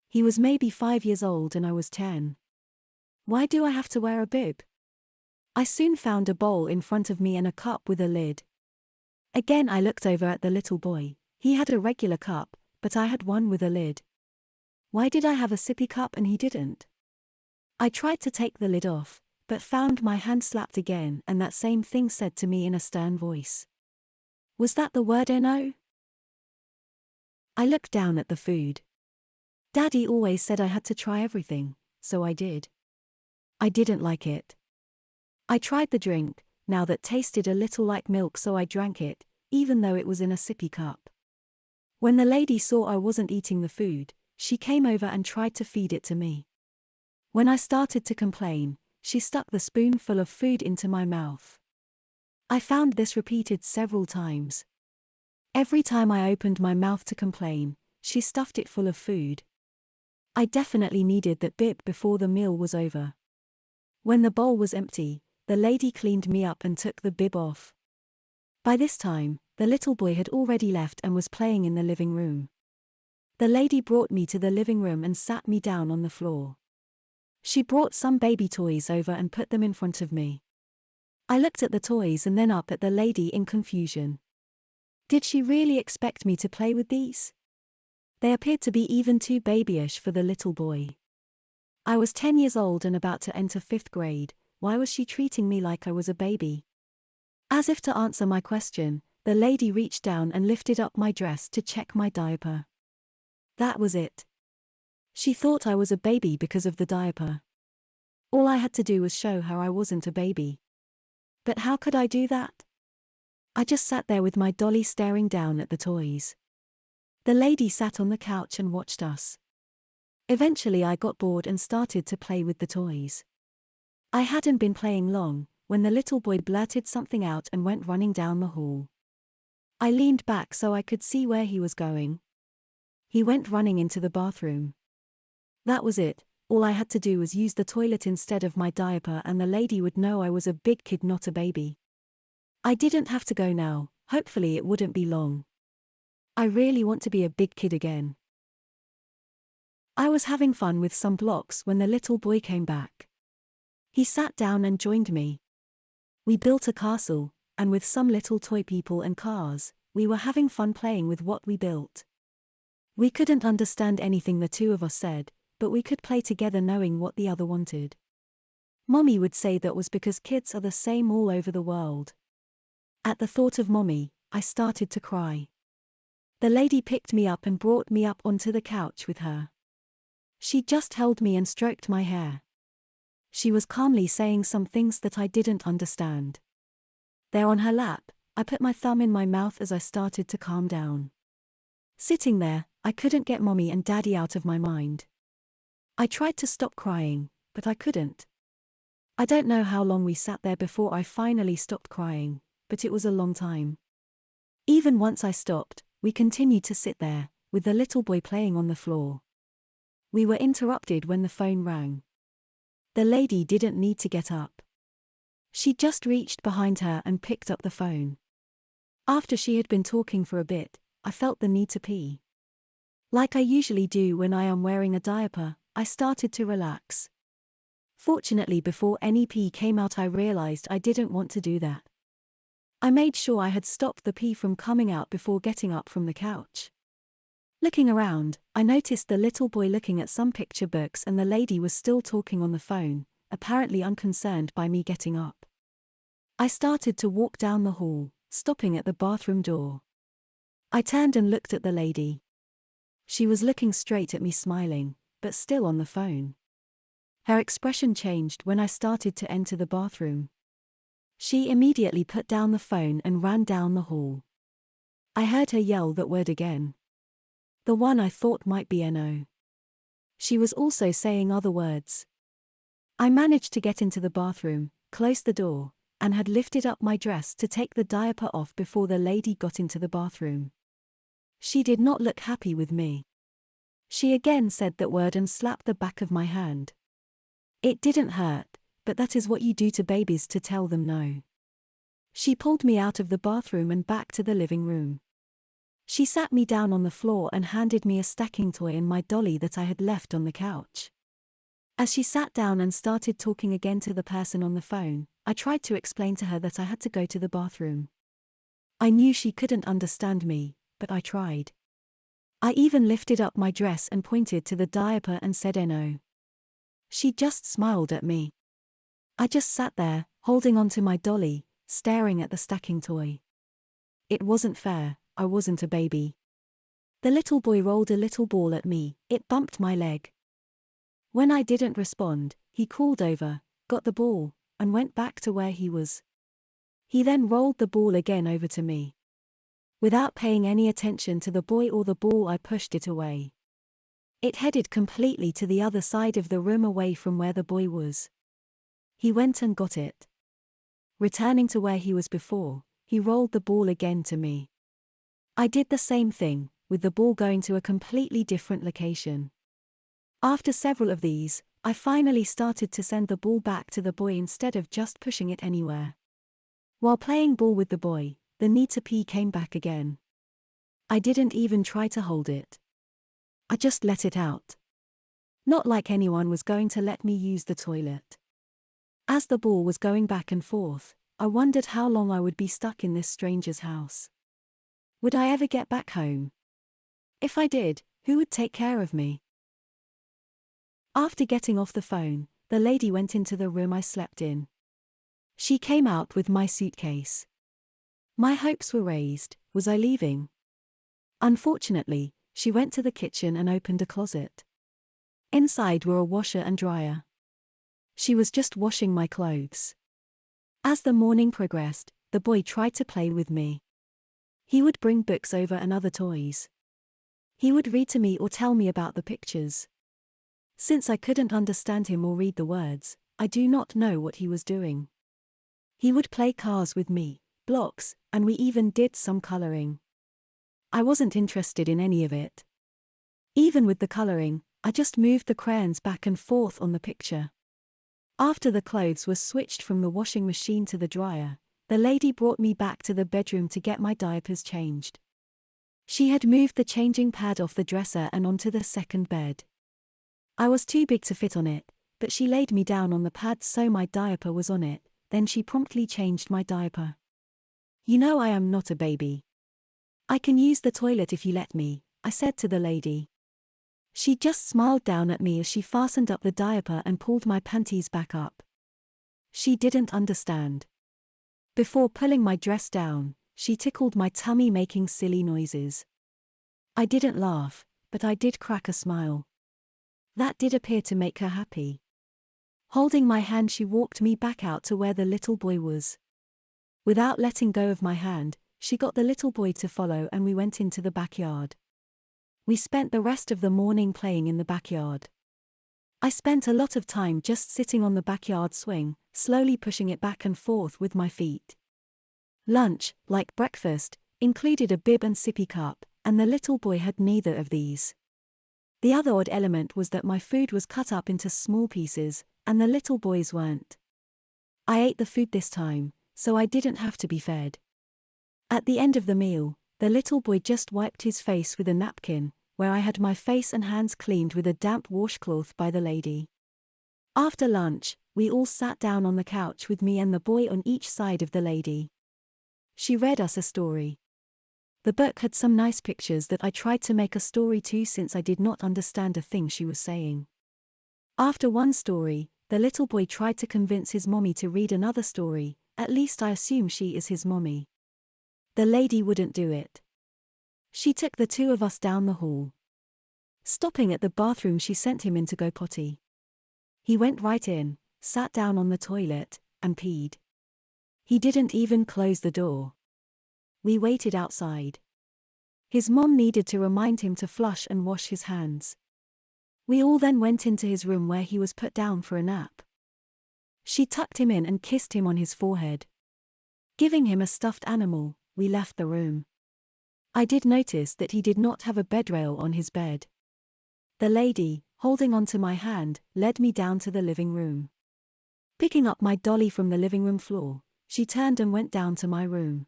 He was maybe 5 years old and I was 10. Why do I have to wear a bib? I soon found a bowl in front of me and a cup with a lid. Again I looked over at the little boy. He had a regular cup, but I had one with a lid. Why did I have a sippy cup and he didn't? I tried to take the lid off, but found my hand slapped again and that same thing said to me in a stern voice. Was that the word no? I looked down at the food. Daddy always said I had to try everything, so I did. I didn't like it. I tried the drink, now that tasted a little like milk, so I drank it, even though it was in a sippy cup. When the lady saw I wasn't eating the food, she came over and tried to feed it to me. When I started to complain, she stuck the spoonful of food into my mouth. I found this repeated several times. Every time I opened my mouth to complain, she stuffed it full of food. I definitely needed that bib before the meal was over. When the bowl was empty, the lady cleaned me up and took the bib off. By this time, the little boy had already left and was playing in the living room. The lady brought me to the living room and sat me down on the floor. She brought some baby toys over and put them in front of me. I looked at the toys and then up at the lady in confusion. Did she really expect me to play with these? They appeared to be even too babyish for the little boy. I was 10 years old and about to enter 5th grade. Why was she treating me like I was a baby? As if to answer my question, the lady reached down and lifted up my dress to check my diaper. That was it. She thought I was a baby because of the diaper. All I had to do was show her I wasn't a baby. But how could I do that? I just sat there with my dolly staring down at the toys. The lady sat on the couch and watched us. Eventually I got bored and started to play with the toys. I hadn't been playing long, when the little boy blurted something out and went running down the hall. I leaned back so I could see where he was going. He went running into the bathroom. That was it, all I had to do was use the toilet instead of my diaper and the lady would know I was a big kid, not a baby. I didn't have to go now, hopefully it wouldn't be long. I really want to be a big kid again. I was having fun with some blocks when the little boy came back. He sat down and joined me. We built a castle, and with some little toy people and cars, we were having fun playing with what we built. We couldn't understand anything the two of us said, but we could play together knowing what the other wanted. Mommy would say that was because kids are the same all over the world. At the thought of Mommy, I started to cry. The lady picked me up and brought me up onto the couch with her. She just held me and stroked my hair. She was calmly saying some things that I didn't understand. There on her lap, I put my thumb in my mouth as I started to calm down. Sitting there, I couldn't get Mommy and Daddy out of my mind. I tried to stop crying, but I couldn't. I don't know how long we sat there before I finally stopped crying, but it was a long time. Even once I stopped, we continued to sit there, with the little boy playing on the floor. We were interrupted when the phone rang. The lady didn't need to get up. She just reached behind her and picked up the phone. After she had been talking for a bit, I felt the need to pee. Like I usually do when I am wearing a diaper, I started to relax. Fortunately, before any pee came out, I realized I didn't want to do that. I made sure I had stopped the pee from coming out before getting up from the couch. Looking around, I noticed the little boy looking at some picture books and the lady was still talking on the phone, apparently unconcerned by me getting up. I started to walk down the hall, stopping at the bathroom door. I turned and looked at the lady. She was looking straight at me, smiling, but still on the phone. Her expression changed when I started to enter the bathroom. She immediately put down the phone and ran down the hall. I heard her yell that word again. The one I thought might be no. She was also saying other words. I managed to get into the bathroom, closed the door, and had lifted up my dress to take the diaper off before the lady got into the bathroom. She did not look happy with me. She again said that word and slapped the back of my hand. It didn't hurt, but that is what you do to babies to tell them no. She pulled me out of the bathroom and back to the living room. She sat me down on the floor and handed me a stacking toy and my dolly that I had left on the couch. As she sat down and started talking again to the person on the phone, I tried to explain to her that I had to go to the bathroom. I knew she couldn't understand me, but I tried. I even lifted up my dress and pointed to the diaper and said no. She just smiled at me. I just sat there, holding onto my dolly, staring at the stacking toy. It wasn't fair, I wasn't a baby. The little boy rolled a little ball at me, it bumped my leg. When I didn't respond, he crawled over, got the ball, and went back to where he was. He then rolled the ball again over to me. Without paying any attention to the boy or the ball, I pushed it away. It headed completely to the other side of the room away from where the boy was. He went and got it. Returning to where he was before, he rolled the ball again to me. I did the same thing, with the ball going to a completely different location. After several of these, I finally started to send the ball back to the boy instead of just pushing it anywhere. While playing ball with the boy, the need to pee came back again. I didn't even try to hold it. I just let it out. Not like anyone was going to let me use the toilet. As the ball was going back and forth, I wondered how long I would be stuck in this stranger's house. Would I ever get back home? If I did, who would take care of me? After getting off the phone, the lady went into the room I slept in. She came out with my suitcase. My hopes were raised. Was I leaving? Unfortunately, she went to the kitchen and opened a closet. Inside were a washer and dryer. She was just washing my clothes. As the morning progressed, the boy tried to play with me. He would bring books over and other toys. He would read to me or tell me about the pictures. Since I couldn't understand him or read the words, I do not know what he was doing. He would play cars with me, blocks, and we even did some coloring. I wasn't interested in any of it. Even with the coloring, I just moved the crayons back and forth on the picture. After the clothes were switched from the washing machine to the dryer, the lady brought me back to the bedroom to get my diapers changed. She had moved the changing pad off the dresser and onto the second bed. I was too big to fit on it, but she laid me down on the pad so my diaper was on it, then she promptly changed my diaper. You know I am not a baby. I can use the toilet if you let me, I said to the lady. She just smiled down at me as she fastened up the diaper and pulled my panties back up. She didn't understand. Before pulling my dress down, she tickled my tummy making silly noises. I didn't laugh, but I did crack a smile. That did appear to make her happy. Holding my hand, she walked me back out to where the little boy was. Without letting go of my hand, she got the little boy to follow and we went into the backyard. We spent the rest of the morning playing in the backyard. I spent a lot of time just sitting on the backyard swing, slowly pushing it back and forth with my feet. Lunch, like breakfast, included a bib and sippy cup, and the little boy had neither of these. The other odd element was that my food was cut up into small pieces, and the little boys weren't. I ate the food this time, so I didn't have to be fed. At the end of the meal, the little boy just wiped his face with a napkin, where I had my face and hands cleaned with a damp washcloth by the lady. After lunch, we all sat down on the couch with me and the boy on each side of the lady. She read us a story. The book had some nice pictures that I tried to make a story too since I did not understand a thing she was saying. After one story, the little boy tried to convince his mommy to read another story, at least I assume she is his mommy. The lady wouldn't do it. She took the two of us down the hall. Stopping at the bathroom, she sent him in to go potty. He went right in, sat down on the toilet, and peed. He didn't even close the door. We waited outside. His mom needed to remind him to flush and wash his hands. We all then went into his room where he was put down for a nap. She tucked him in and kissed him on his forehead. Giving him a stuffed animal, we left the room. I did notice that he did not have a bedrail on his bed. The lady, holding onto my hand, led me down to the living room. Picking up my dolly from the living room floor, she turned and went down to my room.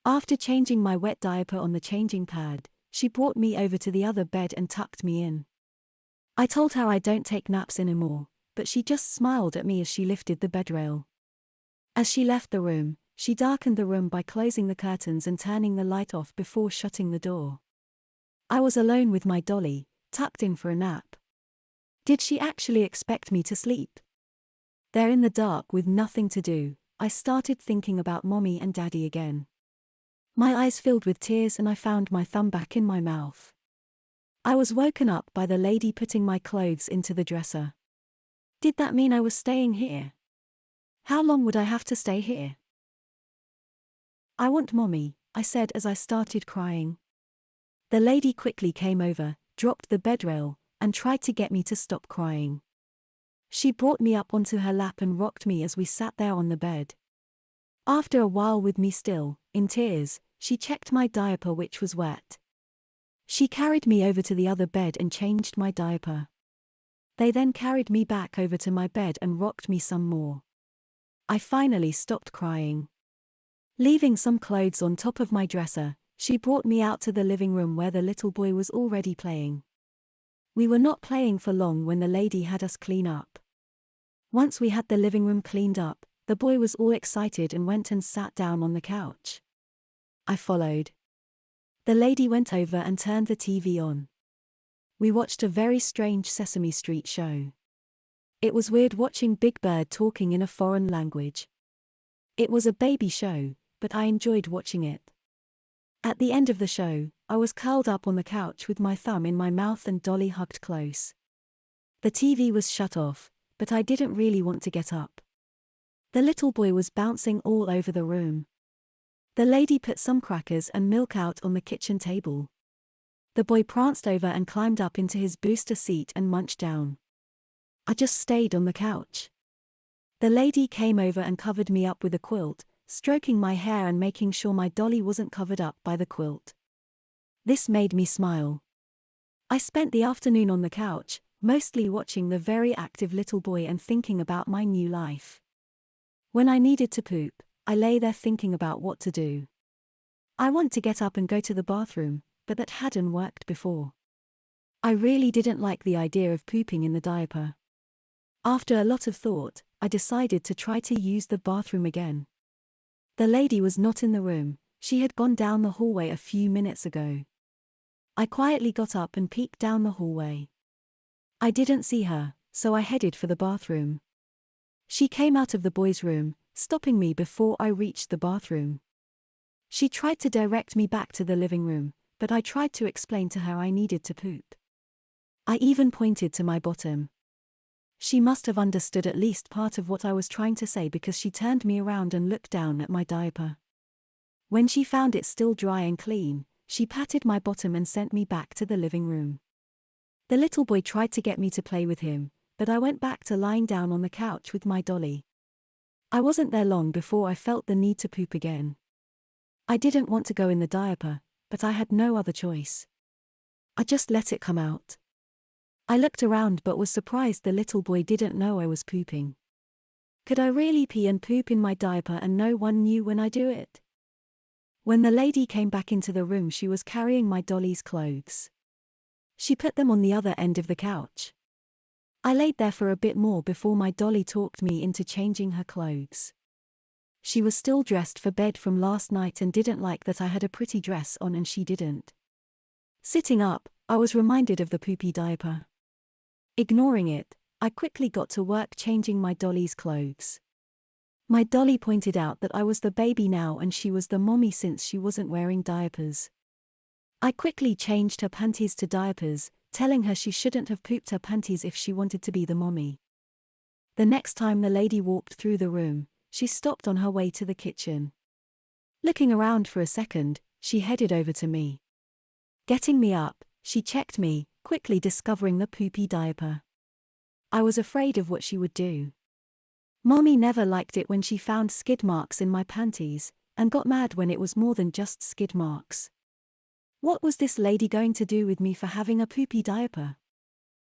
After changing my wet diaper on the changing pad, she brought me over to the other bed and tucked me in. I told her I don't take naps anymore, but she just smiled at me as she lifted the bedrail. As she left the room, she darkened the room by closing the curtains and turning the light off before shutting the door. I was alone with my dolly, tucked in for a nap. Did she actually expect me to sleep? There in the dark with nothing to do, I started thinking about mommy and daddy again. My eyes filled with tears and I found my thumb back in my mouth. I was woken up by the lady putting my clothes into the dresser. Did that mean I was staying here? How long would I have to stay here? I want mommy, I said as I started crying. The lady quickly came over, dropped the bedrail, and tried to get me to stop crying. She brought me up onto her lap and rocked me as we sat there on the bed. After a while with me still, in tears, she checked my diaper which was wet. She carried me over to the other bed and changed my diaper. They then carried me back over to my bed and rocked me some more. I finally stopped crying. Leaving some clothes on top of my dresser, she brought me out to the living room where the little boy was already playing. We were not playing for long when the lady had us clean up. Once we had the living room cleaned up, the boy was all excited and went and sat down on the couch. I followed. The lady went over and turned the TV on. We watched a very strange Sesame Street show. It was weird watching Big Bird talking in a foreign language. It was a baby show, but I enjoyed watching it. At the end of the show, I was curled up on the couch with my thumb in my mouth and Dolly hugged close. The TV was shut off, but I didn't really want to get up. The little boy was bouncing all over the room. The lady put some crackers and milk out on the kitchen table. The boy pranced over and climbed up into his booster seat and munched down. I just stayed on the couch. The lady came over and covered me up with a quilt, stroking my hair and making sure my dolly wasn't covered up by the quilt. This made me smile. I spent the afternoon on the couch, mostly watching the very active little boy and thinking about my new life. When I needed to poop, I lay there thinking about what to do. I want to get up and go to the bathroom, but that hadn't worked before. I really didn't like the idea of pooping in the diaper. After a lot of thought, I decided to try to use the bathroom again. The lady was not in the room, she had gone down the hallway a few minutes ago. I quietly got up and peeked down the hallway. I didn't see her, so I headed for the bathroom. She came out of the boys' room, stopping me before I reached the bathroom. She tried to direct me back to the living room, but I tried to explain to her I needed to poop. I even pointed to my bottom. She must have understood at least part of what I was trying to say because she turned me around and looked down at my diaper. When she found it still dry and clean, she patted my bottom and sent me back to the living room. The little boy tried to get me to play with him, but I went back to lying down on the couch with my dolly. I wasn't there long before I felt the need to poop again. I didn't want to go in the diaper, but I had no other choice. I just let it come out. I looked around but was surprised the little boy didn't know I was pooping. Could I really pee and poop in my diaper and no one knew when I do it? When the lady came back into the room, she was carrying my dolly's clothes. She put them on the other end of the couch. I laid there for a bit more before my dolly talked me into changing her clothes. She was still dressed for bed from last night and didn't like that I had a pretty dress on and she didn't. Sitting up, I was reminded of the poopy diaper. Ignoring it, I quickly got to work changing my dolly's clothes. My dolly pointed out that I was the baby now and she was the mommy since she wasn't wearing diapers. I quickly changed her panties to diapers, telling her she shouldn't have pooped her panties if she wanted to be the mommy. The next time the lady walked through the room, she stopped on her way to the kitchen. Looking around for a second, she headed over to me. Getting me up, she checked me, quickly discovering the poopy diaper. I was afraid of what she would do. Mommy never liked it when she found skid marks in my panties, and got mad when it was more than just skid marks. What was this lady going to do with me for having a poopy diaper?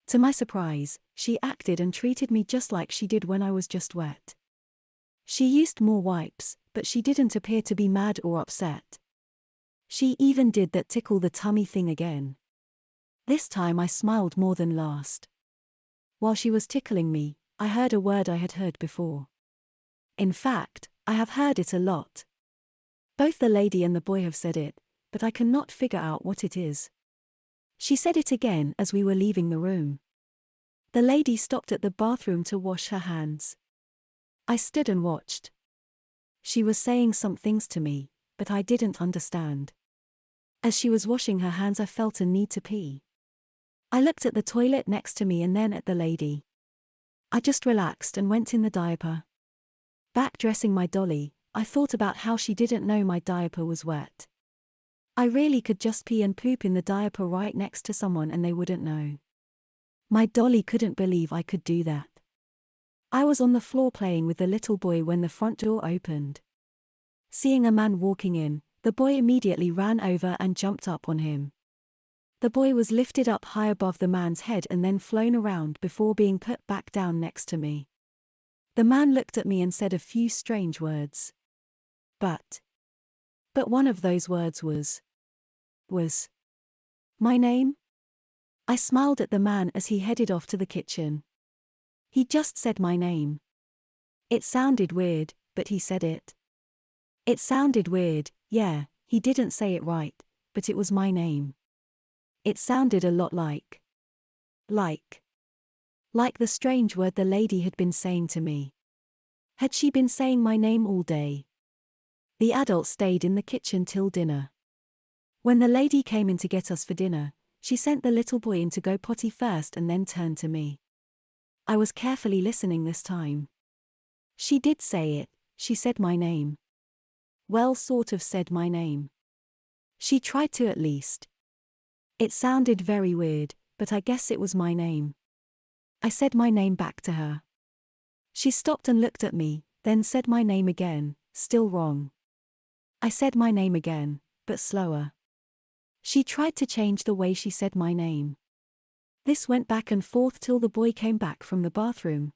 To my surprise, she acted and treated me just like she did when I was just wet. She used more wipes, but she didn't appear to be mad or upset. She even did that tickle the tummy thing again. This time I smiled more than last. While she was tickling me, I heard a word I had heard before. In fact, I have heard it a lot. Both the lady and the boy have said it, but I cannot figure out what it is. She said it again as we were leaving the room. The lady stopped at the bathroom to wash her hands. I stood and watched. She was saying some things to me, but I didn't understand. As she was washing her hands, I felt a need to pee. I looked at the toilet next to me and then at the lady. I just relaxed and went in the diaper. Back dressing my dolly, I thought about how she didn't know my diaper was wet. I really could just pee and poop in the diaper right next to someone and they wouldn't know. My dolly couldn't believe I could do that. I was on the floor playing with the little boy when the front door opened. Seeing a man walking in, the boy immediately ran over and jumped up on him. The boy was lifted up high above the man's head and then flown around before being put back down next to me. The man looked at me and said a few strange words. But one of those words was my name? I smiled at the man as he headed off to the kitchen. He just said my name. It sounded weird, but he said it. It sounded weird, yeah, he didn't say it right, but it was my name. It sounded a lot like the strange word the lady had been saying to me. Had she been saying my name all day? The adults stayed in the kitchen till dinner. When the lady came in to get us for dinner, she sent the little boy in to go potty first and then turned to me. I was carefully listening this time. She did say it, she said my name. Well, sort of said my name. She tried to at least. It sounded very weird, but I guess it was my name. I said my name back to her. She stopped and looked at me, then said my name again, still wrong. I said my name again, but slower. She tried to change the way she said my name. This went back and forth till the boy came back from the bathroom.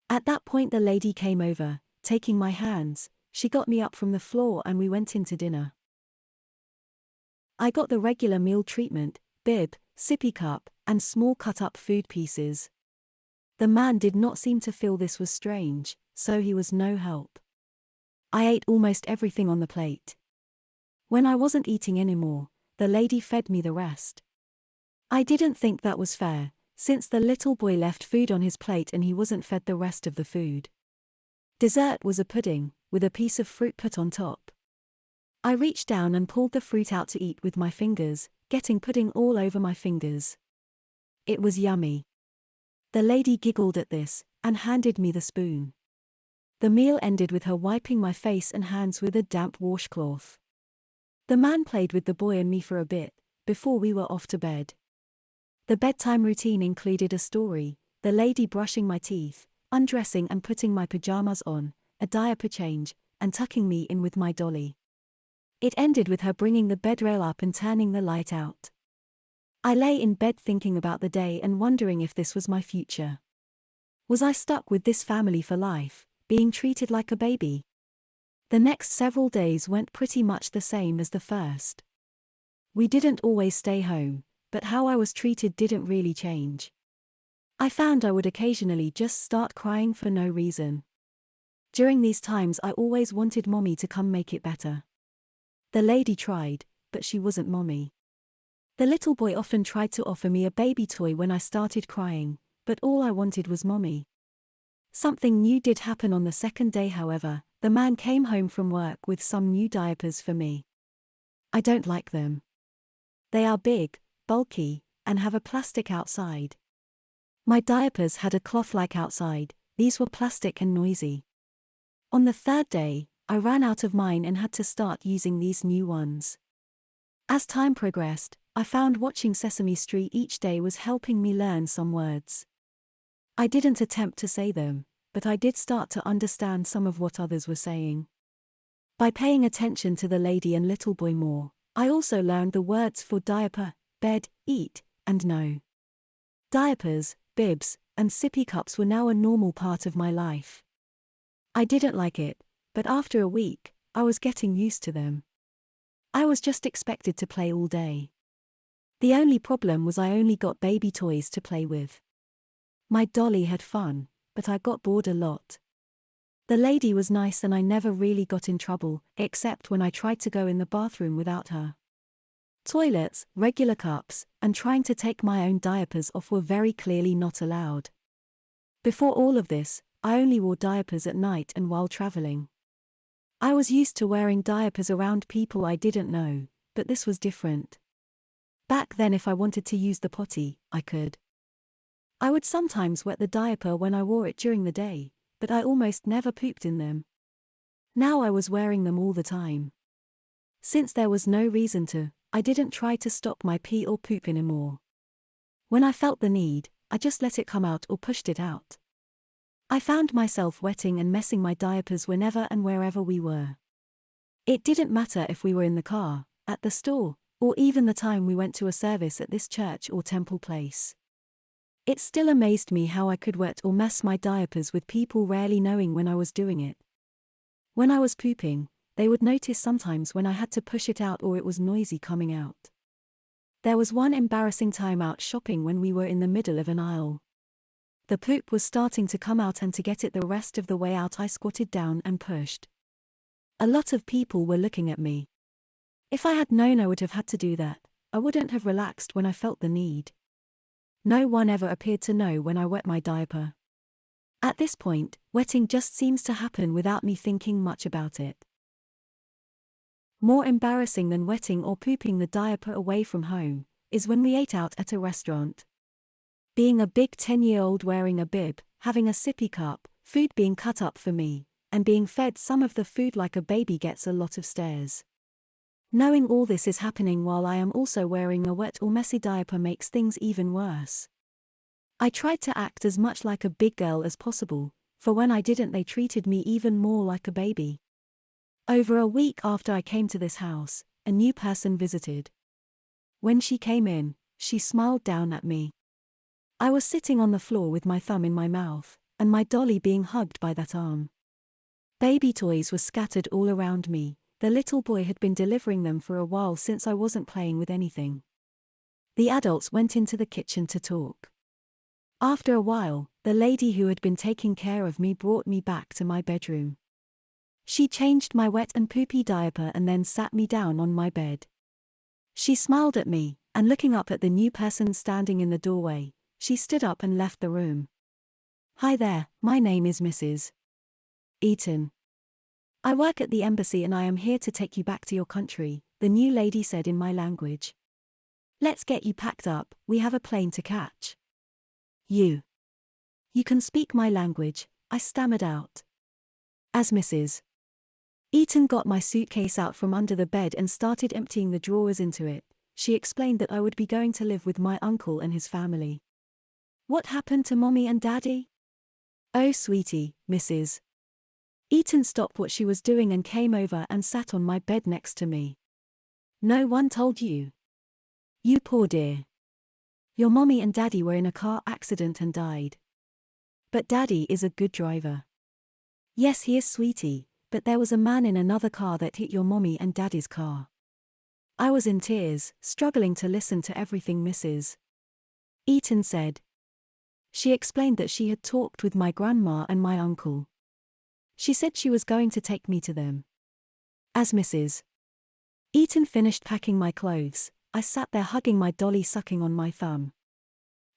At that point the lady came over, taking my hands, she got me up from the floor and we went into dinner. I got the regular meal treatment, bib, sippy cup, and small cut-up food pieces. The man did not seem to feel this was strange, so he was no help. I ate almost everything on the plate. When I wasn't eating anymore, the lady fed me the rest. I didn't think that was fair, since the little boy left food on his plate and he wasn't fed the rest of the food. Dessert was a pudding, with a piece of fruit put on top. I reached down and pulled the fruit out to eat with my fingers, getting pudding all over my fingers. It was yummy. The lady giggled at this, and handed me the spoon. The meal ended with her wiping my face and hands with a damp washcloth. The man played with the boy and me for a bit, before we were off to bed. The bedtime routine included a story, the lady brushing my teeth, undressing and putting my pajamas on, a diaper change, and tucking me in with my dolly. It ended with her bringing the bedrail up and turning the light out. I lay in bed thinking about the day and wondering if this was my future. Was I stuck with this family for life, being treated like a baby? The next several days went pretty much the same as the first. We didn't always stay home, but how I was treated didn't really change. I found I would occasionally just start crying for no reason. During these times I always wanted Mommy to come make it better. The lady tried, but she wasn't Mommy. The little boy often tried to offer me a baby toy when I started crying, but all I wanted was Mommy. Something new did happen on the second day, however. The man came home from work with some new diapers for me. I don't like them. They are big, bulky, and have a plastic outside. My diapers had a cloth-like outside, these were plastic and noisy. On the third day, I ran out of mine and had to start using these new ones. As time progressed, I found watching Sesame Street each day was helping me learn some words. I didn't attempt to say them, but I did start to understand some of what others were saying. By paying attention to the lady and little boy more, I also learned the words for diaper, bed, eat, and no. Diapers, bibs, and sippy cups were now a normal part of my life. I didn't like it, but after a week, I was getting used to them. I was just expected to play all day. The only problem was I only got baby toys to play with. My dolly had fun, but I got bored a lot. The lady was nice and I never really got in trouble, except when I tried to go in the bathroom without her. Toilets, regular cups, and trying to take my own diapers off were very clearly not allowed. Before all of this, I only wore diapers at night and while traveling. I was used to wearing diapers around people I didn't know, but this was different. Back then if I wanted to use the potty, I could. I would sometimes wet the diaper when I wore it during the day, but I almost never pooped in them. Now I was wearing them all the time. Since there was no reason to, I didn't try to stop my pee or poop anymore. When I felt the need, I just let it come out or pushed it out. I found myself wetting and messing my diapers whenever and wherever we were. It didn't matter if we were in the car, at the store, or even the time we went to a service at this church or temple place. It still amazed me how I could wet or mess my diapers with people rarely knowing when I was doing it. When I was pooping, they would notice sometimes when I had to push it out or it was noisy coming out. There was one embarrassing time out shopping when we were in the middle of an aisle. The poop was starting to come out and to get it the rest of the way out I squatted down and pushed. A lot of people were looking at me. If I had known I would have had to do that, I wouldn't have relaxed when I felt the need. No one ever appeared to know when I wet my diaper. At this point, wetting just seems to happen without me thinking much about it. More embarrassing than wetting or pooping the diaper away from home is when we ate out at a restaurant. Being a big 10-year-old wearing a bib, having a sippy cup, food being cut up for me, and being fed some of the food like a baby gets a lot of stares. Knowing all this is happening while I am also wearing a wet or messy diaper makes things even worse. I tried to act as much like a big girl as possible, for when I didn't they treated me even more like a baby. Over a week after I came to this house, a new person visited. When she came in, she smiled down at me. I was sitting on the floor with my thumb in my mouth, and my dolly being hugged by that arm. Baby toys were scattered all around me. The little boy had been delivering them for a while since I wasn't playing with anything. The adults went into the kitchen to talk. After a while, the lady who had been taking care of me brought me back to my bedroom. She changed my wet and poopy diaper and then sat me down on my bed. She smiled at me, and looking up at the new person standing in the doorway, she stood up and left the room. "Hi there, my name is Mrs. Eaton. I work at the embassy and I am here to take you back to your country," the new lady said in my language. "Let's get you packed up, we have a plane to catch." You can speak my language," I stammered out. As Mrs. Eaton got my suitcase out from under the bed and started emptying the drawers into it, she explained that I would be going to live with my uncle and his family. "What happened to Mommy and Daddy?" "Oh sweetie," Mrs. Eaton stopped what she was doing and came over and sat on my bed next to me. "No one told you? You poor dear. Your Mommy and Daddy were in a car accident and died. But Daddy is a good driver." "Yes he is sweetie, but there was a man in another car that hit your Mommy and Daddy's car." I was in tears, struggling to listen to everything Mrs. Eaton said. She explained that she had talked with my grandma and my uncle. She said she was going to take me to them. As Mrs. Eaton finished packing my clothes, I sat there hugging my dolly sucking on my thumb.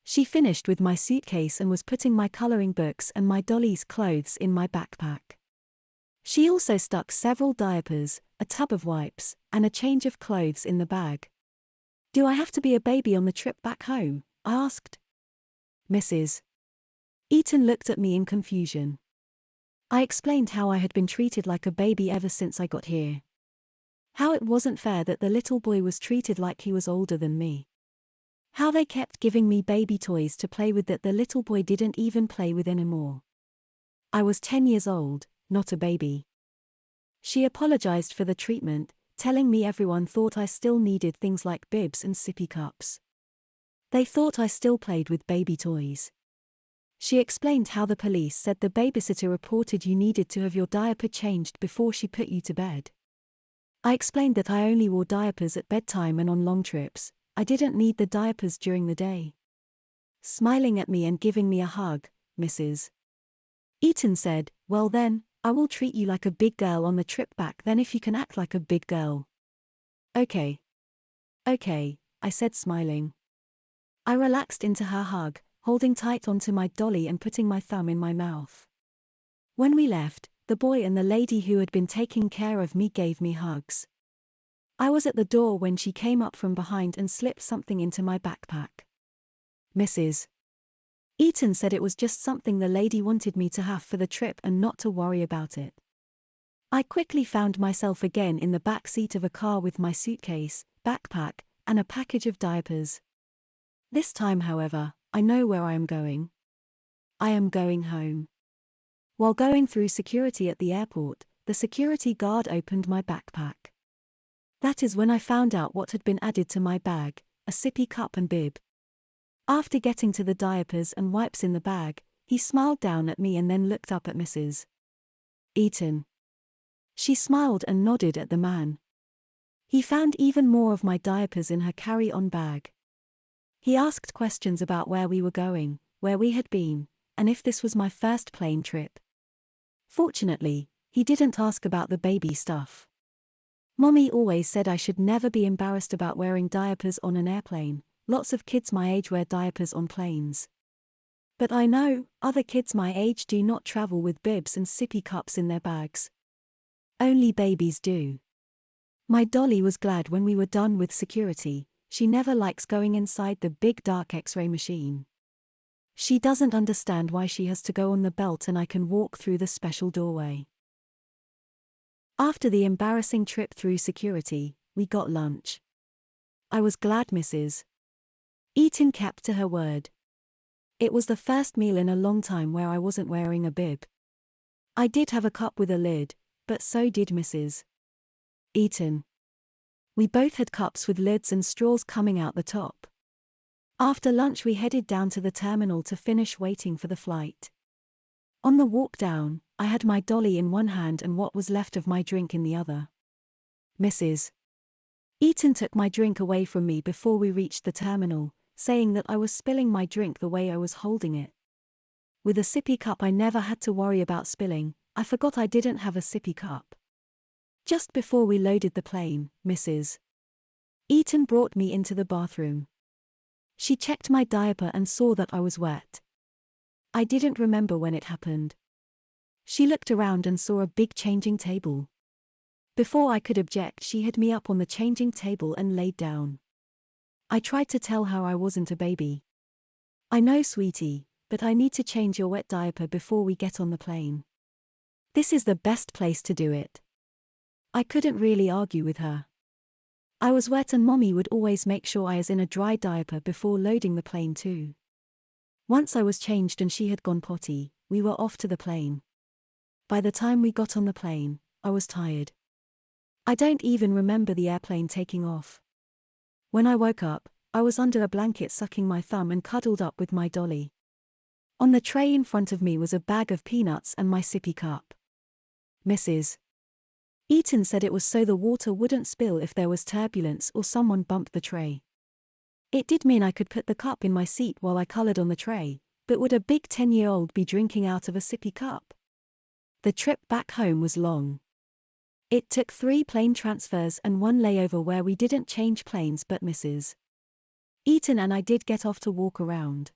She finished with my suitcase and was putting my coloring books and my dolly's clothes in my backpack. She also stuck several diapers, a tub of wipes, and a change of clothes in the bag. "Do I have to be a baby on the trip back home?" I asked. Mrs. Ethan looked at me in confusion. I explained how I had been treated like a baby ever since I got here. How it wasn't fair that the little boy was treated like he was older than me. How they kept giving me baby toys to play with that the little boy didn't even play with anymore. I was 10 years old, not a baby. She apologized for the treatment, telling me everyone thought I still needed things like bibs and sippy cups. They thought I still played with baby toys. She explained how the police said the babysitter reported you needed to have your diaper changed before she put you to bed. I explained that I only wore diapers at bedtime and on long trips. I didn't need the diapers during the day. Smiling at me and giving me a hug, Mrs. Eaton said, "Well then, I will treat you like a big girl on the trip back then if you can act like a big girl." Okay. Okay, I said smiling. I relaxed into her hug, holding tight onto my dolly and putting my thumb in my mouth. When we left, the boy and the lady who had been taking care of me gave me hugs. I was at the door when she came up from behind and slipped something into my backpack. Mrs. Eaton said it was just something the lady wanted me to have for the trip and not to worry about it. I quickly found myself again in the back seat of a car with my suitcase, backpack, and a package of diapers. This time, however, I know where I am going. I am going home. While going through security at the airport, the security guard opened my backpack. That is when I found out what had been added to my bag, a sippy cup and bib. After getting to the diapers and wipes in the bag, he smiled down at me and then looked up at Mrs. Eaton. She smiled and nodded at the man. He found even more of my diapers in her carry-on bag. He asked questions about where we were going, where we had been, and if this was my first plane trip. Fortunately, he didn't ask about the baby stuff. Mommy always said I should never be embarrassed about wearing diapers on an airplane. Lots of kids my age wear diapers on planes. But I know, other kids my age do not travel with bibs and sippy cups in their bags. Only babies do. My dolly was glad when we were done with security. She never likes going inside the big dark X-ray machine. She doesn't understand why she has to go on the belt and I can walk through the special doorway. After the embarrassing trip through security, we got lunch. I was glad Mrs. Eaton kept to her word. It was the first meal in a long time where I wasn't wearing a bib. I did have a cup with a lid, but so did Mrs. Eaton. We both had cups with lids and straws coming out the top. After lunch we headed down to the terminal to finish waiting for the flight. On the walk down, I had my dolly in one hand and what was left of my drink in the other. Mrs. Eaton took my drink away from me before we reached the terminal, saying that I was spilling my drink the way I was holding it. With a sippy cup I never had to worry about spilling. I forgot I didn't have a sippy cup. Just before we loaded the plane, Mrs. Eaton brought me into the bathroom. She checked my diaper and saw that I was wet. I didn't remember when it happened. She looked around and saw a big changing table. Before I could object, she had me up on the changing table and laid down. I tried to tell her I wasn't a baby. "I know, sweetie, but I need to change your wet diaper before we get on the plane. This is the best place to do it." I couldn't really argue with her. I was wet and Mommy would always make sure I was in a dry diaper before loading the plane too. Once I was changed and she had gone potty, we were off to the plane. By the time we got on the plane, I was tired. I don't even remember the airplane taking off. When I woke up, I was under a blanket sucking my thumb and cuddled up with my dolly. On the tray in front of me was a bag of peanuts and my sippy cup. Mrs. Eaton said it was so the water wouldn't spill if there was turbulence or someone bumped the tray. It did mean I could put the cup in my seat while I colored on the tray, but would a big 10-year-old be drinking out of a sippy cup? The trip back home was long. It took 3 plane transfers and 1 layover where we didn't change planes, but Mrs. Eaton and I did get off to walk around.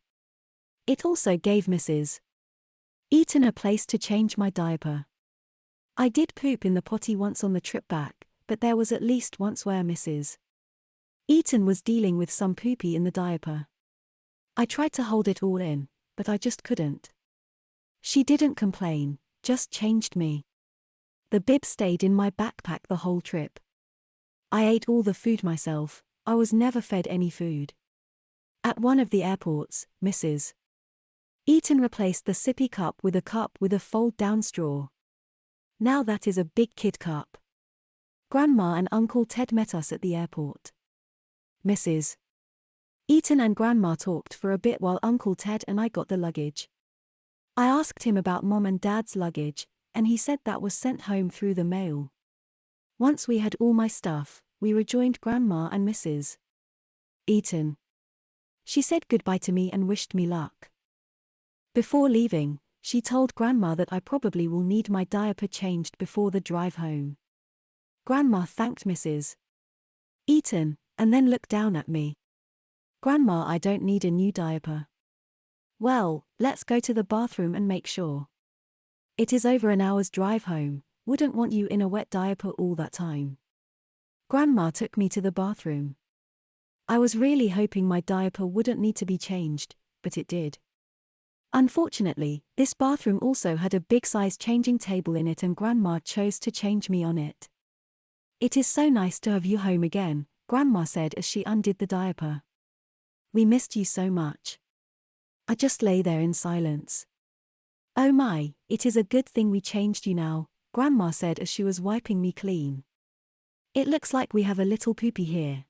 It also gave Mrs. Eaton a place to change my diaper. I did poop in the potty once on the trip back, but there was at least once where Mrs. Eaton was dealing with some poopy in the diaper. I tried to hold it all in, but I just couldn't. She didn't complain, just changed me. The bib stayed in my backpack the whole trip. I ate all the food myself, I was never fed any food. At one of the airports, Mrs. Eaton replaced the sippy cup with a fold-down straw. Now that is a big kid cup. Grandma and Uncle Ted met us at the airport. Mrs. Eaton and Grandma talked for a bit while Uncle Ted and I got the luggage. I asked him about Mom and Dad's luggage, and he said that was sent home through the mail. Once we had all my stuff, we rejoined Grandma and Mrs. Eaton. She said goodbye to me and wished me luck. Before leaving, she told Grandma that I probably will need my diaper changed before the drive home. Grandma thanked Mrs. Eaton, and then looked down at me. Grandma, I don't need a new diaper. Well, let's go to the bathroom and make sure. It is over an hour's drive home, wouldn't want you in a wet diaper all that time. Grandma took me to the bathroom. I was really hoping my diaper wouldn't need to be changed, but it did. Unfortunately, this bathroom also had a big-size changing table in it and Grandma chose to change me on it. It is so nice to have you home again, Grandma said as she undid the diaper. We missed you so much. I just lay there in silence. Oh my, it is a good thing we changed you now, Grandma said as she was wiping me clean. It looks like we have a little poopy here.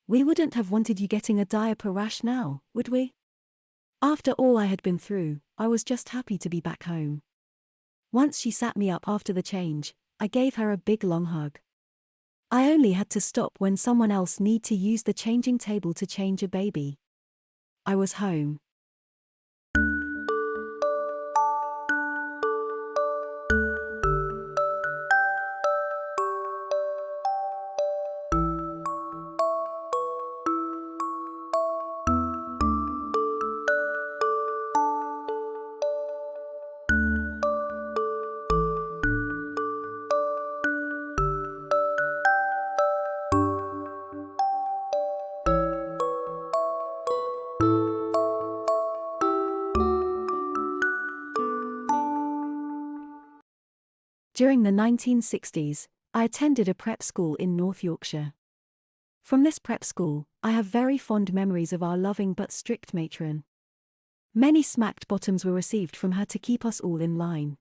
We wouldn't have wanted you getting a diaper rash now, would we? After all I had been through, I was just happy to be back home. Once she sat me up after the change, I gave her a big long hug. I only had to stop when someone else needed to use the changing table to change a baby. I was home. During the 1960s, I attended a prep school in North Yorkshire. From this prep school, I have very fond memories of our loving but strict matron. Many smacked bottoms were received from her to keep us all in line.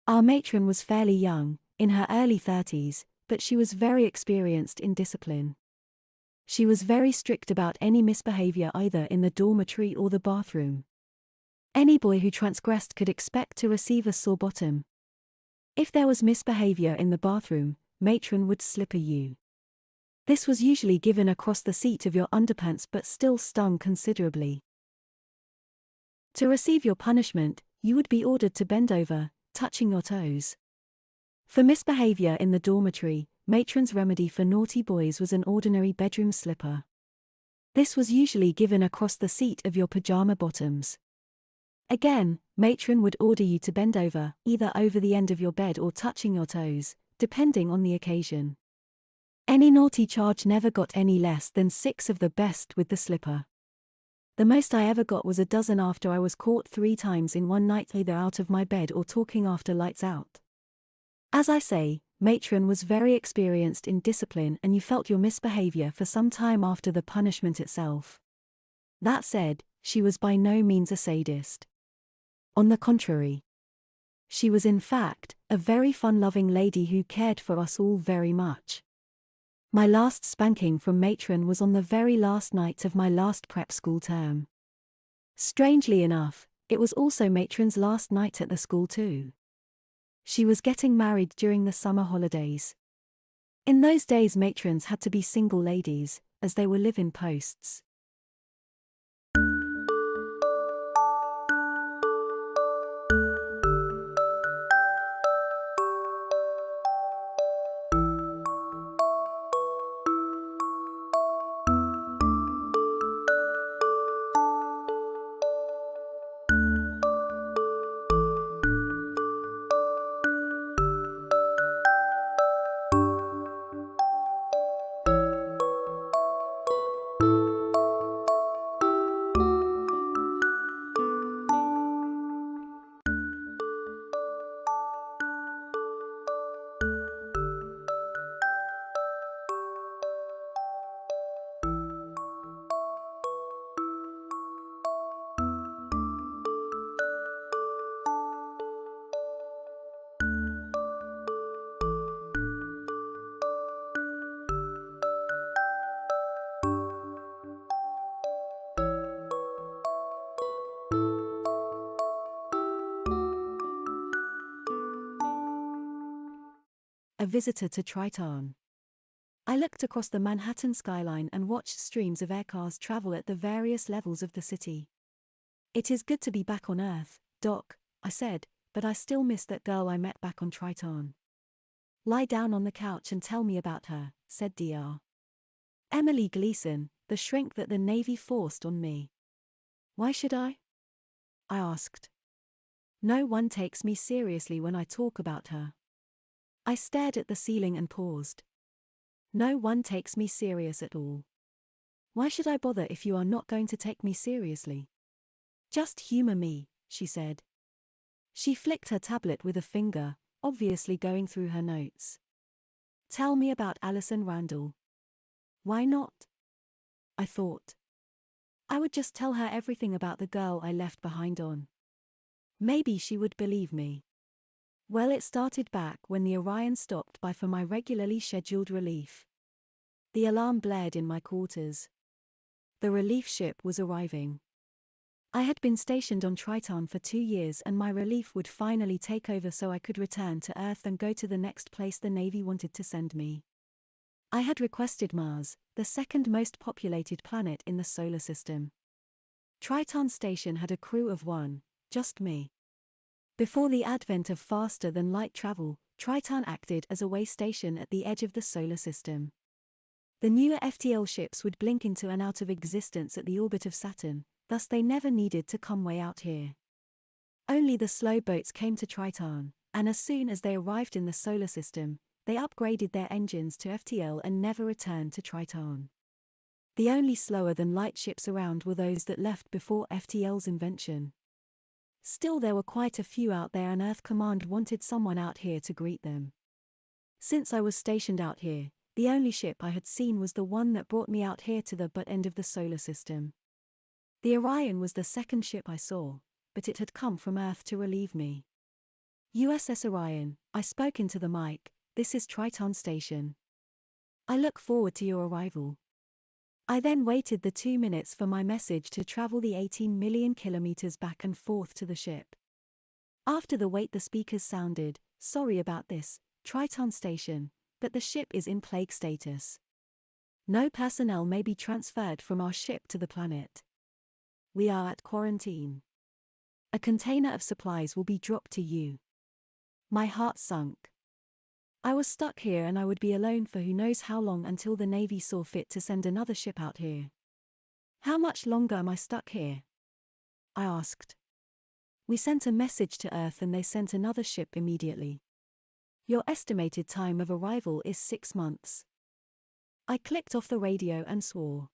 Our matron was fairly young, in her early 30s, but she was very experienced in discipline. She was very strict about any misbehavior either in the dormitory or the bathroom. Any boy who transgressed could expect to receive a sore bottom. If there was misbehavior in the bathroom, matron would slipper you. This was usually given across the seat of your underpants but still stung considerably. To receive your punishment, you would be ordered to bend over, touching your toes. For misbehavior in the dormitory, matron's remedy for naughty boys was an ordinary bedroom slipper. This was usually given across the seat of your pajama bottoms. Again, matron would order you to bend over, either over the end of your bed or touching your toes, depending on the occasion. Any naughty charge never got any less than 6 of the best with the slipper. The most I ever got was a dozen after I was caught 3 times in one night either out of my bed or talking after lights out. As I say, matron was very experienced in discipline and you felt your misbehavior for some time after the punishment itself. That said, she was by no means a sadist. On the contrary. She was in fact, a very fun-loving lady who cared for us all very much. My last spanking from matron was on the very last night of my last prep school term. Strangely enough, it was also matron's last night at the school too. She was getting married during the summer holidays. In those days matrons had to be single ladies, as they were live-in posts. a visitor to Triton. I looked across the Manhattan skyline and watched streams of aircars travel at the various levels of the city. It is good to be back on Earth, Doc, I said, but I still miss that girl I met back on Triton. Lie down on the couch and tell me about her, said Dr. Emily Gleason, the shrink that the Navy forced on me. Why should I? I asked. No one takes me seriously when I talk about her. I stared at the ceiling and paused. No one takes me serious at all. Why should I bother if you are not going to take me seriously? Just humor me, she said. She flicked her tablet with a finger, obviously going through her notes. Tell me about Allison Randall. Why not? I thought. I would just tell her everything about the girl I left behind on. Maybe she would believe me. Well, it started back when the Orion stopped by for my regularly scheduled relief. The alarm blared in my quarters. The relief ship was arriving. I had been stationed on Triton for 2 years and my relief would finally take over so I could return to Earth and go to the next place the Navy wanted to send me. I had requested Mars, the second most populated planet in the solar system. Triton Station had a crew of 1, just me. Before the advent of faster-than-light travel, Triton acted as a way station at the edge of the solar system. The newer FTL ships would blink into and out of existence at the orbit of Saturn, thus they never needed to come way out here. Only the slow boats came to Triton, and as soon as they arrived in the solar system, they upgraded their engines to FTL and never returned to Triton. The only slower-than-light ships around were those that left before FTL's invention. Still, there were quite a few out there and Earth Command wanted someone out here to greet them. Since I was stationed out here, the only ship I had seen was the one that brought me out here to the butt end of the solar system. The Orion was the second ship I saw, but it had come from Earth to relieve me. USS Orion, I spoke into the mic, this is Triton Station. I look forward to your arrival. I then waited the 2 minutes for my message to travel the 18 million kilometers back and forth to the ship. After the wait, the speakers sounded, sorry about this, Triton Station, but the ship is in plague status. No personnel may be transferred from our ship to the planet. We are at quarantine. A container of supplies will be dropped to you. My heart sunk. I was stuck here and I would be alone for who knows how long until the Navy saw fit to send another ship out here. How much longer am I stuck here? I asked. We sent a message to Earth and they sent another ship immediately. Your estimated time of arrival is 6 months. I clicked off the radio and swore.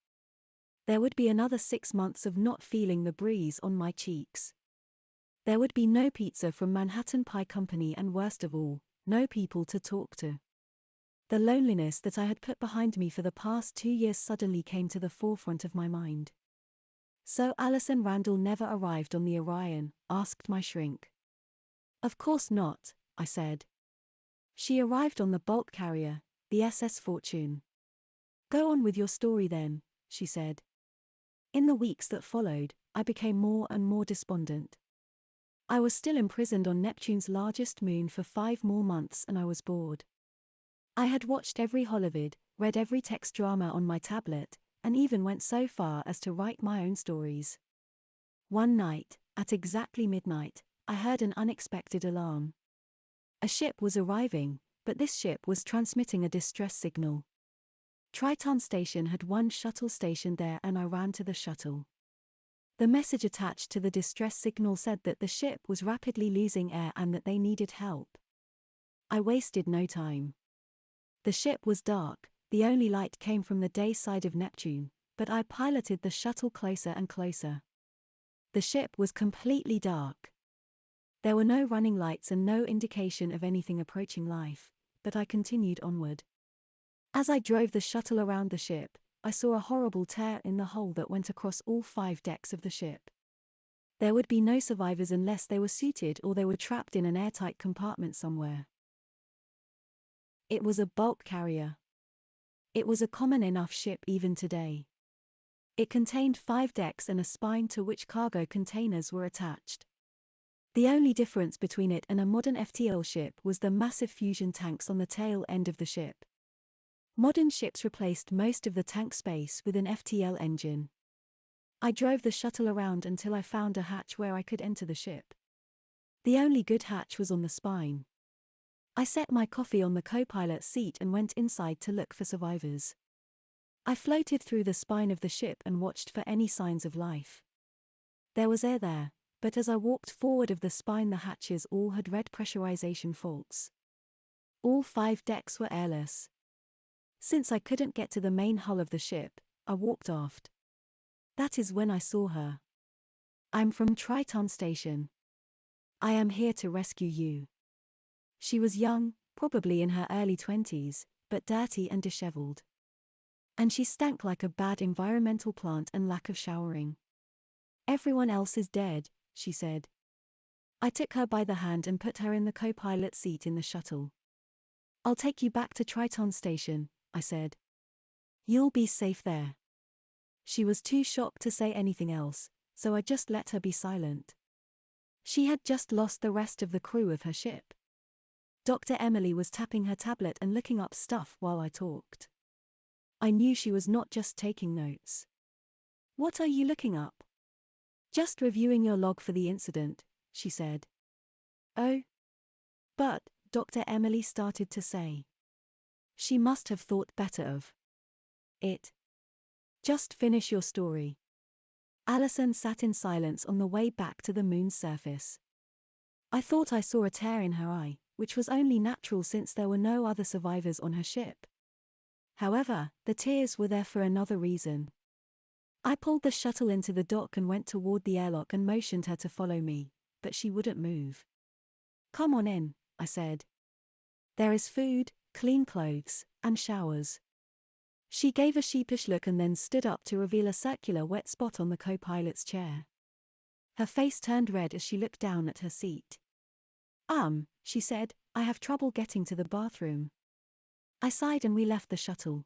There would be another 6 months of not feeling the breeze on my cheeks. There would be no pizza from Manhattan Pie Company and worst of all, no people to talk to. The loneliness that I had put behind me for the past 2 years suddenly came to the forefront of my mind. So Allison Randall never arrived on the Orion, asked my shrink. Of course not, I said. She arrived on the bulk carrier, the SS Fortune. Go on with your story then, she said. In the weeks that followed, I became more and more despondent. I was still imprisoned on Neptune's largest moon for 5 more months and I was bored. I had watched every Hollywood, read every text drama on my tablet, and even went so far as to write my own stories. One night, at exactly midnight, I heard an unexpected alarm. A ship was arriving, but this ship was transmitting a distress signal. Triton Station had 1 shuttle stationed there and I ran to the shuttle. The message attached to the distress signal said that the ship was rapidly losing air and that they needed help. I wasted no time. The ship was dark, the only light came from the day side of Neptune, but I piloted the shuttle closer and closer. The ship was completely dark. There were no running lights and no indication of anything approaching life, but I continued onward. As I drove the shuttle around the ship, I saw a horrible tear in the hull that went across all 5 decks of the ship. There would be no survivors unless they were suited or they were trapped in an airtight compartment somewhere. It was a bulk carrier. It was a common enough ship even today. It contained 5 decks and a spine to which cargo containers were attached. The only difference between it and a modern FTL ship was the massive fusion tanks on the tail end of the ship. Modern ships replaced most of the tank space with an FTL engine. I drove the shuttle around until I found a hatch where I could enter the ship. The only good hatch was on the spine. I set my coffee on the co-pilot's seat and went inside to look for survivors. I floated through the spine of the ship and watched for any signs of life. There was air there, but as I walked forward of the spine, the hatches all had red pressurization faults. All 5 decks were airless. Since I couldn't get to the main hull of the ship, I walked aft. That is when I saw her. "I'm from Triton Station. I am here to rescue you." She was young, probably in her early 20s, but dirty and disheveled. And she stank like a bad environmental plant and lack of showering. "Everyone else is dead," she said. I took her by the hand and put her in the co-pilot seat in the shuttle. "I'll take you back to Triton Station," I said. "You'll be safe there." She was too shocked to say anything else, so I just let her be silent. She had just lost the rest of the crew of her ship. Dr. Emily was tapping her tablet and looking up stuff while I talked. I knew she was not just taking notes. "What are you looking up?" "Just reviewing your log for the incident," she said. "Oh. But," Dr. Emily started to say. She must have thought better of it. "Just finish your story." Allison sat in silence on the way back to the moon's surface. I thought I saw a tear in her eye, which was only natural since there were no other survivors on her ship. However, the tears were there for another reason. I pulled the shuttle into the dock and went toward the airlock and motioned her to follow me, but she wouldn't move. "Come on in," I said. "There is food, clean clothes, and showers." She gave a sheepish look and then stood up to reveal a circular wet spot on the co-pilot's chair. Her face turned red as she looked down at her seat. She said, "I have trouble getting to the bathroom." I sighed and we left the shuttle.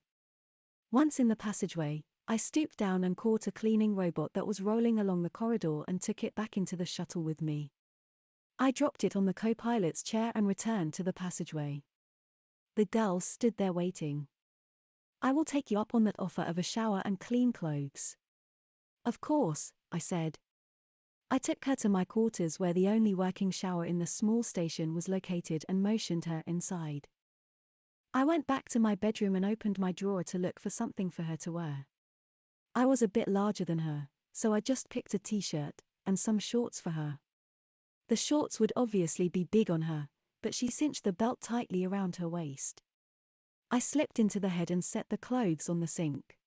Once in the passageway, I stooped down and caught a cleaning robot that was rolling along the corridor and took it back into the shuttle with me. I dropped it on the co-pilot's chair and returned to the passageway. The girls stood there waiting. "I will take you up on that offer of a shower and clean clothes." "Of course," I said. I took her to my quarters where the only working shower in the small station was located and motioned her inside. I went back to my bedroom and opened my drawer to look for something for her to wear. I was a bit larger than her, so I just picked a t-shirt and some shorts for her. The shorts would obviously be big on her, but she cinched the belt tightly around her waist. I slipped into the head and set the clothes on the sink.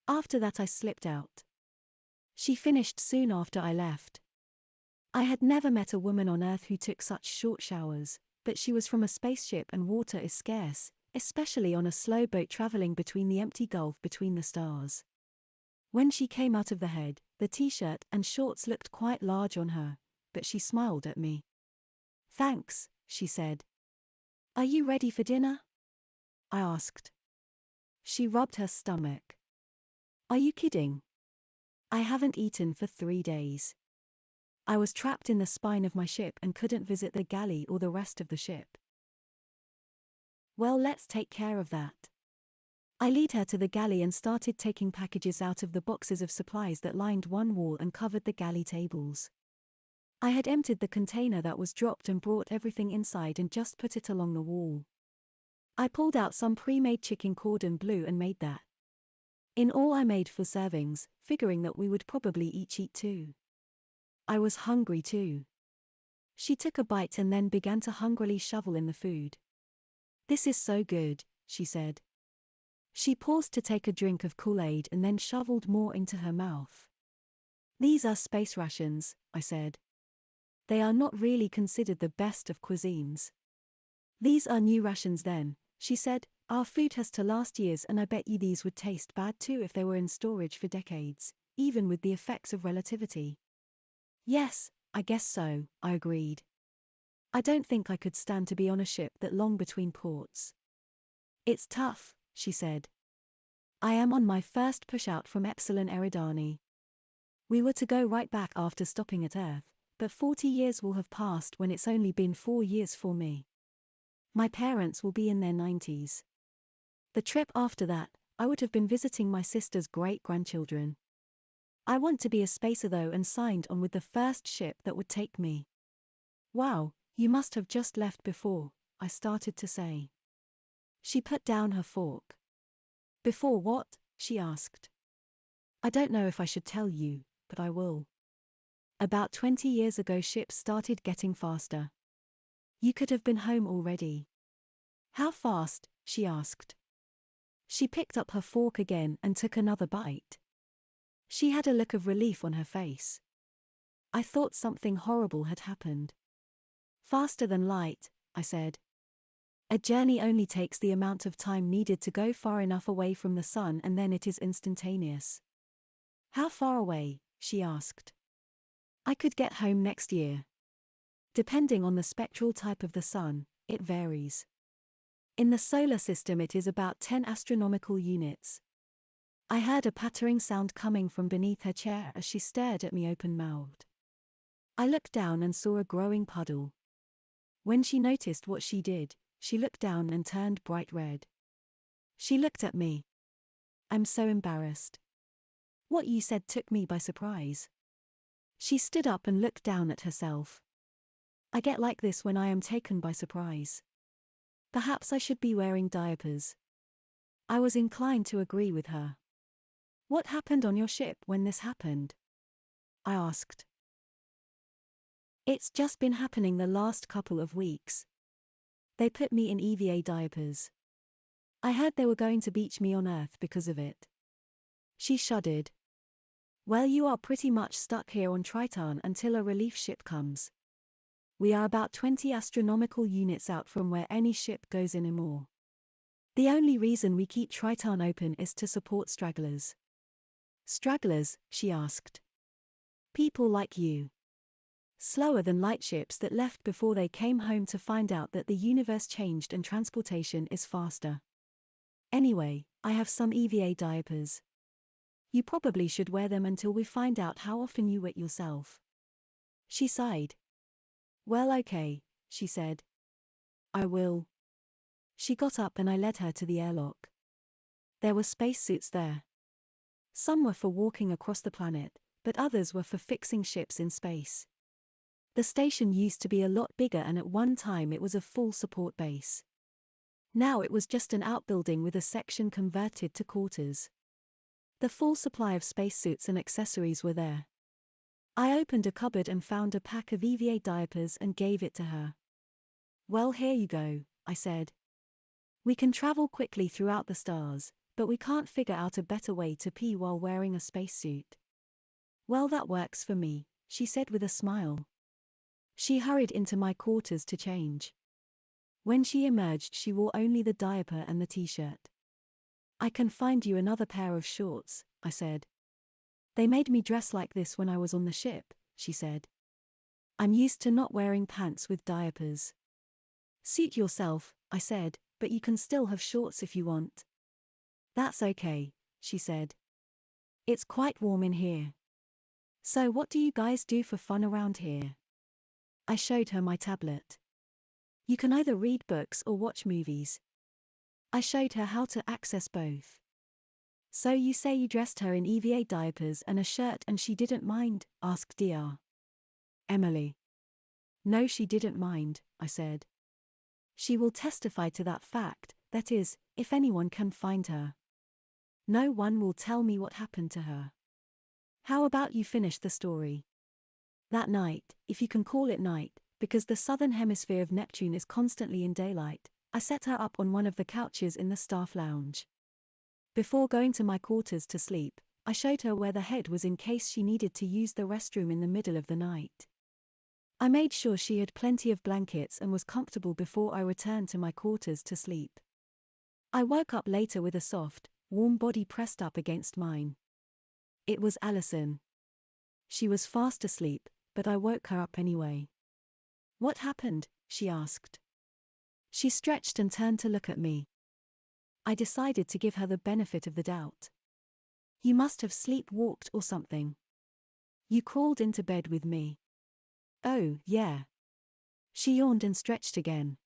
After that I slipped out. She finished soon after I left. I had never met a woman on Earth who took such short showers, but she was from a spaceship and water is scarce, especially on a slow boat traveling between the empty gulf between the stars. When she came out of the head, the t-shirt and shorts looked quite large on her, but she smiled at me. "Thanks," she said. "Are you ready for dinner?" I asked. She rubbed her stomach. "Are you kidding? I haven't eaten for 3 days. I was trapped in the spine of my ship and couldn't visit the galley or the rest of the ship." "Well, let's take care of that." I lead her to the galley and started taking packages out of the boxes of supplies that lined one wall and covered the galley tables. I had emptied the container that was dropped and brought everything inside and just put it along the wall. I pulled out some pre-made chicken cordon bleu and made that. In all I made 4 servings, figuring that we would probably each eat 2. I was hungry too. She took a bite and then began to hungrily shovel in the food. "This is so good," she said. She paused to take a drink of Kool-Aid and then shoveled more into her mouth. "These are space rations," I said. "They are not really considered the best of cuisines." "These are new rations then," she said. "Our food has to last years and I bet you these would taste bad too if they were in storage for decades, even with the effects of relativity." "Yes, I guess so," I agreed. I don't think I could stand to be on a ship that long between ports. "It's tough," she said. "I am on my first push out from Epsilon Eridani. We were to go right back after stopping at Earth, but 40 years will have passed when it's only been 4 years for me. My parents will be in their 90s. The trip after that, I would have been visiting my sister's great-grandchildren. I want to be a spacer though and signed on with the first ship that would take me. Wow, you must have just left before, I started to say. She put down her fork. Before what? She asked. I don't know if I should tell you, but I will. About 20 years ago ships started getting faster. You could have been home already. How fast? She asked. She picked up her fork again and took another bite. She had a look of relief on her face. I thought something horrible had happened. Faster than light, I said. A journey only takes the amount of time needed to go far enough away from the sun and then it is instantaneous. How far away? She asked. I could get home next year. Depending on the spectral type of the sun, it varies. In the solar system it is about 10 astronomical units. I heard a pattering sound coming from beneath her chair as she stared at me open-mouthed. I looked down and saw a growing puddle. When she noticed what she did, she looked down and turned bright red. She looked at me. I'm so embarrassed. What you said took me by surprise. She stood up and looked down at herself. I get like this when I am taken by surprise. Perhaps I should be wearing diapers. I was inclined to agree with her. What happened on your ship when this happened? I asked. It's just been happening the last couple of weeks. They put me in EVA diapers. I heard they were going to beach me on Earth because of it. She shuddered. Well, you are pretty much stuck here on Triton until a relief ship comes. We are about 20 astronomical units out from where any ship goes anymore. The only reason we keep Triton open is to support stragglers. Stragglers? She asked. People like you. Slower than light ships that left before they came home to find out that the universe changed and transportation is faster. Anyway, I have some EVA diapers. You probably should wear them until we find out how often you wet yourself. She sighed. Well, okay, she said. I will. She got up and I led her to the airlock. There were spacesuits there. Some were for walking across the planet, but others were for fixing ships in space. The station used to be a lot bigger and at one time it was a full support base. Now it was just an outbuilding with a section converted to quarters. The full supply of spacesuits and accessories were there. I opened a cupboard and found a pack of EVA diapers and gave it to her. Well, here you go, I said. We can travel quickly throughout the stars, but we can't figure out a better way to pee while wearing a spacesuit. Well, that works for me, she said with a smile. She hurried into my quarters to change. When she emerged, she wore only the diaper and the t-shirt. I can find you another pair of shorts, I said. They made me dress like this when I was on the ship, she said. I'm used to not wearing pants with diapers. Suit yourself, I said, but you can still have shorts if you want. That's okay, she said. It's quite warm in here. So what do you guys do for fun around here? I showed her my tablet. You can either read books or watch movies. I showed her how to access both. So you say you dressed her in EVA diapers and a shirt and she didn't mind? Asked Dr. Emily. No, she didn't mind, I said. She will testify to that fact, that is, if anyone can find her. No one will tell me what happened to her. How about you finish the story? That night, if you can call it night, because the southern hemisphere of Neptune is constantly in daylight, I set her up on one of the couches in the staff lounge. Before going to my quarters to sleep, I showed her where the head was in case she needed to use the restroom in the middle of the night. I made sure she had plenty of blankets and was comfortable before I returned to my quarters to sleep. I woke up later with a soft, warm body pressed up against mine. It was Allison. She was fast asleep, but I woke her up anyway. What happened? She asked. She stretched and turned to look at me. I decided to give her the benefit of the doubt. You must have sleepwalked or something. You crawled into bed with me. Oh, yeah. She yawned and stretched again.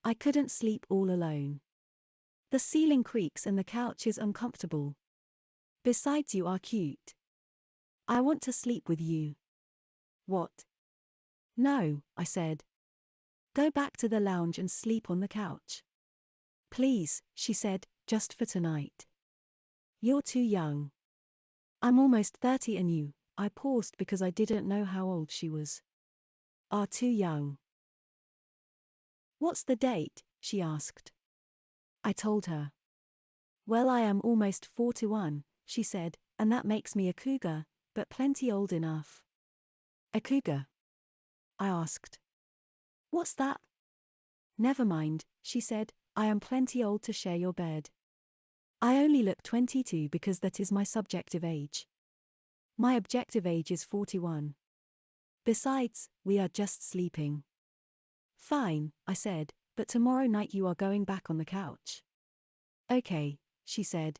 I couldn't sleep all alone. The ceiling creaks and the couch is uncomfortable. Besides, you are cute. I want to sleep with you. What? No, I said. Go back to the lounge and sleep on the couch. Please, she said, just for tonight. You're too young. I'm almost 30 and you, I paused because I didn't know how old she was. Are too young. What's the date? She asked. I told her. Well, I am almost 41, she said, and that makes me a cougar, but plenty old enough. A cougar? I asked. What's that? Never mind, she said, I am plenty old to share your bed. I only look 22 because that is my subjective age. My objective age is 41. Besides, we are just sleeping. Fine, I said, but tomorrow night you are going back on the couch. Okay, she said.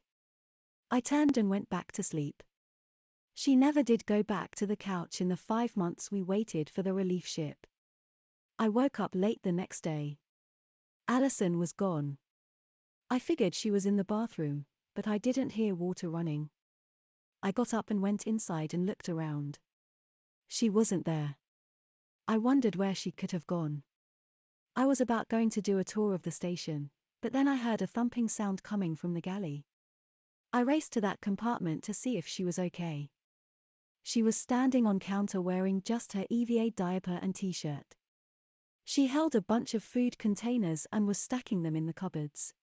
I turned and went back to sleep. She never did go back to the couch in the 5 months we waited for the relief ship. I woke up late the next day. Allison was gone. I figured she was in the bathroom, but I didn't hear water running. I got up and went inside and looked around. She wasn't there. I wondered where she could have gone. I was about going to do a tour of the station, but then I heard a thumping sound coming from the galley. I raced to that compartment to see if she was okay. She was standing on counter wearing just her EVA diaper and t-shirt. She held a bunch of food containers and was stacking them in the cupboards.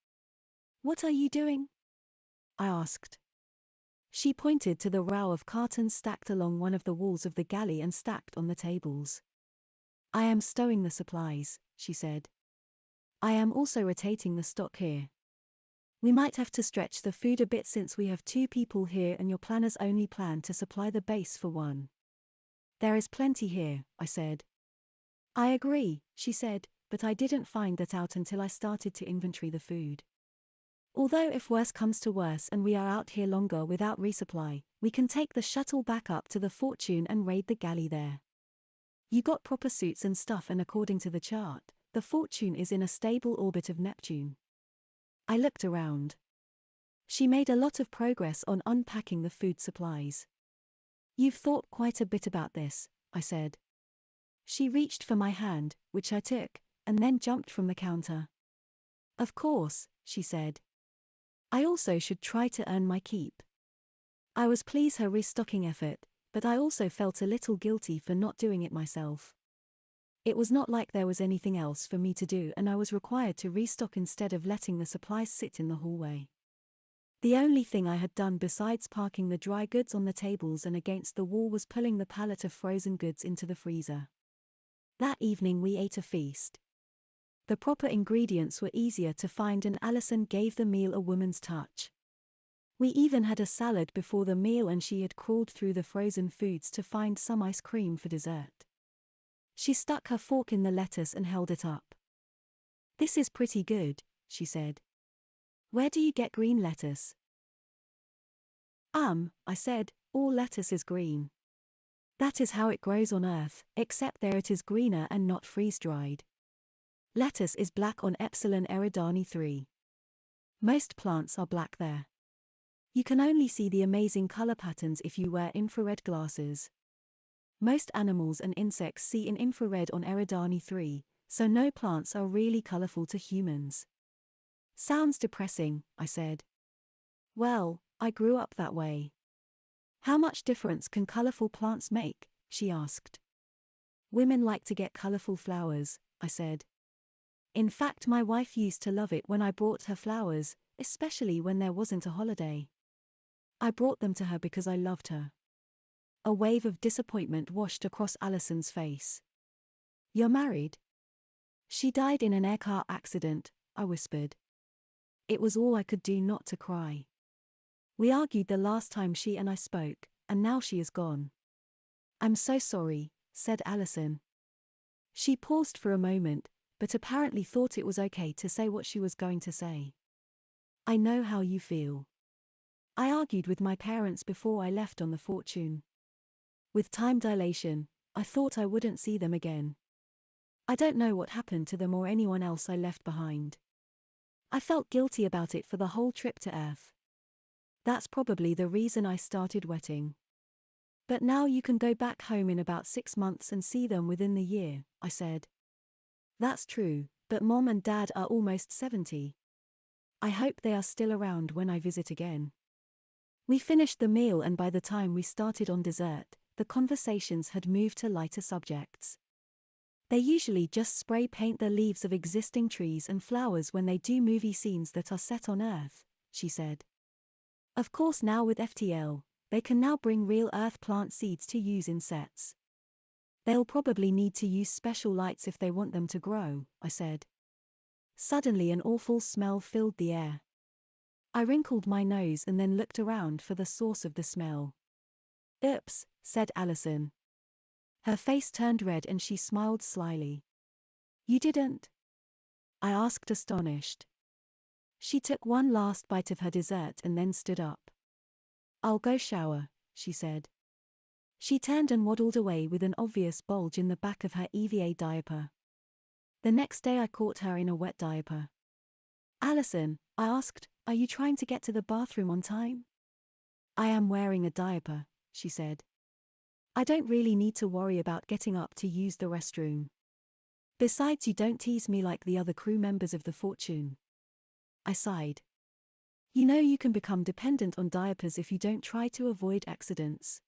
What are you doing? I asked. She pointed to the row of cartons stacked along one of the walls of the galley and stacked on the tables. I am stowing the supplies, she said. I am also rotating the stock here. We might have to stretch the food a bit since we have 2 people here and your planners only plan to supply the base for 1. There is plenty here, I said. I agree, she said, but I didn't find that out until I started to inventory the food. Although if worse comes to worse and we are out here longer without resupply, we can take the shuttle back up to the Fortune and raid the galley there. You got proper suits and stuff, and according to the chart, the Fortune is in a stable orbit of Neptune. I looked around. She made a lot of progress on unpacking the food supplies. You've thought quite a bit about this, I said. She reached for my hand, which I took, and then jumped from the counter. Of course, she said. I also should try to earn my keep. I was pleased her restocking effort, but I also felt a little guilty for not doing it myself. It was not like there was anything else for me to do and I was required to restock instead of letting the supplies sit in the hallway. The only thing I had done besides parking the dry goods on the tables and against the wall was pulling the pallet of frozen goods into the freezer. That evening we ate a feast. The proper ingredients were easier to find and Allison gave the meal a woman's touch. We even had a salad before the meal and she had crawled through the frozen foods to find some ice cream for dessert. She stuck her fork in the lettuce and held it up. This is pretty good, she said. Where do you get green lettuce? I said, all lettuce is green. That is how it grows on Earth, except there it is greener and not freeze-dried. Lettuce is black on Epsilon Eridani 3. Most plants are black there. You can only see the amazing color patterns if you wear infrared glasses. Most animals and insects see in infrared on Eridani 3, so no plants are really colorful to humans. Sounds depressing, I said. Well, I grew up that way. How much difference can colorful plants make? She asked. Women like to get colorful flowers, I said. In fact, my wife used to love it when I brought her flowers, especially when there wasn't a holiday. I brought them to her because I loved her. A wave of disappointment washed across Allison's face. You're married? She died in an aircar accident, I whispered. It was all I could do not to cry. We argued the last time she and I spoke, and now she is gone. I'm so sorry, said Allison. She paused for a moment, but apparently thought it was okay to say what she was going to say. I know how you feel. I argued with my parents before I left on the Fortune. With time dilation, I thought I wouldn't see them again. I don't know what happened to them or anyone else I left behind. I felt guilty about it for the whole trip to Earth. That's probably the reason I started wetting. But now you can go back home in about 6 months and see them within the year, I said. That's true, but Mom and Dad are almost 70. I hope they are still around when I visit again. We finished the meal, and by the time we started on dessert, the conversations had moved to lighter subjects. They usually just spray paint the leaves of existing trees and flowers when they do movie scenes that are set on Earth, she said. Of course, now with FTL, they can now bring real Earth plant seeds to use in sets. They'll probably need to use special lights if they want them to grow, I said. Suddenly an awful smell filled the air. I wrinkled my nose and then looked around for the source of the smell. Oops, said Allison. Her face turned red and she smiled slyly. You didn't? I asked, astonished. She took one last bite of her dessert and then stood up. I'll go shower, she said. She turned and waddled away with an obvious bulge in the back of her EVA diaper. The next day I caught her in a wet diaper. Allison, I asked, are you trying to get to the bathroom on time? I am wearing a diaper, she said. I don't really need to worry about getting up to use the restroom. Besides, you don't tease me like the other crew members of the Fortune. I sighed. You know, you can become dependent on diapers if you don't try to avoid accidents.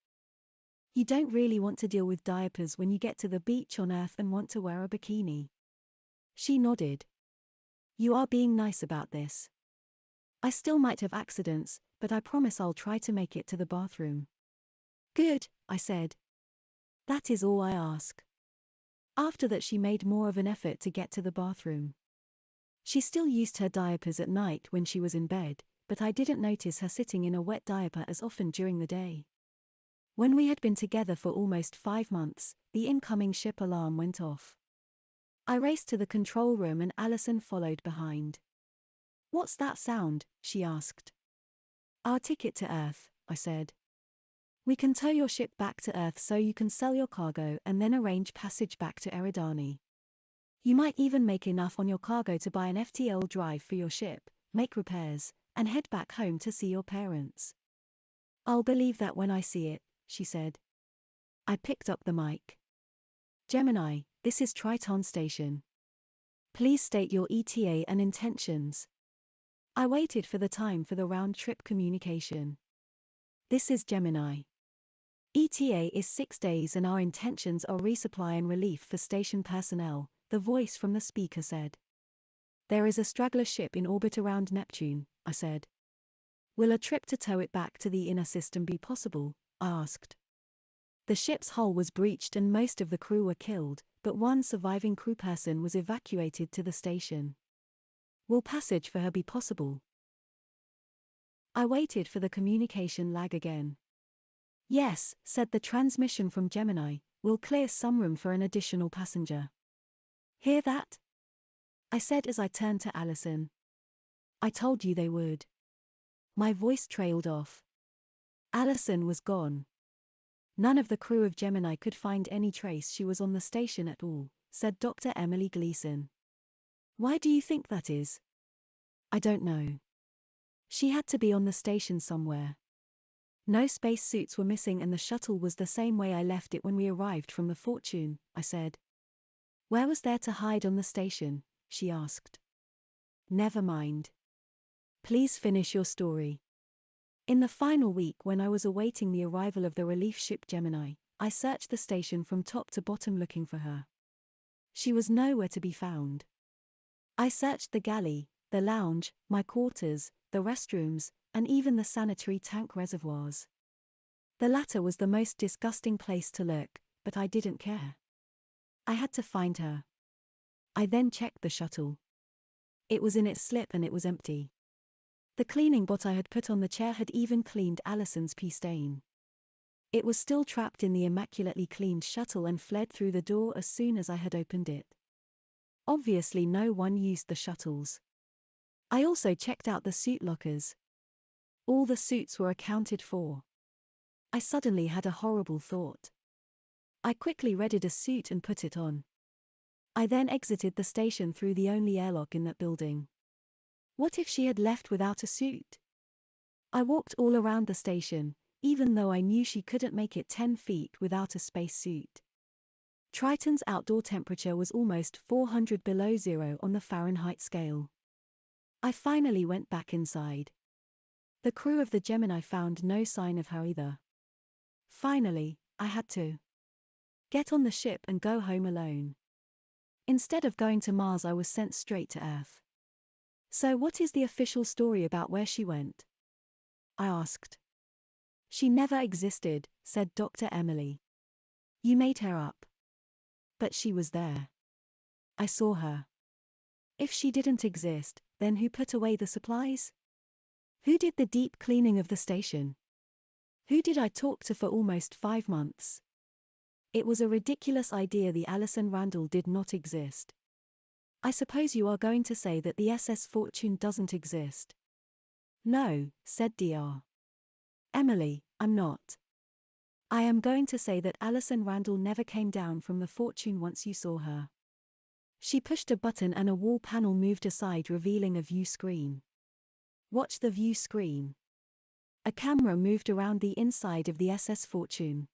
You don't really want to deal with diapers when you get to the beach on Earth and want to wear a bikini. She nodded. You are being nice about this. I still might have accidents, but I promise I'll try to make it to the bathroom. Good, I said. That is all I ask. After that, she made more of an effort to get to the bathroom. She still used her diapers at night when she was in bed, but I didn't notice her sitting in a wet diaper as often during the day. When we had been together for almost 5 months, the incoming ship alarm went off. I raced to the control room and Allison followed behind. What's that sound? She asked. Our ticket to Earth, I said. We can tow your ship back to Earth so you can sell your cargo and then arrange passage back to Eridani. You might even make enough on your cargo to buy an FTL drive for your ship, make repairs, and head back home to see your parents. I'll believe that when I see it, she said. I picked up the mic. Gemini, this is Triton Station. Please state your ETA and intentions. I waited for the time for the round-trip communication. This is Gemini. ETA is 6 days and our intentions are resupply and relief for station personnel, the voice from the speaker said. There is a straggler ship in orbit around Neptune, I said. Will a trip to tow it back to the inner system be possible? I asked. The ship's hull was breached and most of the crew were killed, but one surviving crew person was evacuated to the station. Will passage for her be possible? I waited for the communication lag again. Yes, said the transmission from Gemini, we'll clear some room for an additional passenger. Hear that? I said as I turned to Allison. I told you they would. My voice trailed off. Allison was gone. None of the crew of Gemini could find any trace she was on the station at all, said Dr. Emily Gleason. Why do you think that is? I don't know. She had to be on the station somewhere. No space suits were missing and the shuttle was the same way I left it when we arrived from the Fortune, I said. Where was there to hide on the station? She asked. Never mind. Please finish your story. In the final week when I was awaiting the arrival of the relief ship Gemini, I searched the station from top to bottom looking for her. She was nowhere to be found. I searched the galley, the lounge, my quarters, the restrooms, and even the sanitary tank reservoirs. The latter was the most disgusting place to look, but I didn't care. I had to find her. I then checked the shuttle. It was in its slip and it was empty. The cleaning bot I had put on the chair had even cleaned Allison's pee stain. It was still trapped in the immaculately cleaned shuttle and fled through the door as soon as I had opened it. Obviously no one used the shuttles. I also checked out the suit lockers. All the suits were accounted for. I suddenly had a horrible thought. I quickly readied a suit and put it on. I then exited the station through the only airlock in that building. What if she had left without a suit? I walked all around the station, even though I knew she couldn't make it 10 feet without a spacesuit. Triton's outdoor temperature was almost 400 below zero on the Fahrenheit scale. I finally went back inside. The crew of the Gemini found no sign of her either. Finally, I had to get on the ship and go home alone. Instead of going to Mars, I was sent straight to Earth. So what is the official story about where she went? I asked. She never existed, said Dr. Emily. You made her up. But she was there. I saw her. If she didn't exist, then who put away the supplies? Who did the deep cleaning of the station? Who did I talk to for almost 5 months? It was a ridiculous idea. The Alison Randall did not exist. I suppose you are going to say that the SS Fortune doesn't exist. No, said Dr. Emily, I'm not. I am going to say that Alison Randall never came down from the Fortune once you saw her. She pushed a button and a wall panel moved aside, revealing a view screen. Watch the view screen. A camera moved around the inside of the SS Fortune.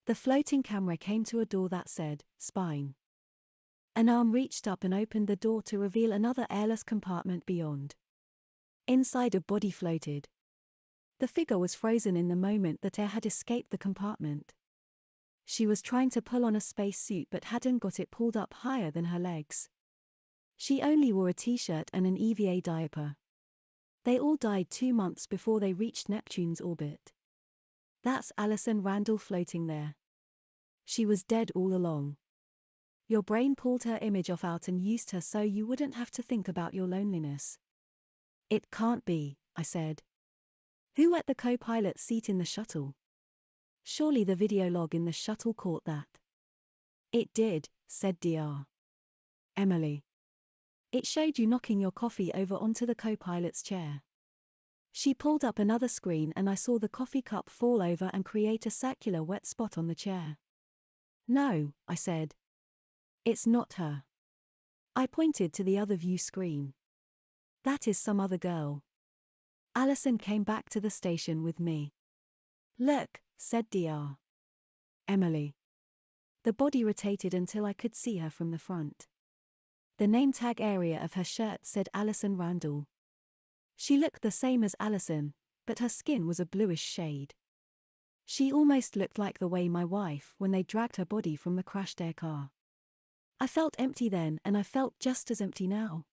The floating camera came to a door that said, Spine. An arm reached up and opened the door to reveal another airless compartment beyond. Inside, a body floated. The figure was frozen in the moment that air had escaped the compartment. She was trying to pull on a spacesuit but hadn't got it pulled up higher than her legs. She only wore a t-shirt and an EVA diaper. They all died 2 months before they reached Neptune's orbit. That's Alison Randall floating there. She was dead all along. Your brain pulled her image off out and used her so you wouldn't have to think about your loneliness. It can't be, I said. Who at the co-pilot seat in the shuttle? Surely the video log in the shuttle caught that. It did, said Dr. Emily. It showed you knocking your coffee over onto the co-pilot's chair. She pulled up another screen and I saw the coffee cup fall over and create a circular wet spot on the chair. No, I said. It's not her. I pointed to the other view screen. That is some other girl. Alison came back to the station with me. Look, said Dr. Emily. The body rotated until I could see her from the front. The name tag area of her shirt said Alison Randall. She looked the same as Alison, but her skin was a bluish shade. She almost looked like the way my wife when they dragged her body from the crashed air car. I felt empty then and I felt just as empty now.